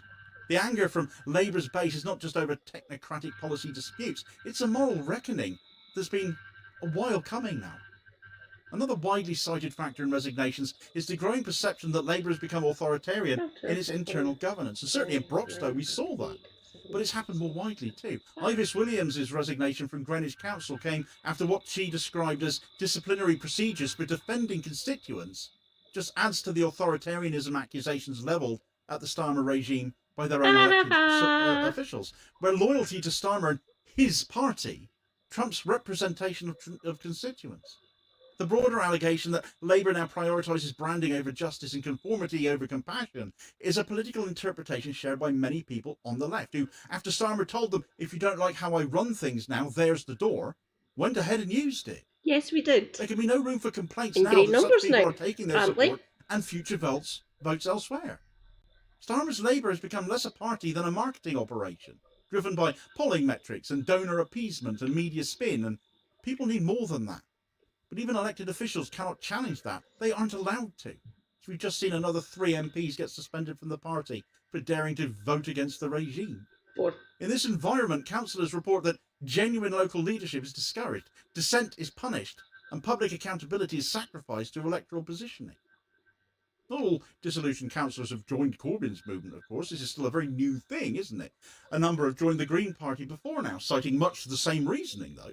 The anger from Labour's base is not just over technocratic policy disputes, it's a moral reckoning that's been a while coming now. Another widely cited factor in resignations is the growing perception that Labour has become authoritarian in its internal governance. And certainly in Broxtowe we saw that. But it's happened more widely too. Ivis Williams' resignation from Greenwich Council came after what she described as disciplinary procedures for defending constituents just adds to the authoritarianism accusations levelled at the Starmer regime by their own elected officials, where loyalty to Starmer and his party trumps representation of constituents. The broader allegation that Labour now prioritises branding over justice and conformity over compassion is a political interpretation shared by many people on the left, who, after Starmer told them, if you don't like how I run things now, there's the door, went ahead and used it. Yes, we did. There can be no room for complaints In now great that such numbers people now, are taking their apparently. support and future votes elsewhere. Starmer's Labour has become less a party than a marketing operation, driven by polling metrics and donor appeasement and media spin, and people need more than that. But even elected officials cannot challenge that. They aren't allowed to. So we've just seen another 3 MPs get suspended from the party for daring to vote against the regime. In this environment, councillors report that genuine local leadership is discouraged, dissent is punished, and public accountability is sacrificed to electoral positioning. Not all disillusioned councillors have joined Corbyn's movement, of course. This is still a very new thing, isn't it? A number have joined the Green Party before now, citing much the same reasoning, though.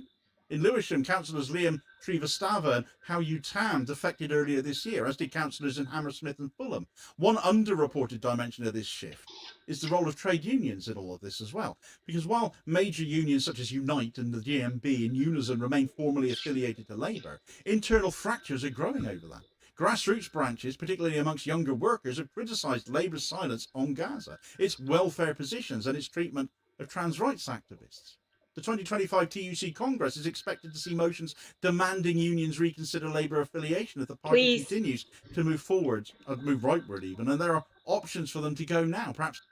In Lewisham, councillors Liam Trevestava and Hao Yu Tam defected earlier this year, as did councillors in Hammersmith and Fulham. One underreported dimension of this shift is the role of trade unions in all of this as well. Because while major unions such as Unite and the GMB and Unison remain formally affiliated to Labour, internal fractures are growing over that. Grassroots branches, particularly amongst younger workers, have criticised Labour's silence on Gaza, its welfare positions and its treatment of trans rights activists. The 2025 TUC Congress is expected to see motions demanding unions reconsider Labour affiliation if the party continues to move forward, move rightward even, and there are options for them to go now, perhaps.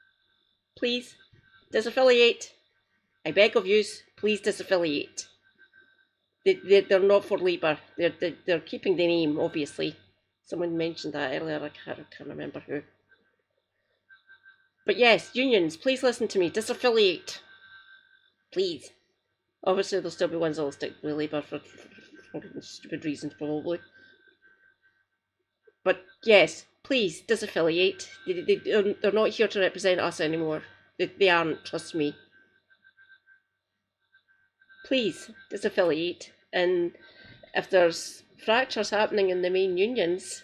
Please, disaffiliate. I beg of yous, please disaffiliate. They're not for Labour. They're keeping the name, obviously. Someone mentioned that earlier, I can't remember who. But yes, unions, please listen to me, disaffiliate. Please. Obviously, there'll still be ones that'll stick with Labour for stupid reasons, probably. But yes, please, disaffiliate. They're not here to represent us anymore. They aren't, trust me. Please, disaffiliate. And if there's fractures happening in the main unions,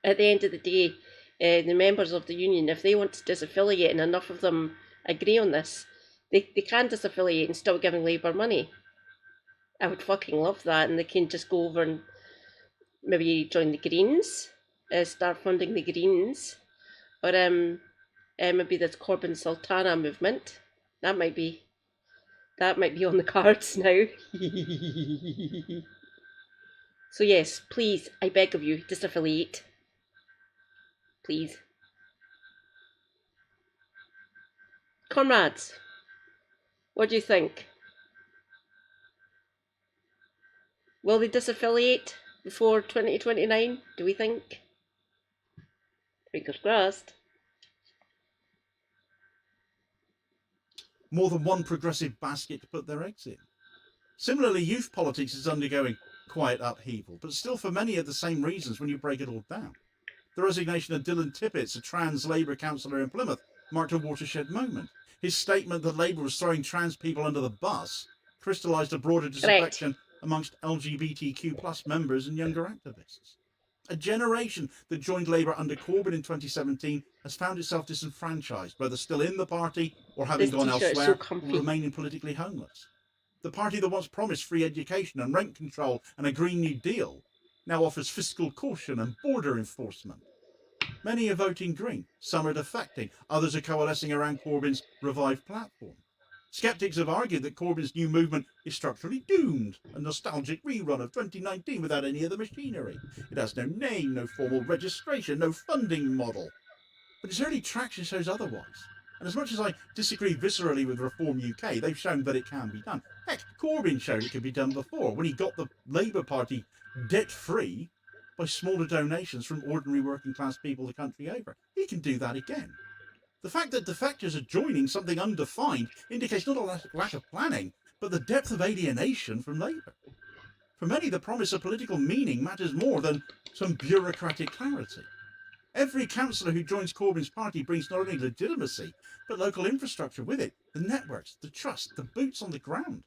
at the end of the day, the members of the union, if they want to disaffiliate and enough of them agree on this, they can disaffiliate and still giving Labour money. I would fucking love that, and they can just go over and maybe join the Greens, start funding the Greens, or maybe this Corbyn Sultana movement. That might be on the cards now. So yes, please, I beg of you, disaffiliate. Please. Comrades, what do you think? Will they disaffiliate before 2029, do we think? Fingers crossed. More than one progressive basket to put their eggs in. Similarly, youth politics is undergoing quiet upheaval, but still for many of the same reasons when you break it all down. The resignation of Dylan Tippett, a trans Labour councillor in Plymouth, marked a watershed moment. His statement that Labour was throwing trans people under the bus crystallised a broader disaffection amongst LGBTQ+ members and younger activists. A generation that joined Labour under Corbyn in 2017 has found itself disenfranchised, whether still in the party or having This gone t-shirt is so elsewhere, or comfy. remaining politically homeless. The party that once promised free education and rent control and a Green New Deal now offers fiscal caution and border enforcement. Many are voting Green, some are defecting, others are coalescing around Corbyn's revived platform. Skeptics have argued that Corbyn's new movement is structurally doomed, a nostalgic rerun of 2019 without any of the machinery. It has no name, no formal registration, no funding model. But its early traction shows otherwise. And as much as I disagree viscerally with Reform UK, they've shown that it can be done. Heck, Corbyn showed it could be done before, when he got the Labour Party debt-free by smaller donations from ordinary working class people the country over. He can do that again. The fact that defectors are joining something undefined indicates not a lack of planning, but the depth of alienation from Labour. For many, the promise of political meaning matters more than some bureaucratic clarity. Every councillor who joins Corbyn's party brings not only legitimacy, but local infrastructure with it, the networks, the trust, the boots on the ground.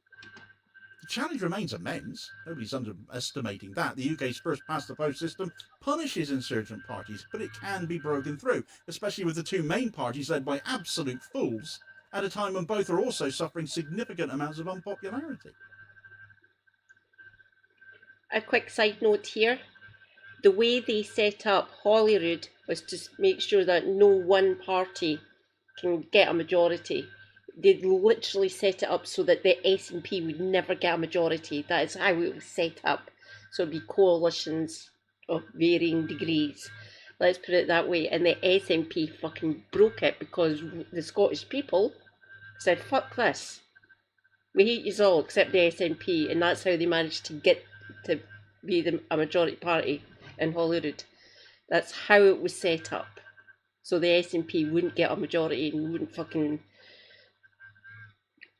The challenge remains immense. Nobody's underestimating that. The UK's first past the post system punishes insurgent parties, but it can be broken through, especially with the two main parties led by absolute fools, at a time when both are also suffering significant amounts of unpopularity. A quick side note here. The way they set up Holyrood was to make sure that no one party can get a majority. They literally set it up so that the SNP would never get a majority. That is how it was set up. So it'd be coalitions of varying degrees. Let's put it that way. And the SNP fucking broke it because the Scottish people said, fuck this. We hate yous all except the SNP. And that's how they managed to get to be a majority party in Holyrood. That's how it was set up. So the SNP wouldn't get a majority and wouldn't fucking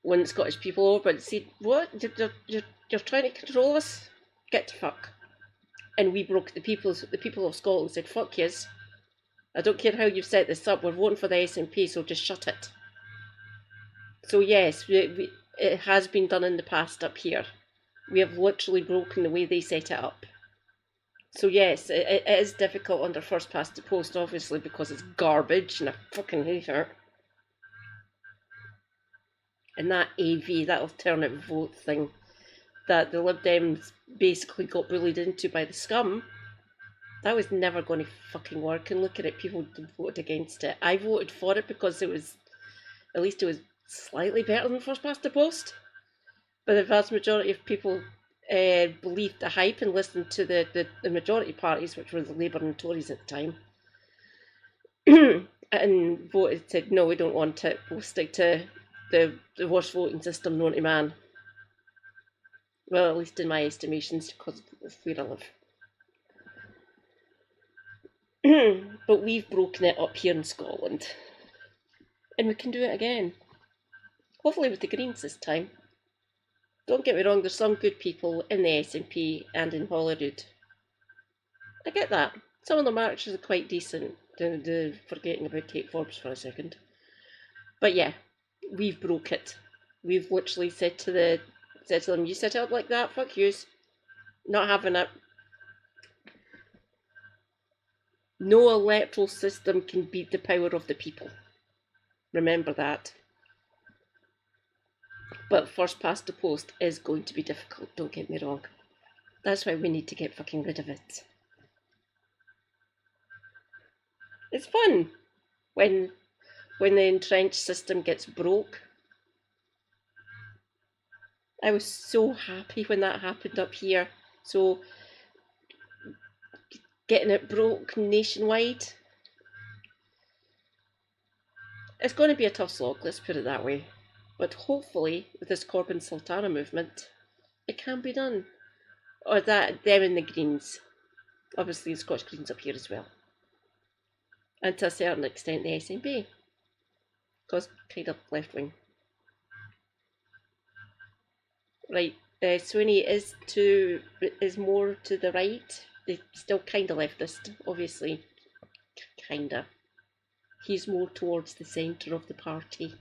win the Scottish people over. But see, what? You're trying to control us? Get to fuck. And we broke the people of Scotland said, fuck yous. I don't care how you've set this up, we're voting for the SNP, so just shut it. So yes, it has been done in the past up here. We have literally broken the way they set it up. So yes, it is difficult under first past the post, obviously, because it's garbage and I fucking hate it. And that AV, that alternative vote thing, that the Lib Dems basically got bullied into by the scum, that was never going to fucking work. And look at it, people voted against it. I voted for it because it was, at least it was slightly better than first past the post. But the vast majority of people believed the hype and listened to the majority parties, which were the Labour and Tories at the time, and voted, said, no, we don't want it. We'll stick to the worst voting system known to man. Well, at least in my estimations, because of where I live. But we've broken it up here in Scotland. And we can do it again. Hopefully with the Greens this time. Don't get me wrong, there's some good people in the SNP and in Holyrood. I get that. Some of their marches are quite decent, forgetting about Kate Forbes for a second. But yeah, we've broke it. We've literally said to them, you set it up like that, fuck yous. Not having it. No electoral system can beat the power of the people. Remember that. But first past the post is going to be difficult, don't get me wrong. That's why we need to get fucking rid of it. It's fun when the entrenched system gets broke. I was so happy when that happened up here. So getting it broke nationwide, it's going to be a tough slog, let's put it that way. But hopefully, with this Corbyn Sultana movement, it can be done. Or that, them and the Greens. Obviously the Scottish Greens up here as well. And to a certain extent the SNP. Because kind of left wing. Right, Sweeney is more to the right. They're still kind of leftist, obviously. Kinda. He's more towards the centre of the party.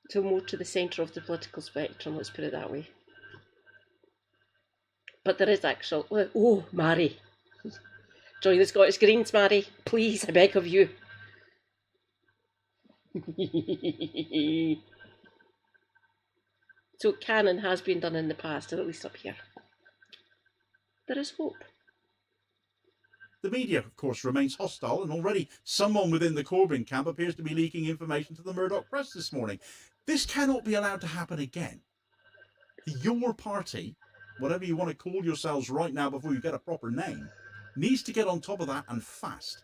So more to the centre of the political spectrum, let's put it that way. but there is actual. Oh, Mary. Join the Scottish Greens, Mary. Please, I beg of you. So canon has been done in the past, or at least up here. There is hope. The media, of course, remains hostile, and already someone within the Corbyn camp appears to be leaking information to the Murdoch press this morning. This cannot be allowed to happen again. Your party, whatever you want to call yourselves right now before you get a proper name, needs to get on top of that and fast.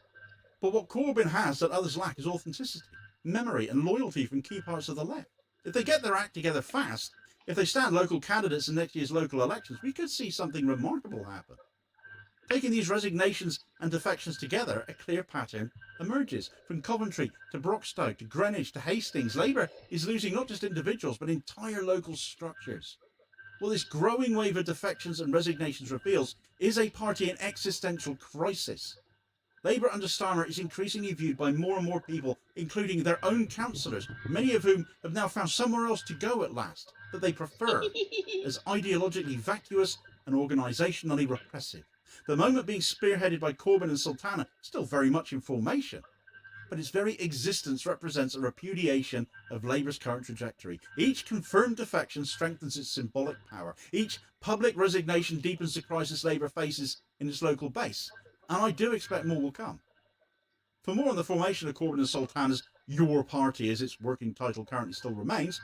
But what Corbyn has that others lack is authenticity, memory and loyalty from key parts of the left. If they get their act together fast, if they stand local candidates in next year's local elections, we could see something remarkable happen. Taking these resignations and defections together, a clear pattern emerges. From Coventry to Broxtowe to Greenwich to Hastings, Labour is losing not just individuals but entire local structures. What this growing wave of defections and resignations reveals is a party in existential crisis. Labour under Starmer is increasingly viewed by more and more people, including their own councillors, many of whom have now found somewhere else to go at last, that they prefer, as ideologically vacuous and organisationally repressive. The moment being spearheaded by Corbyn and Sultana is still very much in formation, but its very existence represents a repudiation of Labour's current trajectory. Each confirmed defection strengthens its symbolic power. Each public resignation deepens the crisis Labour faces in its local base, and I do expect more will come. For more on the formation of Corbyn and Sultana's Your Party, as its working title currently still remains,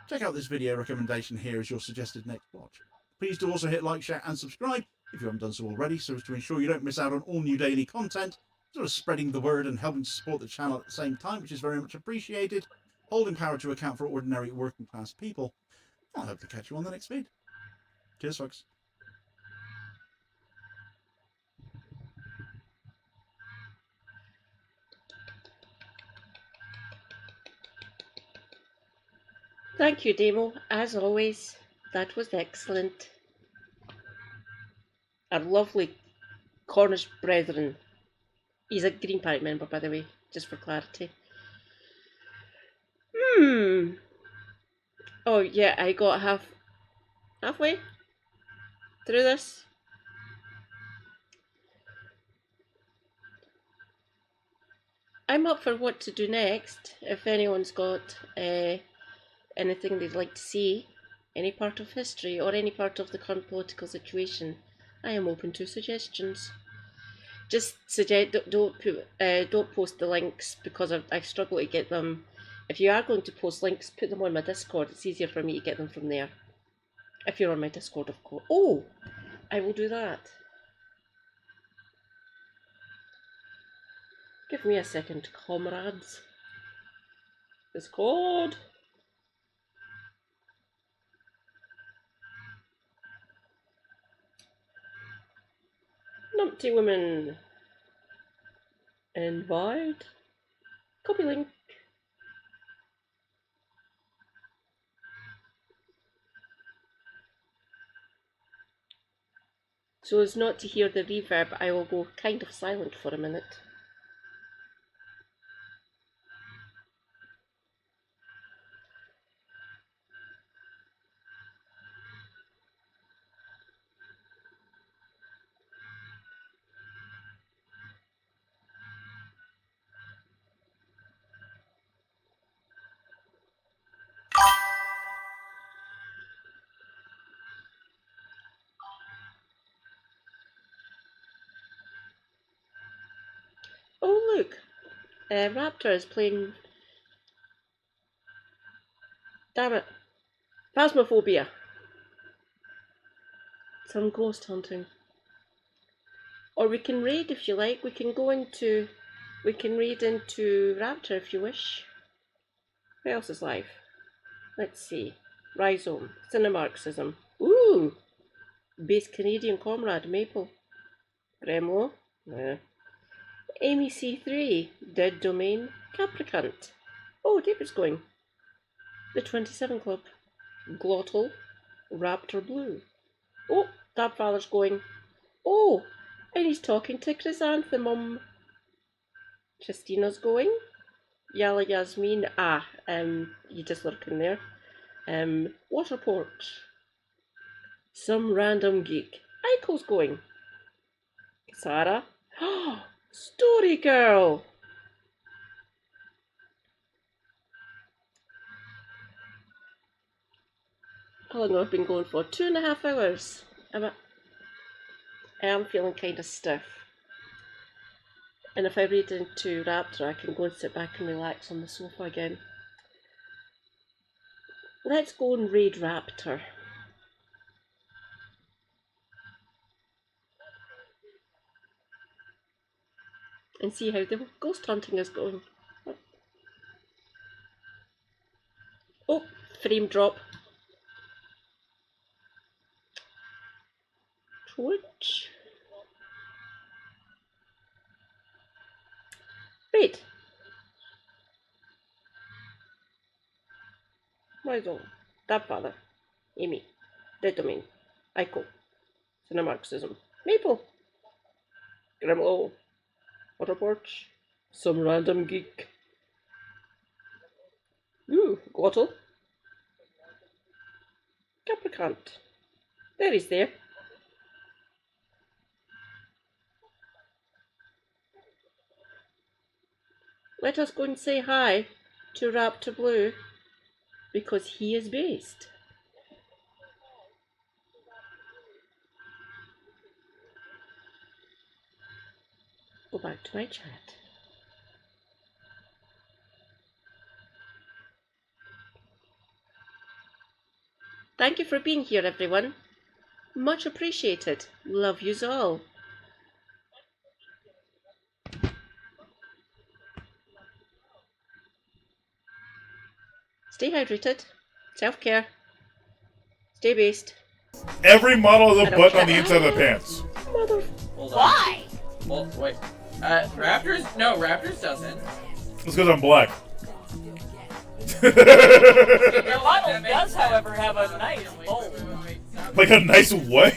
check out this video recommendation here as your suggested next watch. Please do also hit like, share and subscribe if you haven't done so already, so as to ensure you don't miss out on all new daily content, sort of spreading the word and helping to support the channel at the same time, which is very much appreciated, holding power to account for ordinary working class people. I hope to catch you on the next vid. Cheers, folks. Thank you, Demo. As always, that was excellent. Our lovely Cornish brethren. He's a Green Party member, by the way, just for clarity. Oh yeah, I got halfway through this. I'm up for what to do next. If anyone's got anything they'd like to see, any part of history or any part of the current political situation, I am open to suggestions. Just suggest don't post the links because I struggle to get them. If you are going to post links, put them on my Discord. It's easier for me to get them from there. If you're on my Discord, of course. Oh, I will do that. Give me a second, comrades. Discord. Numpty women. Invite. Copy link. So as not to hear the reverb, I will go kind of silent for a minute. Oh look, Raptor is playing. Damn it, Phasmophobia. Some ghost hunting. Or we can raid if you like. We can raid into Raptor if you wish. Who else is live? Let's see. Rhizome, Cinemarxism. Ooh, Base Canadian Comrade, Maple, Gremlo. Amy C3, Dead Domain, Capricunt. Oh, David's going. The 27 Club, Glottal, Raptor Blue. Oh, Dabfather's going. Oh, and he's talking to Chrysanthemum. Christina's going. Yala Yasmin. You just lurking there. Waterport. Some random geek. Aiko's going. Sarah. Story girl. How long have I been going for? 2.5 hours. I am feeling kind of stiff. And if I read into Raptor, I can go and sit back and relax on the sofa again. Let's go and raid Raptor. And see how the ghost hunting is going. Oh, frame drop. Twitch. Right. Maison. Stepfather. Amy. Dead Domain. Aiko. Cinemarxism. Maple. Grimlow. Waterporch. Some random geek. Ooh, Glottal. Capricorn. There he's there. Let us go and say hi to Raptor Blue, because he is based. Go back to my chat. Thank you for being here, everyone. Much appreciated. Love yous all. Stay hydrated. Self-care. Stay based. Every model has a button on the inside of the pants. Mother. Why? Well, wait. Raptors? No, Raptors doesn't. It's because I'm black. Your model does, however, have a nice bowl. Like a nice what?